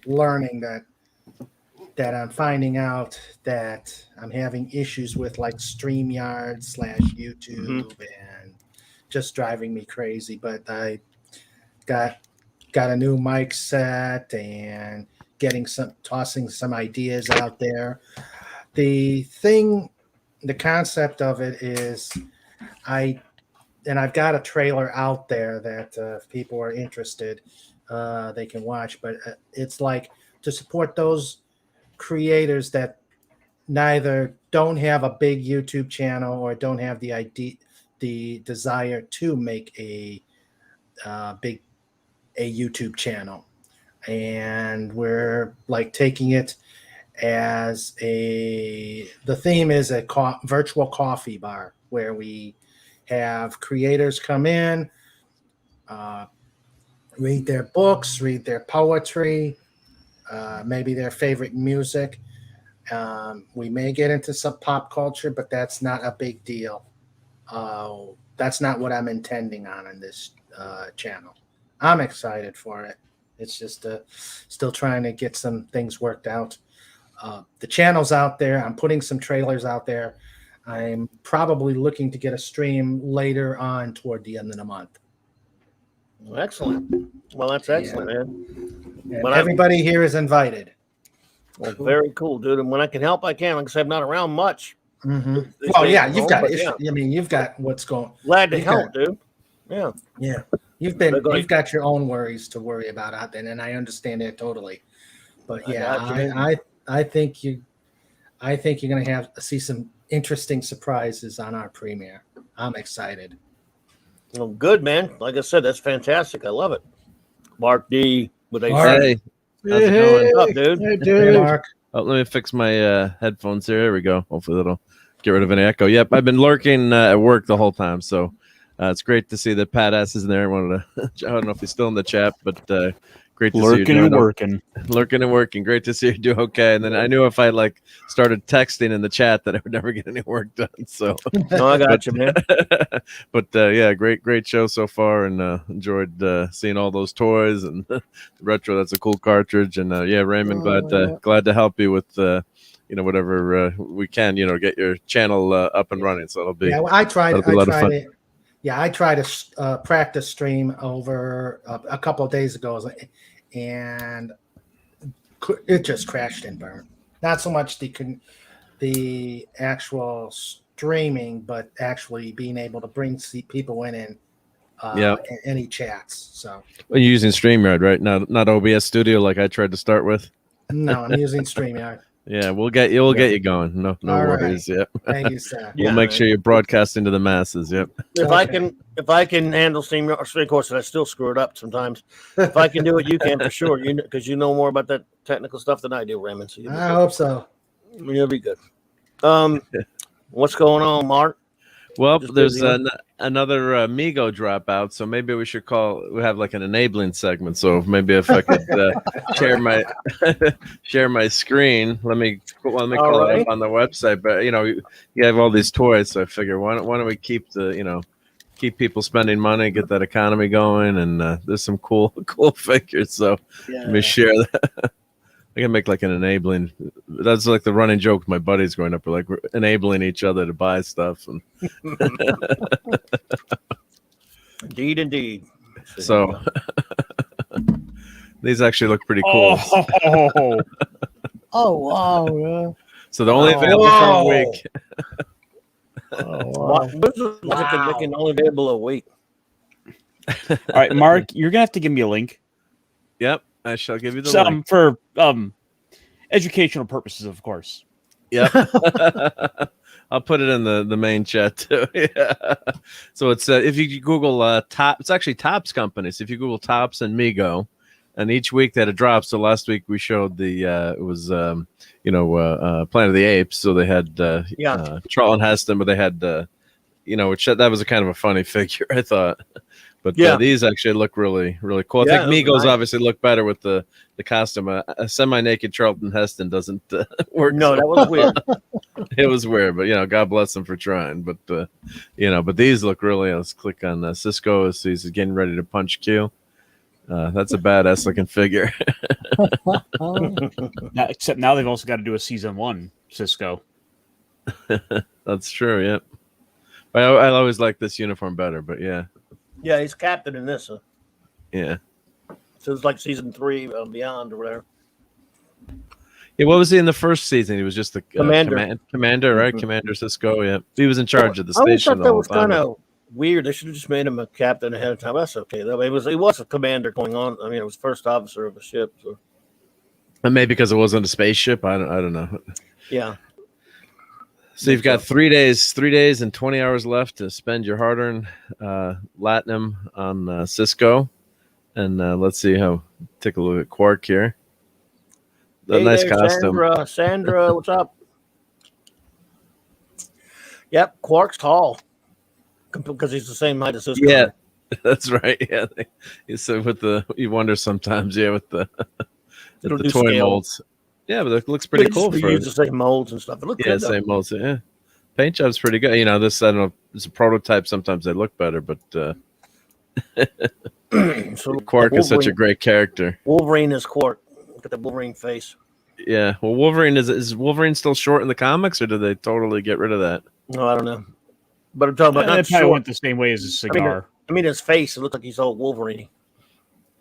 learning that I'm finding out that I'm having issues with, like StreamYard / YouTube, and just driving me crazy. But I got a new mic set and tossing some ideas out there. The concept of it is I've got a trailer out there that if people are interested, they can watch. But it's like to support those creators that neither don't have a big YouTube channel or don't have the desire to make a YouTube channel, and we're like taking it as the theme is a virtual coffee bar where we have creators come in, read their books, read their poetry, maybe their favorite music. We may get into some pop culture, but that's not a big deal. That's not what I'm intending on this channel. I'm excited for it. It's just still trying to get some things worked out. The channel's out there. I'm putting some trailers out there. I'm probably looking to get a stream later on toward the end of the month. Well, excellent. Well, that's excellent, man. And When everybody here is invited. Well, very cool, dude. And when I can help, I can. Like I said, I'm not around much. Mm-hmm. These Well, days yeah, at you've home, got but issues. I mean, you've got what's going. Glad to you've help, got- dude. Yeah. Yeah, you've Like- got your own worries to worry about out there, and I understand that totally. But I yeah, got you. I think you're gonna see some interesting surprises on our premiere. I'm excited. Well, good, man. Like I said, that's fantastic. I love it. Mark D with a Mark. Hey, how's it going? What's up, dude? Hey, Hey, dude. Mark. Oh, let me fix my headphones here. There we go. Hopefully that'll get rid of any echo. Yep, I've been lurking at work the whole time, so it's great to see that Pat S is in there. I don't know if he's still in the chat, but great to see Lurking you and doing working. lurking and working. Great to see you do okay. And then I knew if I like started texting in the chat that I would never get any work done. So No, I got you, man. but yeah, great show so far, and enjoyed seeing all those toys and retro. That's a cool cartridge, and yeah, Raymond, glad to help you with whatever we can, get your channel up and running. So it'll be I tried. that'll be a lot of fun. I tried to practice stream over a couple of days ago, and it just crashed and burned. Not so much the actual streaming, but actually being able to bring people in and any chats. So Well, you're using StreamYard, right? Not OBS Studio like I tried to start with. no, I'm using StreamYard. Yeah, we'll get you going. No All worries. right. Yep. Thank you, sir. We'll make sure you're broadcasting to the masses. Yep. If I can handle Steam, or of course, I still screw it up sometimes. If I can do it, you can for sure. Because you know more about that technical stuff than I do, Raymond. So I hope so. You'll be good. What's going on, Mark? Well, Just there's busy. another Migo dropout, so maybe we have like an enabling segment. So maybe if I could share my screen, let me call it up on the website. But you have all these toys, so I figure why don't we keep keep people spending money, get that economy going, and there's some cool figures. So let me share that. I can make like an enabling. That's like the running joke with my buddies growing up. We're enabling each other to buy stuff. And Indeed. So these actually look pretty cool. Oh wow! So they're only available for a week. They can only available a week. All right, Mark, you're gonna have to give me a link. Yep, I shall give you the link. For educational purposes, of course. Yep. I'll put it in the main chat too. Yeah. So it's if you Google Top, it's actually Topps companies. If you Google Topps and Migo, and each week that it drops. So last week we showed it was Planet of the Apes. So they had Charlton Heston, but they had which that was a kind of a funny figure, I thought. But these actually look really, really cool. I think Migos obviously look better with the costume. A semi-naked Charlton Heston doesn't work. No, that was weird. It was weird, but God bless them for trying. But but these look really. Let's click on Cisco as he's getting ready to punch Q. That's a badass looking figure. Except now they've also got to do a season 1 Cisco. That's true. Yep. I always like this uniform better, but yeah. Yeah, he's captain in this. Yeah. So it's like season 3 beyond or whatever. Yeah, what was he in the first season? He was just the commander, right? Mm-hmm. Commander Cisco. Yeah, he was in charge of the I always station. thought that was kind of weird. They should have just made him a captain ahead of time. That's okay though. He was a commander going on. I mean, it was first officer of a ship. So. And maybe because it wasn't a spaceship. I don't know. Yeah. So you've got 3 days and 20 hours left to spend your hard-earned Latinum on Cisco. And let's see take a look at Quark here. Hey nice there, costume. Sandra, what's up? Yep, Quark's tall because he's the same height as Cisco. Yeah, that's right. Yeah, so you wonder sometimes. Yeah, with the toy scale molds. Yeah, but it looks pretty cool. For use the same molds and stuff. It looks good. Same molds. Yeah, paint job's pretty good. This I don't know. It's a prototype. Sometimes they look better, but so Quark is such a great character. Wolverine is Quark. Look at the Wolverine face. Yeah. Well, Wolverine is Wolverine still short in the comics, or did they totally get rid of that? No, I don't know. But I'm talking about it probably went the same way as a cigar. I mean, his face. It looked like he's all Wolverine.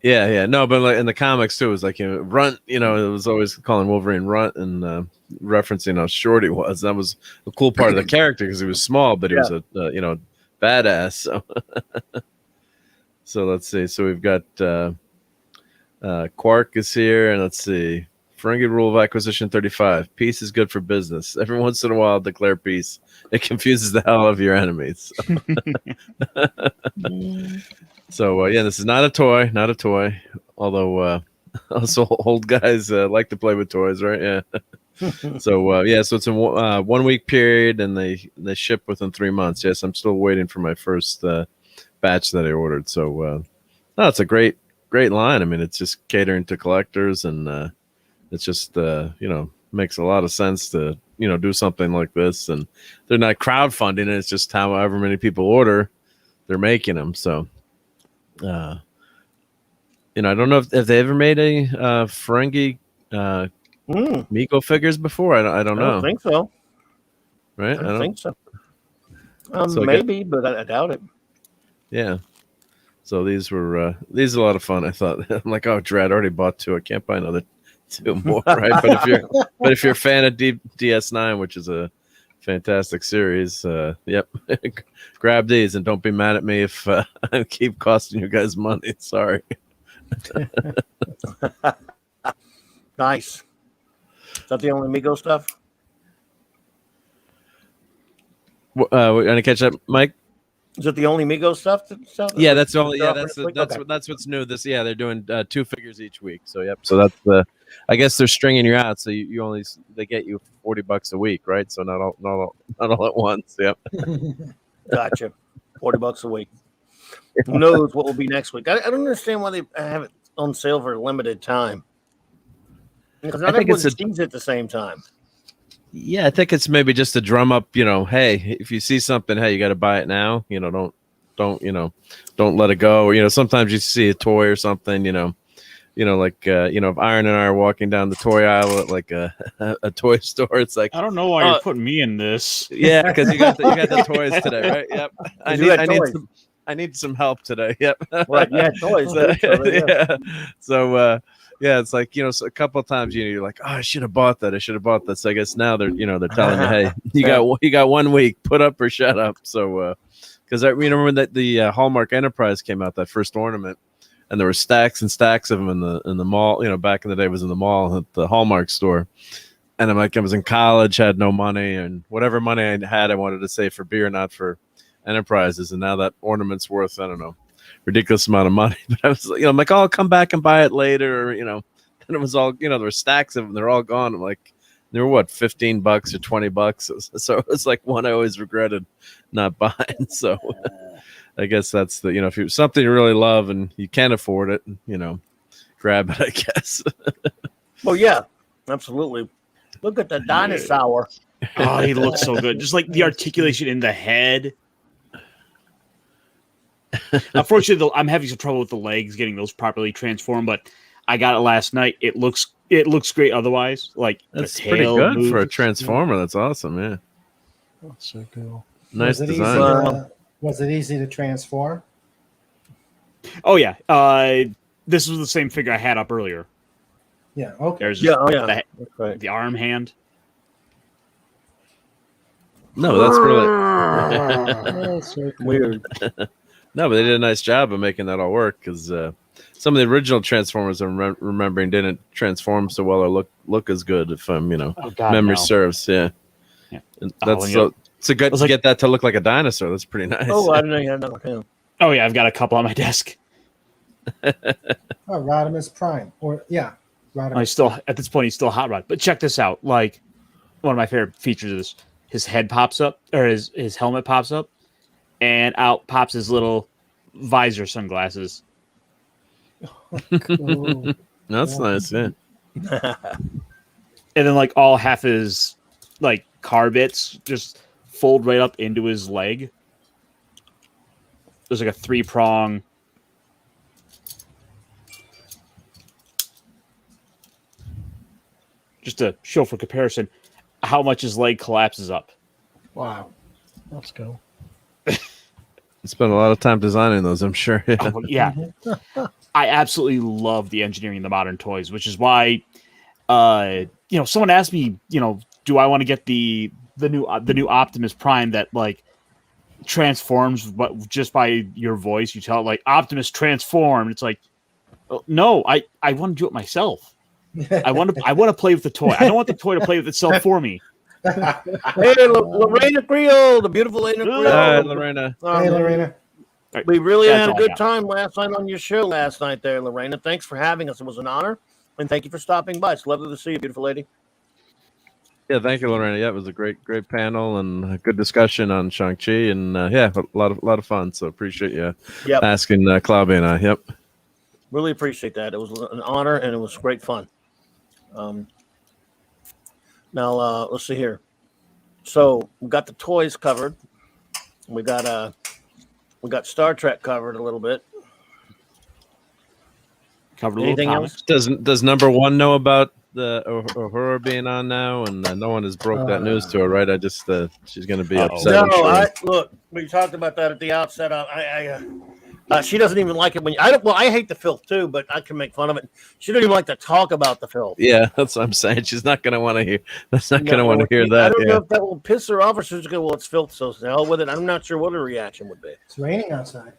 Yeah. No, but like in the comics too, it was like Runt. It was always calling Wolverine Runt and referencing how short he was. That was a cool part of the character because he was small, but he was a badass. So, so let's see. So we've got Quark is here, and let's see. Ferengi Rule of Acquisition 35. Peace is good for business. Every once in a while, declare peace. It confuses the hell out of your enemies. So this is not a toy. Although also old guys like to play with toys, right? Yeah. So it's a 1 week period, and they ship within 3 months. Yes, I'm still waiting for my first batch that I ordered. So it's a great great line. I mean, it's just catering to collectors, and it's just makes a lot of sense to do something like this. And they're not crowdfunding it; it's just however many people order, they're making them. So, I don't know if they ever made a Ferengi Miko figures before. I don't I know. don't think so. Right? I don't think so. So Maybe, but I doubt it. Yeah. So these were a lot of fun. I thought I'm like, oh, Dread already bought 2. I can't buy another 2 more, right? But if you're a fan of DS9, which is a fantastic series, yep, grab these and don't be mad at me if I keep costing you guys money. Sorry. Nice. Is that the only Mego stuff? Gonna catch up, Mike? Is it the only Mego stuff? Yeah, that's only. Yeah, that's Okay. that's what's new. They're doing 2 figures each week. So yep. So that's I guess they're stringing you out. So you only they get you $40 a week, right? So not all at once. Yep. Gotcha. $40 a week. Who knows what will be next week? I don't understand why they have it on sale for a limited time. Because not everyone sees it at the same time. Yeah, I think it's maybe just to drum up, hey, if you see something, hey, you got to buy it now. Don't let it go. Or, sometimes you see a toy or something, like, if Iron and I are walking down the toy aisle at like a toy store, it's like, I don't know why you're putting me in this. Yeah, because you got the toys today, right? Yep. I need some help today. Yep. Right. Yeah, toys. Yeah. So it's like, so a couple of times you're like, oh, I should have bought that. So I guess now they're telling you, hey, you got 1 week, put up or shut up. So because I remember that the Hallmark Enterprise came out, that first ornament, and there were stacks and stacks of them in the mall. Back in the day, it was in the mall at the Hallmark store. And I'm like, I was in college, had no money, and whatever money I had, I wanted to save for beer, not for Enterprises. And now that ornament's worth, I don't know, ridiculous amount of money. But I was, I'm like, oh, I'll come back and buy it later. And it was all, there were stacks of them. They're all gone. I'm like, they were what, $15 or $20. So it was like one I always regretted not buying. So I guess that's the, if you're something you really love and you can afford it, grab it, I guess. Well, yeah, absolutely. Look at the dinosaur. Oh, he looks so good. Just like the articulation in the head. Unfortunately, I'm having some trouble with the legs, getting those properly transformed, but I got it last night. It looks great otherwise. Like, that's pretty good for a Transformer. That's awesome, yeah. That's so cool. Nice design. Was it easy to transform? Oh, yeah. This was the same figure I had up earlier. Yeah, okay. There's the arm hand. No, that's really weird. No, but they did a nice job of making that all work, because some of the original Transformers I'm remembering didn't transform so well or look as good, if memory serves. Yeah. That's so good to get that to look like a dinosaur. That's pretty nice. Oh, I didn't know you had that. Yeah. Oh yeah, I've got a couple on my desk. Rodimus Prime, Rodimus. At this point he's still hot rod. But check this out. Like, one of my favorite features is his head pops up, or his helmet pops up, and out pops his little visor sunglasses. Cool. That's nice, yeah. And then like all half his like car bits just fold right up into his leg. There's like a 3-prong. Just to show for comparison how much his leg collapses up. Wow. Let's go. Spent a lot of time designing those, I'm sure. Oh, yeah. I absolutely love the engineering in the modern toys, which is why someone asked me, do I want to get the new Optimus Prime that like transforms, but just by your voice you tell it like Optimus transform. It's like, no, I want to do it myself. I want to play with the toy. I don't want the toy to play with itself for me. Hey, Lorena Creel, the beautiful Lorena Creel. Hi, Lorena. Hey, Lorena. We really had a good time last night on your show last night there, Lorena. Thanks for having us. It was an honor. And thank you for stopping by. It's lovely to see you, beautiful lady. Yeah, thank you, Lorena. Yeah, it was a great panel and a good discussion on Shang-Chi, and a lot of fun. So appreciate you asking Clobberin and I. Yep. Really appreciate that. It was an honor and it was great fun. Now let's see here. So we got the toys covered. We got Star Trek covered a little bit. Covered a Anything little else? Does number one know about the Uhura being on now? And no one has broke that news to her, right? I just she's going to be Uh-oh. upset. I'm sure. Look. We talked about that at the outset. She doesn't even like it when I hate the filth too, but I can make fun of it. She doesn't even like to talk about the filth. Yeah, that's what I'm saying. She's not going to want to hear. That's not going to want to hear I that. don't know if that will piss her off or she's going, well, it's filth, so hell with it. I'm not sure what her reaction would be. It's raining outside.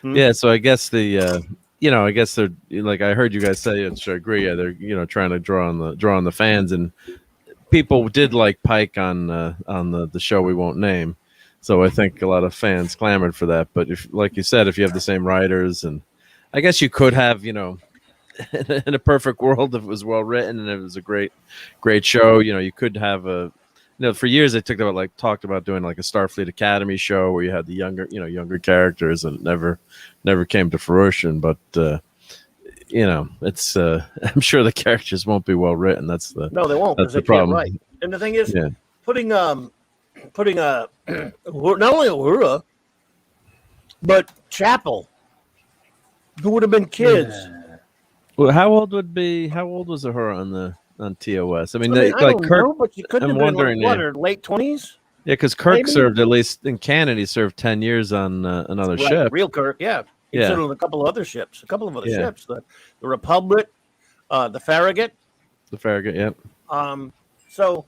Yeah, so I guess I guess they're like I heard you guys say, which I agree. Yeah, they're trying to draw on the fans, and people did like Pike on the show we won't name. So I think a lot of fans clamored for that. But if, like you said, if you have the same writers, and I guess you could have, in a perfect world, if it was well written and it was a great show, you could have for years they talked about doing like a Starfleet Academy show where you had the younger characters, and it never came to fruition. But it's I'm sure the characters won't be well written. No, they won't. That's the they problem. Can't write. And the thing is, putting not only Uhura, but Chapel, who would have been kids. Yeah. Well, how old was Uhura on TOS? I mean, I like don't Kirk. know, but you could have I'm been wondering, her late 20s. Yeah, because Kirk maybe? served, at least in canon, he served 10 years on another ship. Real Kirk, yeah. He Yeah. served on a couple of other ships. The Republic, the Farragut. The Farragut, yep. So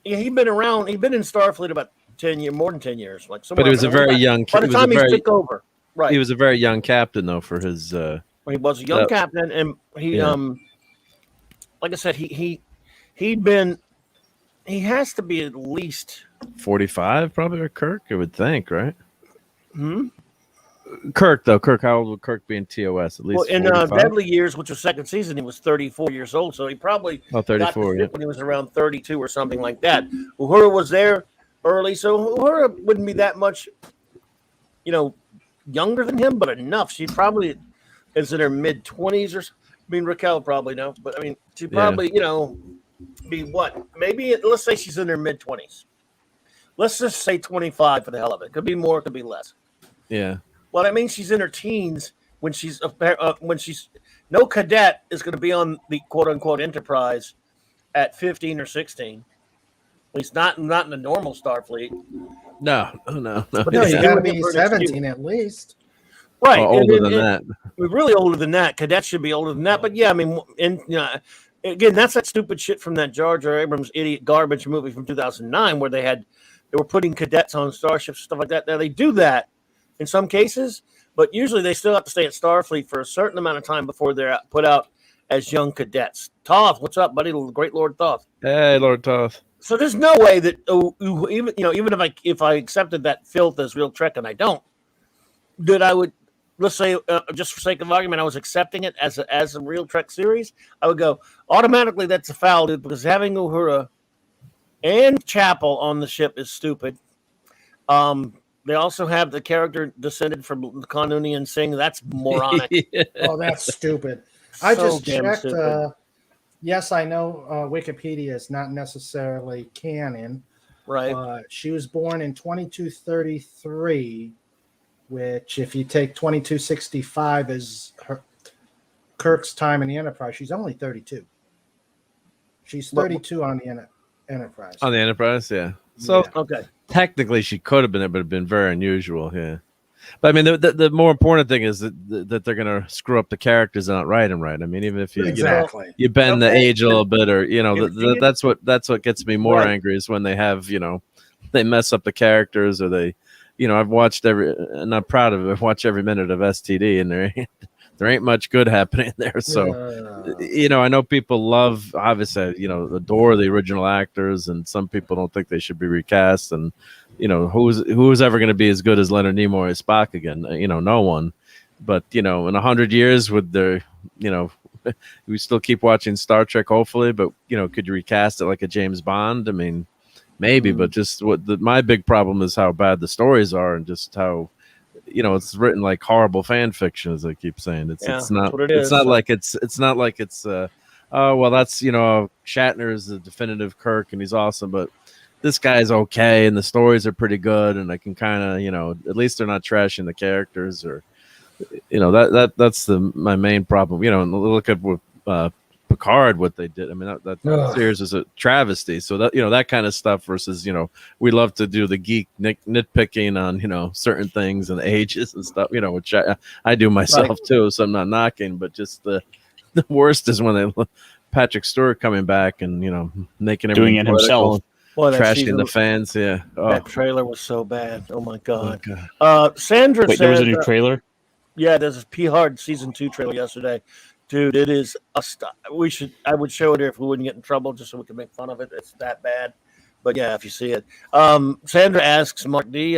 he'd been around. He'd been in Starfleet about 10 years, more than 10 years. Like, But he was a very young. By the time he took over, right? He was a very young captain, though, for his. He was a young captain, and he, like I said, he has to be at least 45, probably, or Kirk, I would think, right? Hmm. Kirk, how old would Kirk be in TOS? At least. Well, in 45? Deadly Years, which was second season, he was 34 years old. So he probably 34, got the yeah. ship when he was around 32 or something like that. Uhura was there early, so Uhura wouldn't be that much, younger than him, but enough. She probably is in her mid 20s or. I mean, Raquel probably knows, but I mean, she probably be what? Maybe let's say she's in her mid 20s. Let's just say 25 for the hell of it. Could be more, could be less. Yeah. Well, I mean, she's in her teens when she's no cadet is going to be on the quote unquote Enterprise at 15 or 16. At least not in the normal Starfleet. No. But No, it's you got to doing it be for an 17 excuse. at least. Right. Oh, older than that. We're really older than that. Cadets should be older than that. But yeah, I mean, again, that's that stupid shit from that Jar Jar Abrams idiot garbage movie from 2009 where they were putting cadets on starships and stuff like that. Now they do that in some cases, but usually they still have to stay at Starfleet for a certain amount of time before they're put out as young cadets. Toth, what's up, buddy? Great Lord Toth. Hey, Lord Toth. So there's no way that even if I accepted that filth as real Trek, and I don't, that I would. Let's say, just for sake of argument, I was accepting it as a real Trek series. I would go automatically. That's a foul, dude, because having Uhura and Chapel on the ship is stupid. They also have the character descended from Kanunian Singh. That's moronic. Oh, that's stupid. I So just damn checked. stupid. Yes, I know Wikipedia is not necessarily canon. Right. She was born in 2233, which, if you take 2265 as Kirk's time in the Enterprise, she's only 32. She's 32 on the Enterprise. On the Enterprise, yeah. So Okay. technically, she could have been it, but it'd been very unusual. Yeah. But I mean, the more important thing is that they're going to screw up the characters and not write them right. I mean, even if Exactly. you bend the age a little bit, or that's what gets me more Right. angry is when they have they mess up the characters, or they I've watched and I'm proud of it. I've watched every minute of STD, and there ain't much good happening there. So I know people love, obviously, adore the original actors, and some people don't think they should be recast, and who's ever going to be as good as Leonard Nimoy as Spock again? No one. But in 100 years, with their we still keep watching Star Trek, hopefully, but could you recast it like a James Bond? I mean, maybe, but just my big problem is how bad the stories are, and just how it's written like horrible fan fiction, as I keep saying. It's Yeah, it's not that's what it it's is. not like it's not like it's oh well, that's Shatner is the definitive Kirk and he's awesome, but this guy's okay and the stories are pretty good and I can kind of at least they're not trashing the characters or that's my main problem. And look at with Picard, what they did. I mean, that series is a travesty. So that kind of stuff versus we love to do the geek nitpicking on certain things and ages and stuff. Which I do myself too. So I'm not knocking, but just the worst is when they Patrick Stewart coming back and making everything Doing it himself. Boy, trashing the fans. Yeah, that trailer was so bad. Oh my god. Sandra Wait, said there was a new trailer. Yeah, there's a P Hard season 2 trailer yesterday. Dude, it is I would show it here if we wouldn't get in trouble, just so we could make fun of it. It's that bad. But yeah, if you see it. Sandra asks Mark D.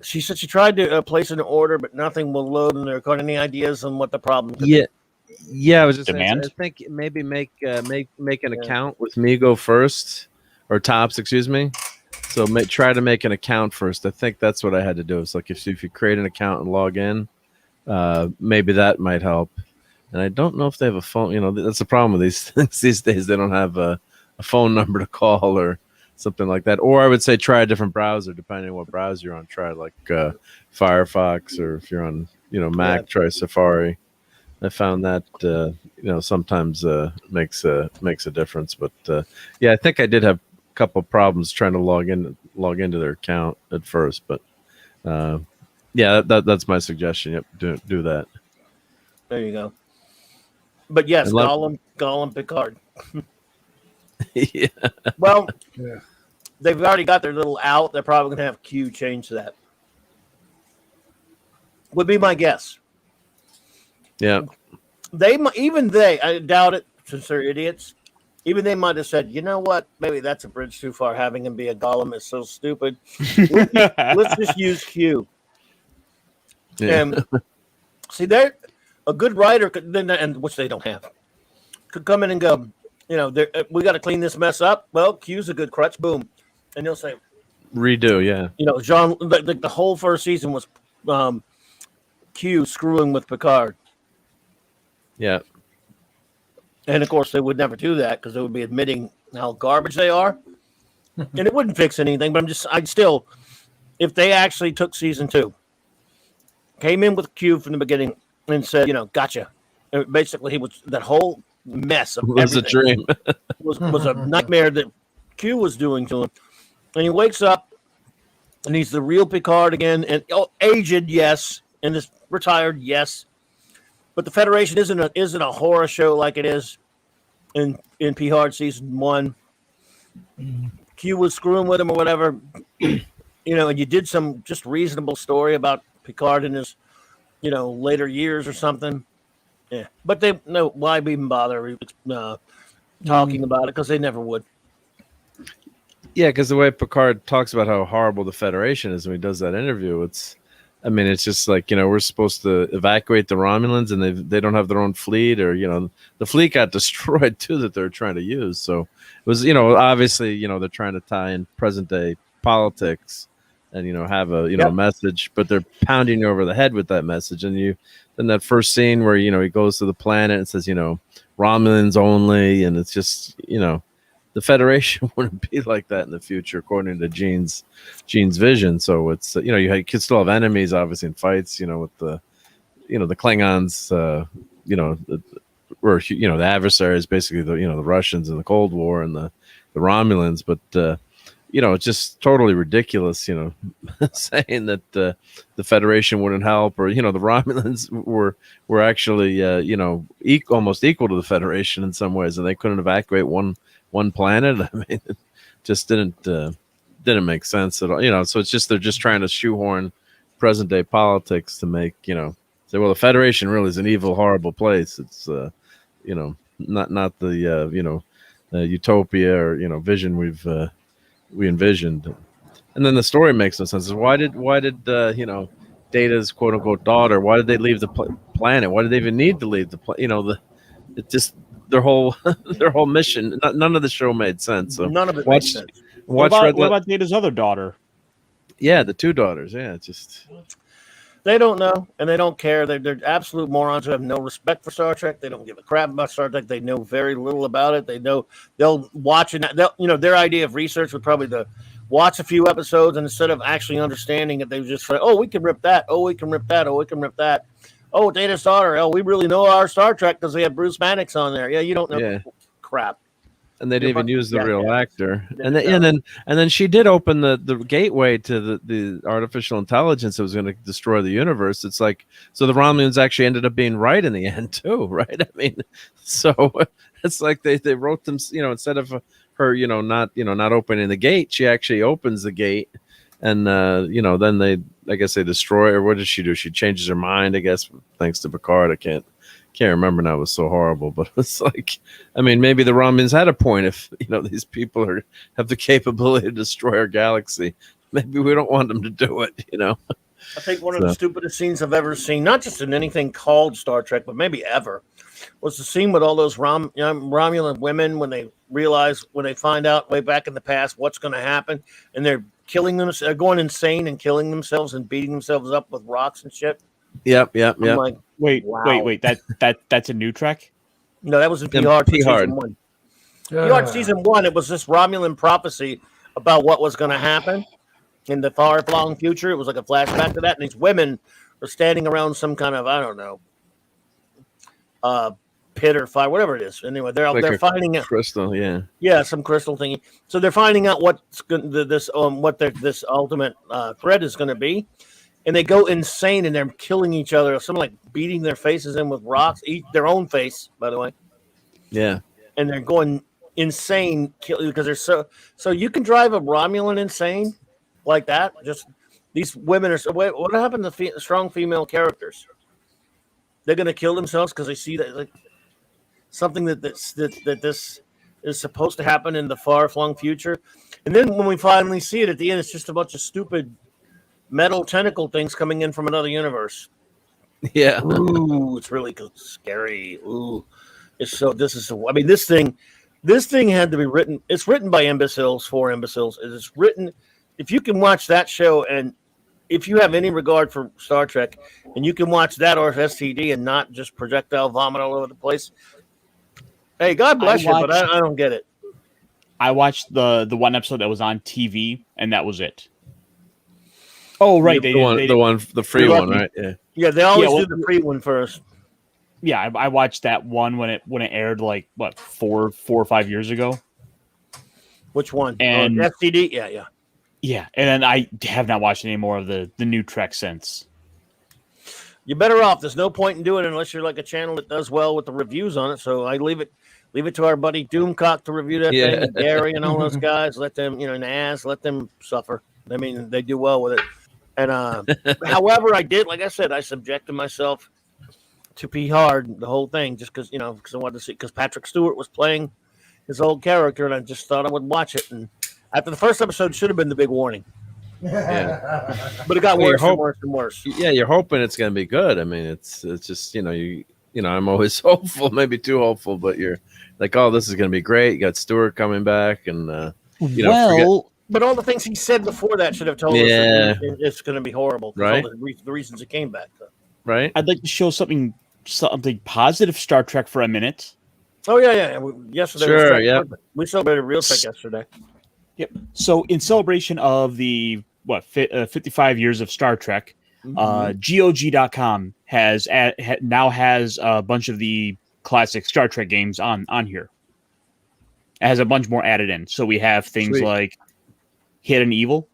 She said she tried to place an order, but nothing will load in their card. Any ideas on what the problem could be? Yeah, I was just Demand? saying, I think maybe make an account with Migo first, or Tops, excuse me. So try to make an account first. I think that's what I had to do. It's like if you create an account and log in, maybe that might help. And I don't know if they have a phone. That's the problem with these things these days. They don't have a phone number to call or something like that. Or I would say try a different browser, depending on what browser you're on. Try like Firefox, or if you're on Mac, try Safari. I found that sometimes makes a difference. But I think I did have a couple of problems trying to log into their account at first. But that's my suggestion. Yep, do that. There you go. But yes, Gollum Picard. Yeah. Well, they've already got their little out. They're probably going to have Q change that. Would be my guess. Yeah. I doubt it, since they're idiots. Even they might have said, you know what? Maybe that's a bridge too far. Having him be a Gollum is so stupid. Let's just use Q. Yeah. And see, they're a good writer could then, and which they don't have, could come in and go, we got to clean this mess up. Well, Q's a good crutch. Boom, and they'll say redo. Yeah. Jean. The whole first season was Q screwing with Picard. Yeah. And of course, they would never do that because they would be admitting how garbage they are, and it wouldn't fix anything. But I'd still, if they actually took season 2, came in with Q from the beginning and said, gotcha. And basically, he was that whole mess of was a dream. was a nightmare that Q was doing to him, and he wakes up, and he's the real Picard again, and aged, yes, and is retired, yes. But the Federation isn't a horror show like it is in P Hard season 1. Q was screwing with him or whatever, and you did some just reasonable story about Picard in his, later years or something. Yeah, but why even bother talking about it, because they never would. Yeah, because the way Picard talks about how horrible the Federation is when he does that interview, it's just like, we're supposed to evacuate the Romulans and they don't have their own fleet, or, the fleet got destroyed too that they're trying to use. So it was, obviously, they're trying to tie in present day politics and, have a, message, but they're pounding you over the head with that message. And then that first scene where, he goes to the planet and says, Romulans only. And it's just, the Federation wouldn't be like that in the future, according to Gene's vision. So it's you could still have enemies, obviously, in fights. With the the Klingons, or the adversaries, basically the Russians in the Cold War and the Romulans. But it's just totally ridiculous. Saying that the Federation wouldn't help, or the Romulans were actually almost equal to the Federation in some ways, and they couldn't evacuate one planet. I mean, it just didn't make sense at all. So it's just they're just trying to shoehorn present day politics to make say, well, the Federation really is an evil, horrible place. It's not the utopia or vision we envisioned. And then the story makes no sense. Why did Data's quote unquote daughter? Why did they leave the planet? Why did they even need to leave the planet? It just. Their whole mission. None of the show made sense. So none of it made sense. What about Data's other daughter? Yeah, the 2 daughters. Yeah, just They don't know, and they don't care. They're absolute morons who have no respect for Star Trek. They don't give a crap about Star Trek. They know very little about it. They know they'll watch it. Their idea of research would probably to watch a few episodes, and instead of actually understanding it, they would just say, "Oh, we can rip that. Oh, we can rip that. Oh, we can rip that. Oh, Data's daughter. Oh, we really know our Star Trek because they have Bruce Maddox on there. Yeah, you don't know crap." And they didn't even use the real actor. Yeah, And then she did open the gateway to the artificial intelligence that was going to destroy the universe. It's like, so the Romulans actually ended up being right in the end too, right? I mean, so it's like they wrote them, instead of her, not opening the gate, she actually opens the gate, and then I guess they destroy her. What did she do? She changes her mind, I guess, thanks to Picard. I can't remember now. It was so horrible, but it's like, I mean, maybe the Romulans had a point. If these people have the capability to destroy our galaxy, maybe we don't want them to do it. I think one of the stupidest scenes I've ever seen, not just in anything called Star Trek, but maybe ever, was the scene with all those Romulan women when they find out way back in the past what's going to happen, and they're killing them. They're going insane and killing themselves and beating themselves up with rocks and shit. Yep. I'm like, wait. That's a new Trek? No, that was in P-Hard. P-Hard. Season 1. P-Hard season 1. It was this Romulan prophecy about what was going to happen in the far-flung future. It was like a flashback to that, and these women were standing around some kind of, I don't know, pit or fire, whatever it is. Anyway, they're finding out crystal, some crystal thingy. So they're finding out what's this ultimate threat is going to be. And they go insane, and they're killing each other. Some like beating their faces in with rocks, eat their own face, by the way. Yeah. And they're going insane because they're so you can drive a Romulan insane like that. Just these women are. What happened to strong female characters? They're going to kill themselves because they see that like something that this is supposed to happen in the far-flung future. And then when we finally see it at the end, it's just a bunch of stupid metal tentacle things coming in from another universe. Yeah. Ooh, it's really scary. Ooh, this thing had to be written. It's written by imbeciles for imbeciles. It's written. If you can watch that show, and if you have any regard for Star Trek, and you can watch that or STD and not just projectile vomit all over the place, hey, God bless you, but I don't get it. I watched the one episode that was on TV, and that was it. Oh, right. The free one, right? Yeah, they always do the free one first. Yeah, I watched that one when it aired, like, what, 4 or 5 years ago. Which one? And FTD? Yeah. Yeah, and then I have not watched any more of the new Trek since. You're better off. There's no point in doing it unless you're like a channel that does well with the reviews on it. So I leave it to our buddy Doomcock to review that thing, and Gary and all those guys. Let them, let them suffer. I mean, they do well with it. And however, like I said, I subjected myself to P-Hard, the whole thing, just because I wanted to see, because Patrick Stewart was playing his old character, and I just thought I would watch it. And after the first episode, should have been the big warning. Yeah. But it got worse and worse and worse. Yeah, you're hoping it's going to be good. I mean, it's just I'm always hopeful, maybe too hopeful, but you're like, oh, this is going to be great. You got Stewart coming back, and But all the things he said before that should have told us that it's going to be horrible. Right. All the reasons it came back. Right. I'd like to show something positive Star Trek for a minute. Oh, yeah. Yesterday. Sure, we celebrated Real Trek yesterday. Yep. So in celebration of the 55 years of Star Trek, GOG.com now has a bunch of the classic Star Trek games on here. It has a bunch more added in. So we have things like Hidden Evil.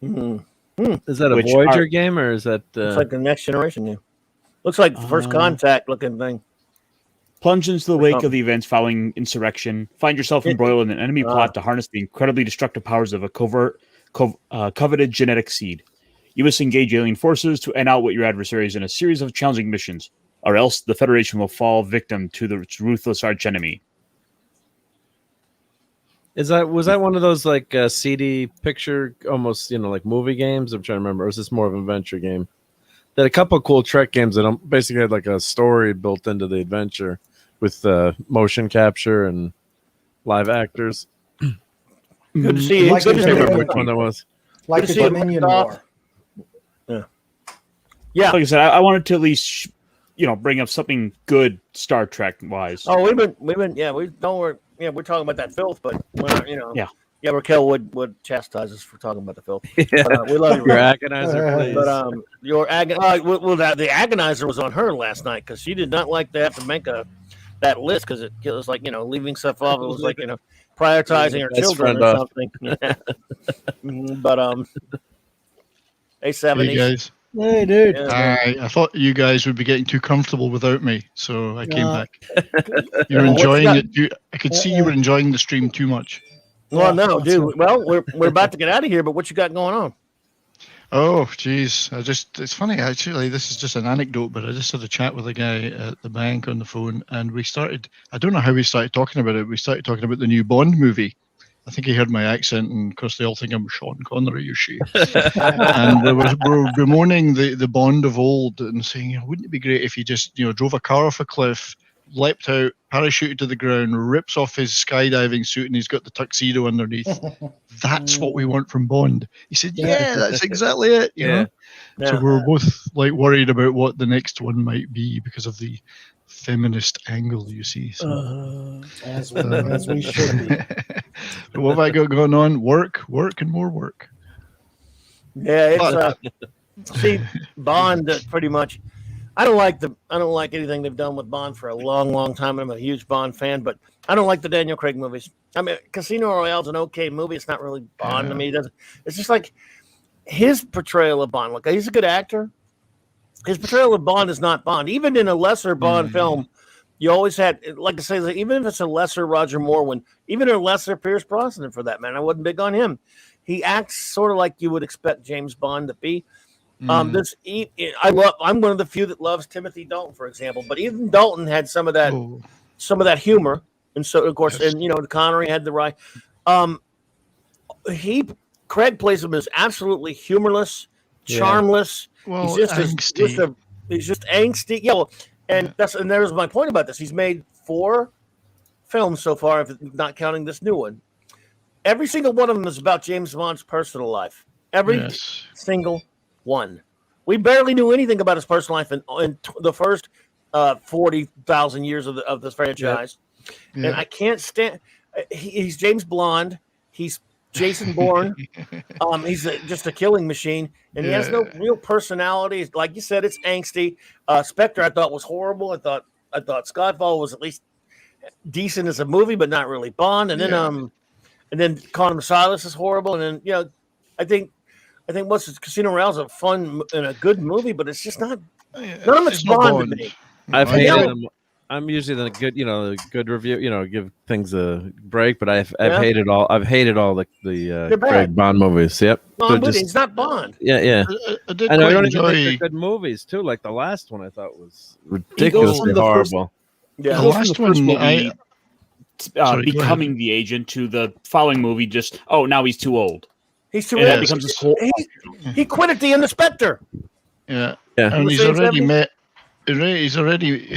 Is that a Voyager game, or is that? It's like the Next Generation game. Looks like the First Contact looking thing. Plunge into the wake of the events following insurrection. Find yourself embroiled in an enemy plot to harness the incredibly destructive powers of a coveted genetic seed. You must engage alien forces to end out what your adversaries in a series of challenging missions, or else the Federation will fall victim to its ruthless archenemy. Was that one of those like CD picture, almost like movie games? I'm trying to remember. Or was this more of an adventure game? They had a couple of cool Trek games that basically had like a story built into the adventure with motion capture and live actors. Good to see you. Like Good to see I remember you. which one that was. Like Good the to see you, Dominion Christoph. War. Yeah. Like I said, I wanted to at least bring up something good Star Trek wise. Oh, we've been, we don't worry. Yeah, we're talking about that filth, but we're not, Yeah. Yeah, Raquel would chastise us for talking about the filth. Yeah. But, we love you, Your Raquel. agonizer, please. But your the agonizer was on her last night because she did not like to have to make that list because it was like leaving stuff off. It was like prioritizing her Best children friend or off. something. Yeah. But A7 Hey guys, Hey, dude. I thought you guys would be getting too comfortable without me, so I came back. You're Well, what's enjoying that? it too. I could see you were enjoying the stream too much. Well, no, that's dude. Well, we're about to get out of here, but what you got going on? Oh, geez. It's funny, actually. This is just an anecdote, but I just had a chat with a guy at the bank on the phone, and I don't know how we started talking about it. We started talking about the new Bond movie. I think he heard my accent, and of course, they all think I'm Sean Connery, you see. And we were bemoaning the Bond of old and saying, wouldn't it be great if he just, drove a car off a cliff, leapt out, parachuted to the ground, rips off his skydiving suit, and he's got the tuxedo underneath. That's what we want from Bond. He said, yeah, that's exactly it. You know? So we were both like worried about what the next one might be because of the feminist angle, you see. So, As we should be. But what have I got going on? Work, and more work. Yeah, it's see Bond pretty much. I don't like anything they've done with Bond for a long time. I'm a huge Bond fan, but I don't like the Daniel Craig movies. I mean, Casino Royale's an okay movie. It's not really Bond to me. It's just like his portrayal of Bond. Look, he's a good actor. His portrayal of Bond is not Bond. Even in a lesser Bond film, you always had, like I say, even if it's a lesser Roger Moore one, even a lesser Pierce Brosnan for that man, I wasn't big on him. He acts sort of like you would expect James Bond to be. I'm one of the few that loves Timothy Dalton, for example. But even Dalton had some of that humor, and so of course, and Connery had the right. Craig plays him as absolutely humorless, charmless. Well, he's just angsty. Yeah, well, and there's my point about this. He's made 4 films so far, if not counting this new one. Every single one of them is about James Bond's personal life. Every single one. We barely knew anything about his personal life in the first 40,000 years of this franchise. And I can't stand. He's James Blonde. He's Jason Bourne. He's just a killing machine, and he has no real personality. Like you said, it's angsty. Spectre, I thought, was horrible. I thought Skyfall was at least decent as a movie, but not really Bond. And then Quantum of Solace is horrible. And then I think what's Casino Royale is a fun and a good movie, but it's just not. None of it's Bond to me. I've hated them. I'm usually the good review, give things a break, but I've hated all. I've hated all the Craig Bond movies. Yep. It's not Bond. Yeah. I did I know. I quite don't enjoy. even think they're good movies too. Like the last one, I thought was ridiculously horrible. Yeah, The last one, becoming the agent to the following movie. Just now he's too old. He's too And that old. becomes this whole. He quit at the end of Spectre. Yeah. Yeah. And The he's same already 70s? met. He's already,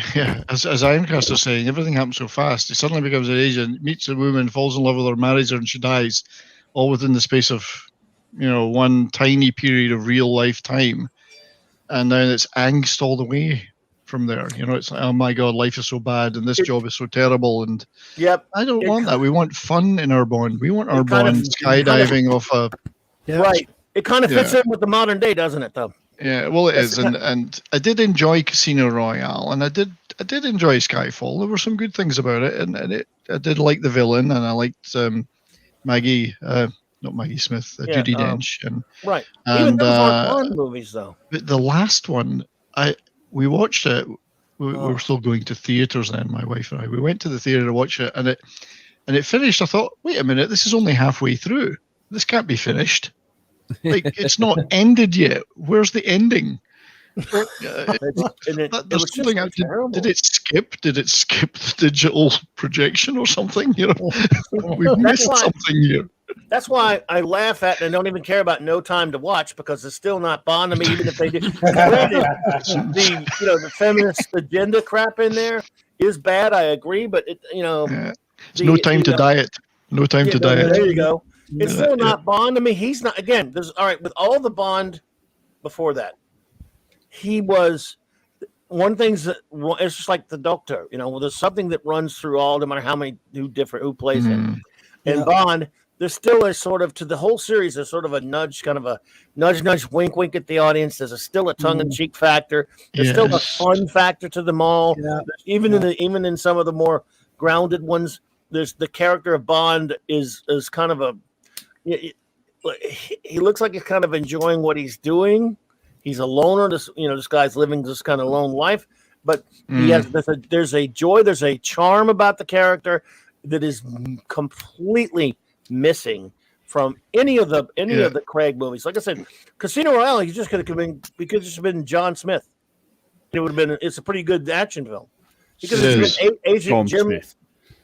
as Ironcast is saying, everything happens so fast. He suddenly becomes an agent, meets a woman, falls in love with her, marries her, and she dies, all within the space of, one tiny period of real life time. And then it's angst all the way from there. It's like, oh my God, life is so bad, and this job is so terrible. And I don't want that. We want fun in our Bond. We want our Bond skydiving off a. Right. It kind of fits in with the modern day, doesn't it? Though. Yeah, well, it is, and I did enjoy Casino Royale, and I did enjoy Skyfall. There were some good things about it, and I did like the villain, and I liked Maggie, not Maggie Smith, Judi Dench, and right. And even those aren't Bond movies, though. But the last one, we watched it. We were still going to theaters then. My wife and I. We went to the theater to watch it, and it finished. I thought, wait a minute, this is only halfway through. This can't be finished. Like it's not ended yet. Where's the ending? There's something out. Did it skip? Did it skip the digital projection or something? We've missed something here. That's why I laugh at and don't even care about No Time to Watch because it's still not Bond to me, even if they do. The feminist agenda crap in there is bad. I agree, but it's No Time to Diet. No Time to Diet. There you go. It's still not Bond. I mean, he's not. Again, there's all right with all the Bond before that. He was one thing's that it's just like the Doctor. You know, well, there's something that runs through all, no matter how many who plays him. And Bond, there's still a sort of to the whole series. There's sort of a nudge, kind of a nudge, wink at the audience. There's still a tongue-in-cheek factor. There's still a fun factor to them all. Yeah. Even in some of the more grounded ones, there's the character of Bond is kind of a. He looks like he's kind of enjoying what he's doing. He's a loner. This guy's living this kind of lone life, but he has there's a joy, there's a charm about the character that is completely missing from any of the Craig movies. Like I said, Casino Royale, he just could have been John Smith. It would have been. It's a pretty good action film because it's been Agent Jim. Smith.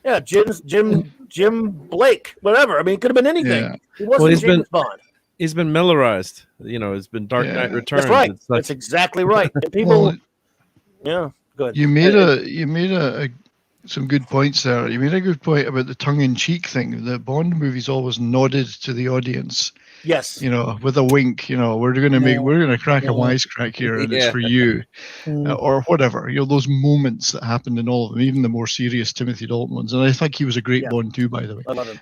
Yeah, Jim Blake, whatever. I mean, it could have been anything. Yeah. He wasn't James Bond. He's been Millerized. It's been Dark Knight Returns. That's right. That's exactly right. And people, good. You made some good points there. You made a good point about the tongue-in-cheek thing. The Bond movies always nodded to the audience. Yes. With a wink. We're gonna crack a wisecrack here, and it's for you, or whatever. Those moments that happened in all of them, even the more serious Timothy Dalton ones. And I think he was a great Bond too, by the way. I love him.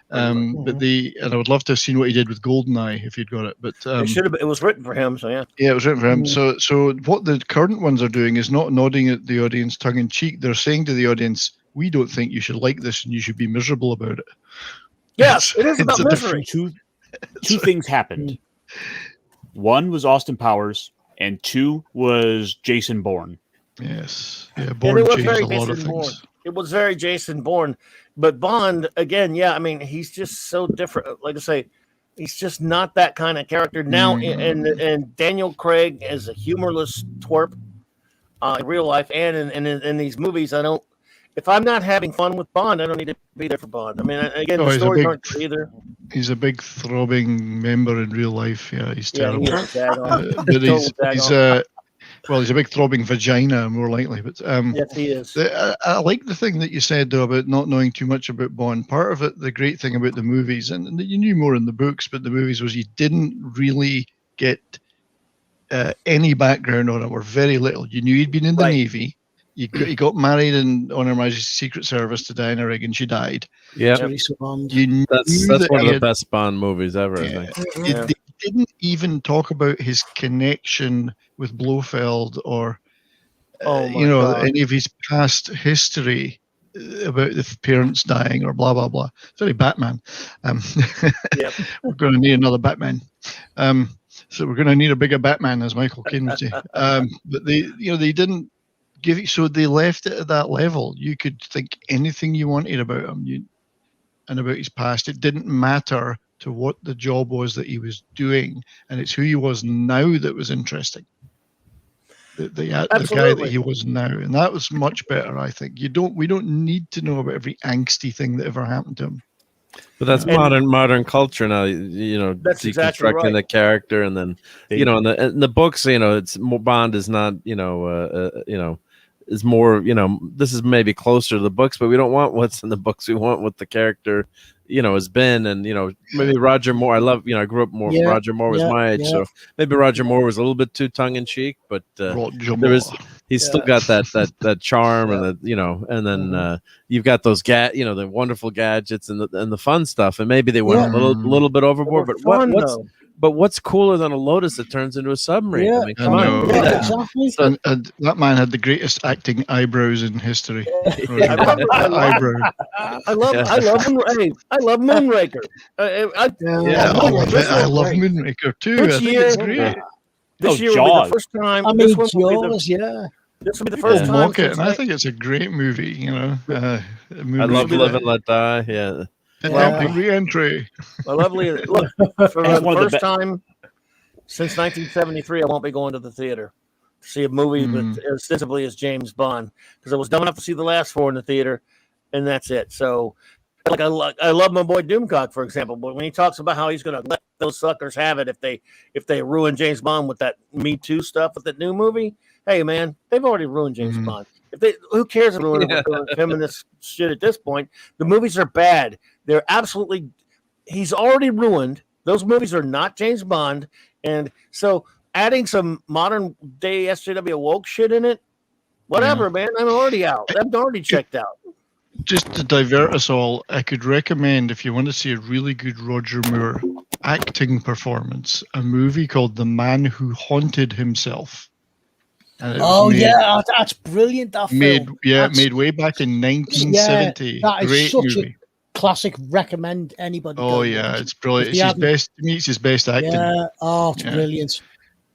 But and I would love to have seen what he did with Goldeneye if he'd got it. But it should have. It was written for him, so yeah. Yeah, it was written for him. So what the current ones are doing is not nodding at the audience tongue in cheek. They're saying to the audience, "We don't think you should like this, and you should be miserable about it." Yes, it is about misery. Two things happened. One was Austin Powers, and two was Jason Bourne. Yes, Bourne changed a lot of things. It was very Jason Bourne, but Bond again. Yeah, I mean, he's just so different. Like I say, he's just not that kind of character now. And Daniel Craig is a humorless twerp in real life, and in these movies, I don't. If I'm not having fun with Bond, I don't need to be there for Bond. I mean, again, the stories aren't either. He's a big throbbing member in real life. Yeah, he's terrible. He's he's a big throbbing vagina, more likely. But yes, he is. I like the thing that you said though about not knowing too much about Bond. Part of it, the great thing about the movies, and you knew more in the books, but the movies was you didn't really get any background on him, or very little. You knew he'd been in the Navy. He got married on Her Majesty's Secret Service to Diana Rigg, she died. Yeah, that's one of the best Bond movies ever. I think. They didn't even talk about his connection with Blofeld or any of his past history about the parents dying or blah blah blah. It's very Batman. We're going to need another Batman. So we're going to need a bigger Batman, as Michael Caine would say. But they didn't. So they left it at that level. You could think anything you wanted about him and about his past. It didn't matter to what the job was that he was doing, and it's who he was now that was interesting. The guy that he was now, and that was much better. I think we don't need to know about every angsty thing that ever happened to him. But that's modern culture now. That's deconstructing exactly right. the character, and then in the books, it's Bond is not is more, this is maybe closer to the books, but we don't want what's in the books. We want what the character, has been. And, maybe Roger Moore, I grew up more, Roger Moore was my age. So maybe Roger Moore was a little bit too tongue in cheek, but he's still got that charm and and then you've got those the wonderful gadgets and the fun stuff. And maybe they went a little bit overboard, but what's cooler than a Lotus that turns into a submarine? Yeah. I mean, come on. Yeah, exactly. And that man had the greatest acting eyebrows in history. I love Moonraker. I love Moonraker too. This I think year, it's great. This year will be the first time. I mean, Jaws, This will be the first time. And I think it's a great movie. I love Live and Let Die. Yeah. Re-entry. Well, lovely. Look, for the first time since 1973, I won't be going to the theater to see a movie that ostensibly is James Bond, because I was dumb enough to see the last four in the theater, and that's it. So, I love my boy Doomcock, for example, but when he talks about how he's going to let those suckers have it if they ruin James Bond with that Me Too stuff with that new movie, hey man, they've already ruined James Bond. Who cares about him and this shit at this point? The movies are bad. They're absolutely he's already ruined. Those movies are not James Bond, and so adding some modern day SJW woke shit in it, whatever, man. I'm already out. I'm already checked out. Just to divert us all, I could recommend, if you want to see a really good Roger Moore acting performance, a movie called The Man Who Haunted Himself. And it was that's brilliant. That made film. made way back in 1970. that is Great such movie. a classic. Recommend anybody. Oh go yeah, watch it's it. brilliant. If It's you his haven't- best. To me, it's his best acting. Yeah. Oh, it's Yeah. brilliant.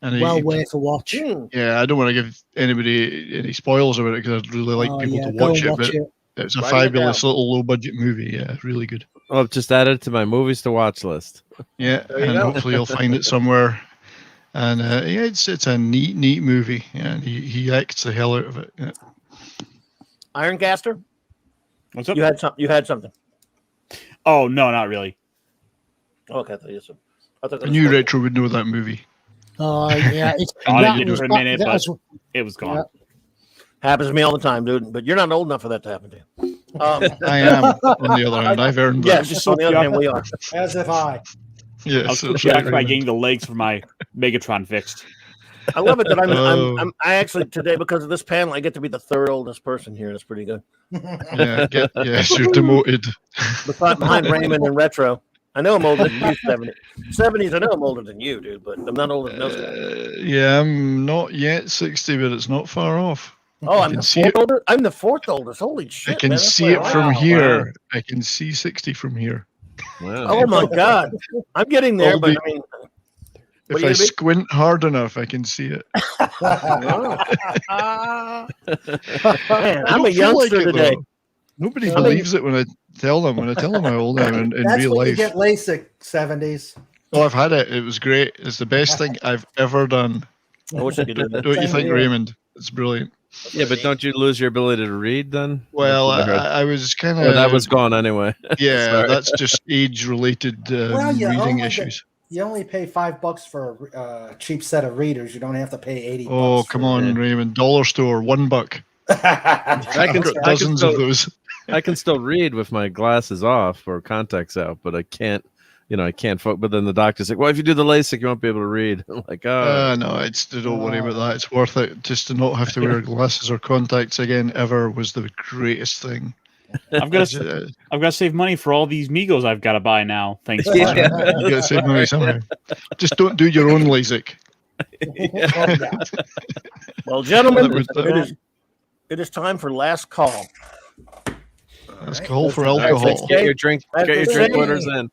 And Well worth a watch. yeah, I don't want to give anybody any spoilers about it because I'd really like people to go watch and it. watch But it. it's a Writing it fabulous down. little low budget movie. Yeah, really good. Well, I've just added it to my movies to watch list. Yeah, There you and go. hopefully you'll find it somewhere. And yeah, it's a neat movie. Yeah, and he acts the hell out of it. Yeah. Ironcaster, What's up? you had something. Oh no, not really. Okay, I thought you said. I thought that I was knew funny. Retro would know that movie. Oh yeah, it's I that did was for a back- minute, that but was- it was gone. Yeah. Happens to me all the time, dude. But you're not old enough for that to happen to you. I am. On the other hand, I've earned that. Yes, just so on the other hand, we are. As if I. Yes, I was that's jacked right, by Raymond. getting the legs for my Megatron fixed. I love it that Oh. I actually today because of this panel I get to be the third oldest person here. That's pretty good. Yeah, yes, you're demoted. Behind Raymond and Retro. I know I'm older than you, 70s. I know I'm older than you, dude, but I'm not older than those guys. Yeah, I'm not yet 60, but it's not far off. Oh, I I'm can the see fourth it. oldest. I'm the fourth oldest. Holy shit! I can man, that's see it like- from wow, here. wow. I can see 60 from here. Wow. Oh my god, I'm getting there, All but the- I mean, If do I you mean? squint hard enough, I can see it. man, I I'm don't a feel like youngster it, today. though. Nobody Yeah. believes it when I tell them. When I tell them how old I am in That's real when you life. get LASIK 70s. Oh, I've had it. It was great. It's the best thing I've ever done. I wish I could do that. Don't you Same think, here. Raymond? It's brilliant. Yeah, but don't you lose your ability to read then? Well, That's what I heard. I was kind Oh, of. that was gone anyway. Yeah, Sorry. that's just age-related Well, you reading only issues. You only pay $5 for a cheap set of readers. You don't have to pay 80. Oh, bucks come for- on, Raymond. Dollar store, $1. I I've can- got I can dozens of still- those. I can still read with my glasses off or contacts out, but I can't. I can't. But then the doctor's like, "Well, if you do the LASIK, you won't be able to read." I'm like, "Oh, No, don't worry about that. It's worth it. Just to not have to wear glasses or contacts again ever was the greatest thing. I've got to save money for all these Migos I've got to buy now. Thanks. You got to save money somehow. Just don't do your own LASIK. Well, gentlemen, That was- it is time for last call. Let's call for All right, alcohol. let's get your drink. As Get your they drink say- orders in."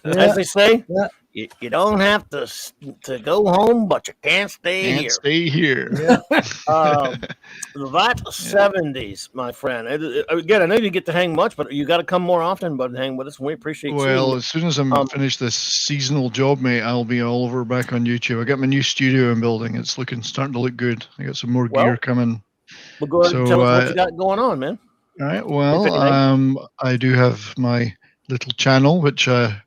As they say, Yeah. you don't have to go home, but you can't stay Can't here. stay here. That 70s, my friend. Again, I know you get to hang much, but you got to come more often, but hang with us. We appreciate Well, you. as soon as I'm finished this seasonal job, mate, I'll be all over back on YouTube. I got my new studio I'm building. It's starting to look good. I got some more Well, gear coming. Well, go ahead and so, tell us what you got going on, man. All right. If Well, anything. I do have my little channel, which I'm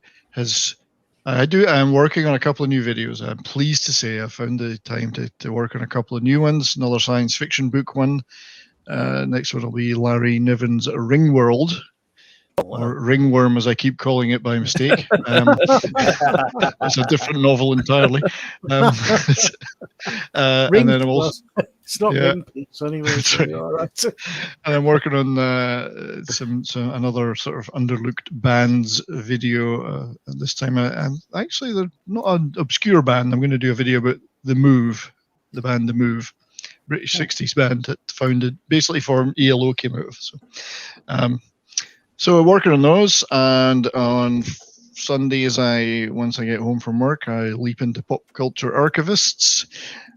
working on a couple of new videos. I'm pleased to say I found the time to work on a couple of new ones. Another science fiction book one. Next one will be Larry Niven's Ringworld, or Ringworm, as I keep calling it by mistake. It's a different novel entirely. And then I'm also. It's not Yeah. ring pizza anyway. That's So right. you're all right. And I'm working on some another sort of underlooked bands video. This time, I'm actually they're not an obscure band. I'm going to do a video about the band The Move, British '60s band that founded basically for ELO came out of. So we're working on those, and on Sundays, once I get home from work, I leap into Pop Culture Archivists.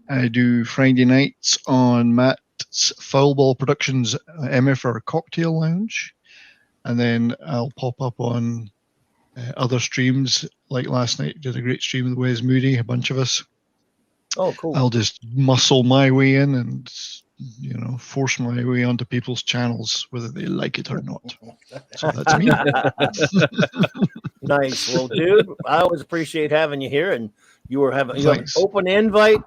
I do Friday nights on Matt's Foulball Productions MFR Cocktail Lounge, and then I'll pop up on other streams. Like last night, did a great stream with Wes Moody, a bunch of us. Oh, cool. I'll just muscle my way in and force my way onto people's channels, whether they like it or not. So that's me. Nice. Well, dude, I always appreciate having you here, and you have an Thanks. open invite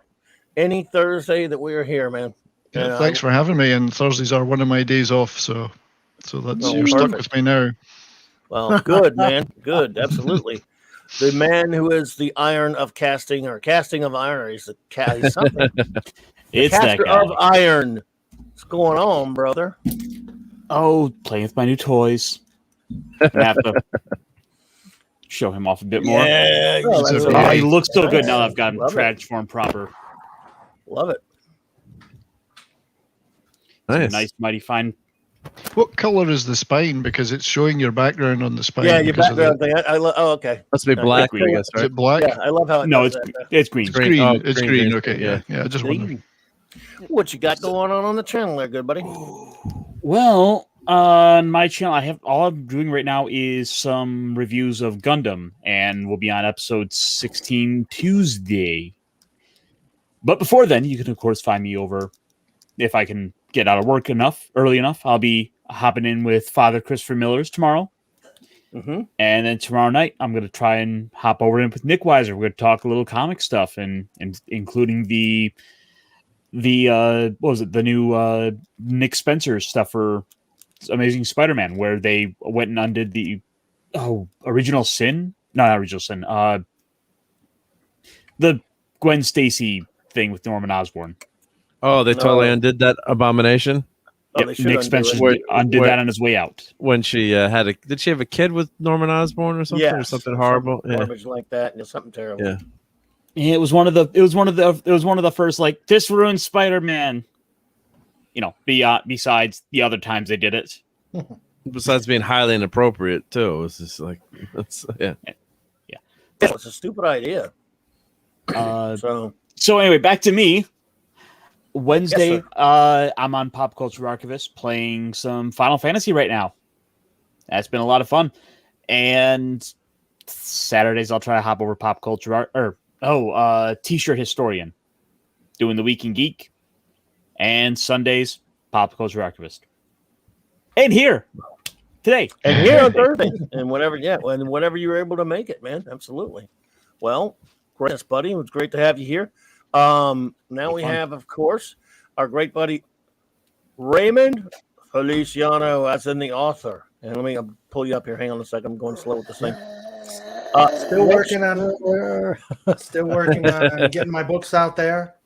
any Thursday that we are here, man. Yeah, And, thanks for having me. And Thursdays are one of my days off, so that's Oh, you're stuck perfect. with me now. Well, good, man. Good. Absolutely. The man who is the iron of casting or casting of iron. Or he's he's something. It's that Caster guy. of iron. What's going on, brother? Oh, playing with my new toys. Gonna have to show him off a bit more. Yeah. Oh, that's that's Oh, okay. he looks so good now that Nice. I've got him Love it. transformed proper. Love it. Nice, mighty fine. What color is the spine? Because it's showing your background on the spine. Yeah, your because of background thing. I love. Oh, okay. Must be black, I guess, Is right? it black? Yeah, I love how it No, does it's that. it's green. It's green. Oh, it's green, green. green. Okay, yeah. I just wondered. What you got going on the channel there, good buddy? Well, on my channel, I have all I'm doing right now is some reviews of Gundam, and we'll be on episode 16 Tuesday. But before then, you can of course find me over if I can get out of work early enough. I'll be hopping in with Father Christopher Miller's tomorrow. Mm-hmm. And then tomorrow night, I'm going to try and hop over in with Nick Weiser. We're going to talk a little comic stuff, and including the what was it, the new Nick Spencer stuff for Amazing Spider-Man, where they went and undid the original sin, not original sin, the Gwen Stacy thing with Norman Osborn. Oh, they totally undid that abomination. Oh, they should Nick undo Spencer it. undid that on his way out. When she did she have a kid with Norman Osborn or something? Or Yes, something horrible? something garbage like that, and something terrible. Yeah. It was one of the first, like, this ruined Spider-Man. You know, besides the other times they did it. Besides being highly inappropriate too, it's just like yeah. It's a stupid idea. So anyway, back to me. Wednesday, Yes, I'm on Pop Culture Archivist playing some Final Fantasy right now. That's been a lot of fun. And Saturdays, I'll try to hop over Pop Culture T-shirt Historian, doing the Week in Geek. And Sundays, Pop Culture Archivist. And here today, and here on Thursday, and whenever you're able to make it, man. Absolutely. Well, great, buddy. It was great to have you here. Now we have, of course, our great buddy Raymond Feliciano, as in the author. And let me pull you up here. Hang on a second. I'm going slow with this thing. Still working on getting my books out there.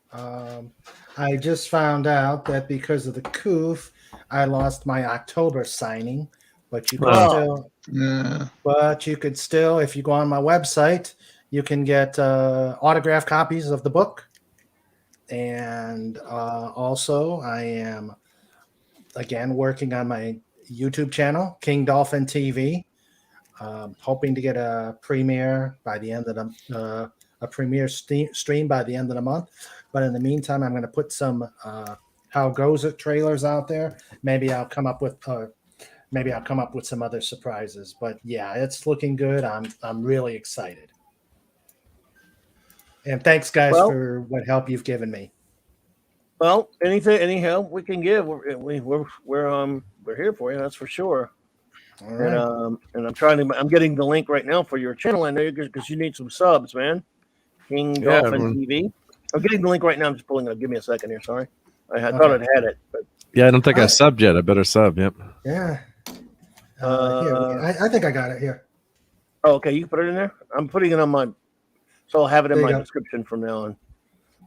I just found out that because of the coof, I lost my October signing. But you could still, if you go on my website, you can get autographed copies of the book. And also, I am again working on my YouTube channel, King Dolphin TV. Hoping to get a premiere by the end of the stream by the end of the month. But in the meantime, I'm going to put some How Goes It trailers out there. Maybe I'll come up with some other surprises. But yeah, it's looking good. I'm really excited. And thanks, guys, for what help you've given me. Well, any help we can give, we're here for you. That's for sure. All right. And I'm getting the link right now for your channel. I know because you need some subs, man. King Dolphin TV. I'm getting the link right now. I'm just pulling it up. Give me a second here. Sorry, I thought I'd had it. But Yeah, I don't think I subbed yet. I better sub. Yep. Yeah. Here, I think I got it here. Oh, okay. You can put it in there. I'm putting it on my, so I'll have it in There my you go. description from now on.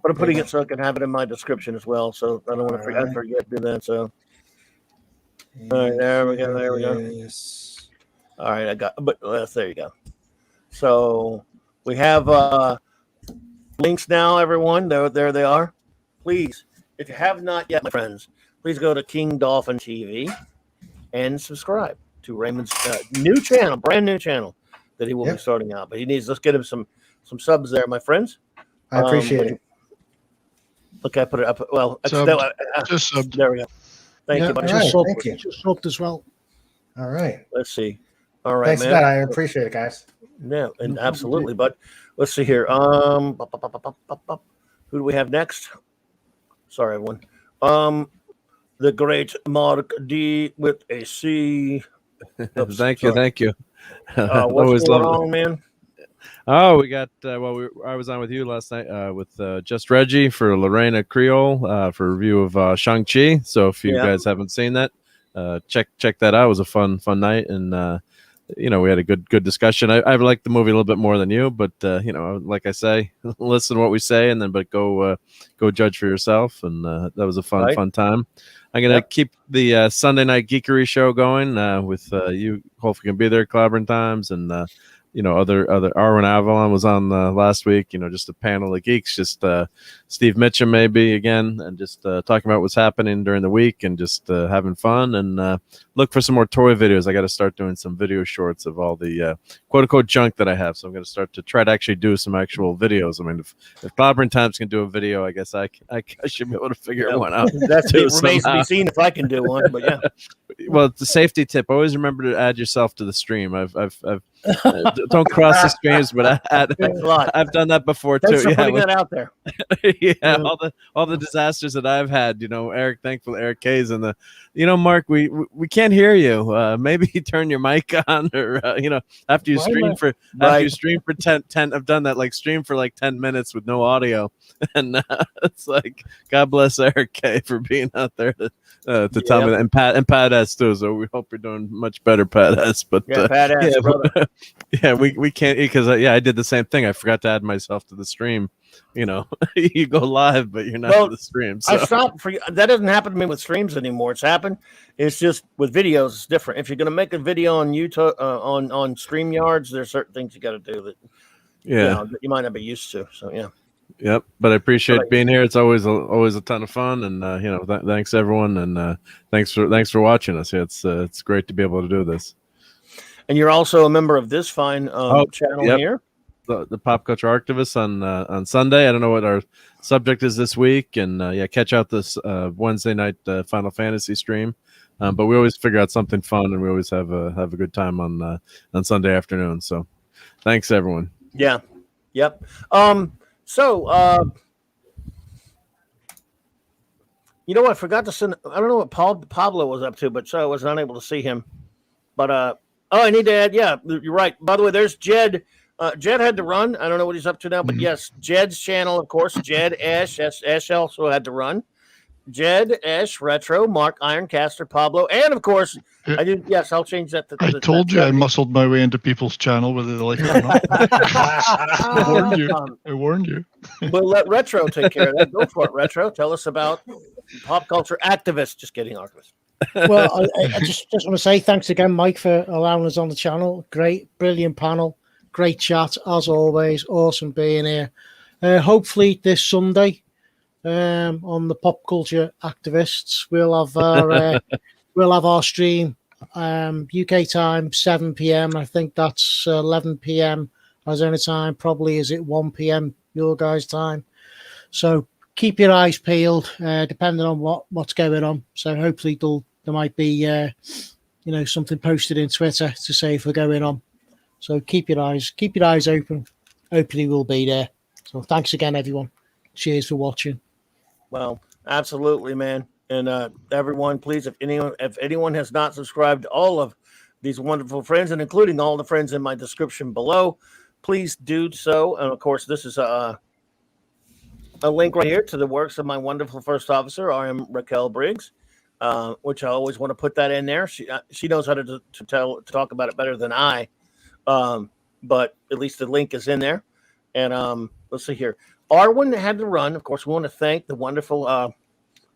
But I'm putting it so I can have it in my description as well. So I don't want to forget to do that. So all right, there we go. There we go. Yes. All right, I got. But there you go. So we have links now, everyone. There they are. Please, if you have not yet, my friends, please go to King Dolphin TV and subscribe to Raymond's new channel, brand new channel that he will be starting out. But he needs, let's get him some subs there, my friends. I appreciate it. Look, I put it up. Well, Just subbed. there we go. Thank you. All buddy. right, thank you. Just soaked as well. All right. Let's see. All right, Thanks man. for that. I appreciate it, guys. Yeah, and absolutely. But let's see here. Who do we have next? Sorry, everyone. The great Mark D with a C. Oops, Thank you. What's Always going love it. on, man? Oh, we got I was on with you last night with Just Reggie for Lorena Creole for a review of Shang-Chi. So if you guys haven't seen that, check that out. It was a fun night, and we had a good discussion. I liked the movie a little bit more than you, but like I say, listen to what we say, and then go judge for yourself. And that was a fun time. I'm gonna keep the Sunday night geekery show going with you. Hopefully, you can be there, Clobberin Times, and other Arwen Avalon was on last week. Just a panel of geeks, just Steve Mitchum maybe again, and just talking about what's happening during the week and just having fun. And look for some more toy videos. I got to start doing some video shorts of all the quote unquote junk that I have. So I'm going to start to try to actually do some actual videos. I mean, if Clobberin Times can do a video, I guess I should be able to figure one out. That remains to be seen if I can do one. But yeah. Well, it's a safety tip. Always remember to add yourself to the stream. I've don't cross the streams, but I've done that before too. Thanks for putting that out there. All the disasters that I've had. Eric, thankful Eric K's and the, Mark, we can't hear you. Maybe turn your mic on, or after you stream for 10. I've done that, like stream for like 10 minutes with no audio, and it's like God bless Eric K for being out there to tell me that, and Pat S too. So we hope you're doing much better, Pat S. But Pat S, brother. Yeah, we can't, because I did the same thing. I forgot to add myself to the stream. You go live, but you're not in the stream. So. I stopped that doesn't happen to me with streams anymore. It's just with videos, it's different. If you're going to make a video on YouTube, on StreamYards, there's certain things you got to do that you might not be used to. So yeah. Yep, but I appreciate being here. It's always a ton of fun, and thanks everyone, and thanks for watching us. Yeah, it's great to be able to do this. And you're also a member of this fine channel here, the Pop Culture Archivist on Sunday. I don't know what our subject is this week, and catch out this Wednesday night Final Fantasy stream. But we always figure out something fun, and we always have a good time on Sunday afternoon. So, thanks everyone. Yeah, yep. So, I forgot to send. I don't know what Pablo was up to, but so I was unable to see him. But I need to add. Yeah, you're right. By the way, there's Jed. Jed had to run. I don't know what he's up to now, but yes, Jed's channel, of course. Jed Ash. Ash also had to run. Jed Ash Retro, Mark Ironcaster, Pablo, and of course I did. Yes, I'll change that. I told you I muscled my way into people's channel, whether they like it or not. I warned you. We'll let Retro take care of that. Go for it, Retro. Tell us about Pop Culture Activist. Just kidding, Archivist. Well, I just want to say thanks again, Mike, for allowing us on the channel. Great, brilliant panel. Great chat, as always. Awesome being here. Hopefully this Sunday, on the Pop Culture Activists, we'll have our stream, UK time 7 p.m. I think that's 11 p.m. Arizona time. Probably is it 1 p.m. your guys' time. So keep your eyes peeled, depending on what's going on. So hopefully there might be something posted in Twitter to say if we're going on. So keep your eyes open. Hopefully we'll be there. So thanks again, everyone. Cheers for watching. Well, absolutely, man. And everyone, please, if anyone has not subscribed to all of these wonderful friends, and including all the friends in my description below, please do so. And of course, this is a link right here to the works of my wonderful first officer, R.M. Raquel Briggs, which I always want to put that in there. She knows how to talk about it better than I, but at least the link is in there. And let's see here. Arwen had to run. Of course, we want to thank the wonderful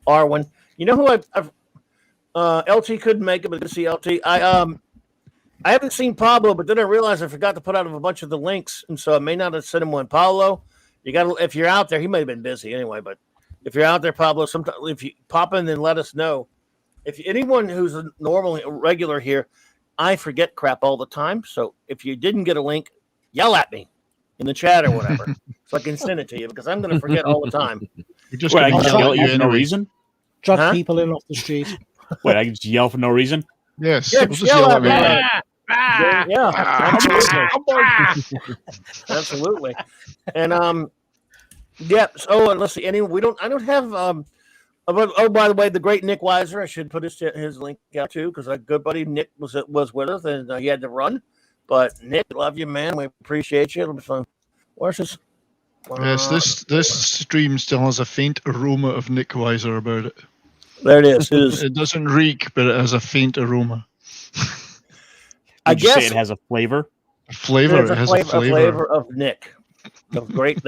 Arwen. You know who I've LT couldn't make it, but to see LT. I haven't seen Pablo, but then I realized I forgot to put out a bunch of the links, and so I may not have sent him one. Pablo, if you're out there, he may have been busy anyway, but if you're out there, Pablo, sometime if you pop in and let us know. If anyone who's normally a regular here, I forget crap all the time. So if you didn't get a link, yell at me in the chat or whatever, so I can send it to you, because I'm going to forget all the time. Wait, I can just yell at you for no reason? Drag people in off the street. Wait, I can just yell for no reason? Yes. Yeah, just yell at me. Absolutely. Absolutely. And yeah. So let's see. I don't have by the way, the great Nick Weiser. I should put his link out too, because our good buddy Nick was with us, and he had to run. But Nick, love you, man. We appreciate you. It'll be fun. Where's this? Yes, this stream still has a faint aroma of Nick Weiser about it. There it is. It doesn't reek, but it has a faint aroma. Would you say guess it has a flavor? Flavor. there's It has a a flavor. flavor of Nick, the great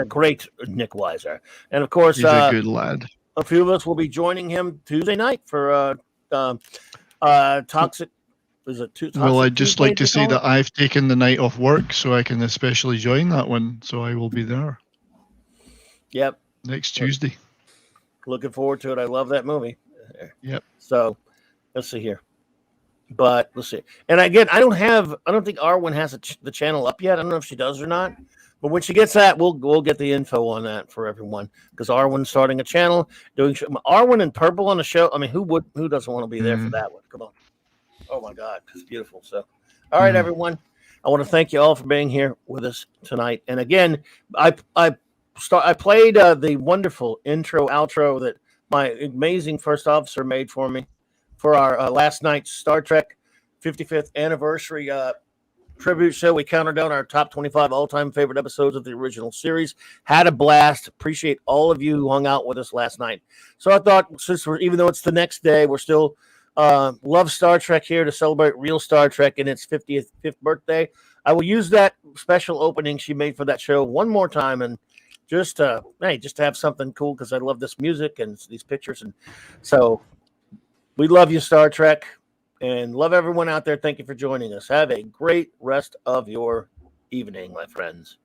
Nick Weiser, and of course, He's a good lad. a few of us will be joining him Tuesday night for Toxic. Is it Toxic Well, I'd just Tuesday, like to they say call that it? I've taken the night off work, so I can especially join that one. So I will be there Yep, next Tuesday. looking forward to it. I love that movie. Yep. So let's see here. But let's see. And again, I don't think Arwen has the channel up yet. I don't know if she does or not. But when she gets that, we'll get the info on that for everyone, because Arwen's starting a channel doing Arwen and Purple on the show. I mean, who doesn't want to be there for that one? Come on. Oh my God, it's beautiful. So, all right, everyone. I want to thank you all for being here with us tonight. And again, I played the wonderful intro outro that my amazing first officer made for me for our last night's Star Trek 55th anniversary tribute show. We counted down our top 25 all-time favorite episodes of the original series. Had a blast. Appreciate all of you who hung out with us last night. So I thought, even though it's the next day, we're still love Star Trek here to celebrate real Star Trek in its 55th birthday. I will use that special opening she made for that show one more time, and just to have something cool, because I love this music and these pictures. And so we love you, Star Trek, and love everyone out there. Thank you for joining us. Have a great rest of your evening, my friends.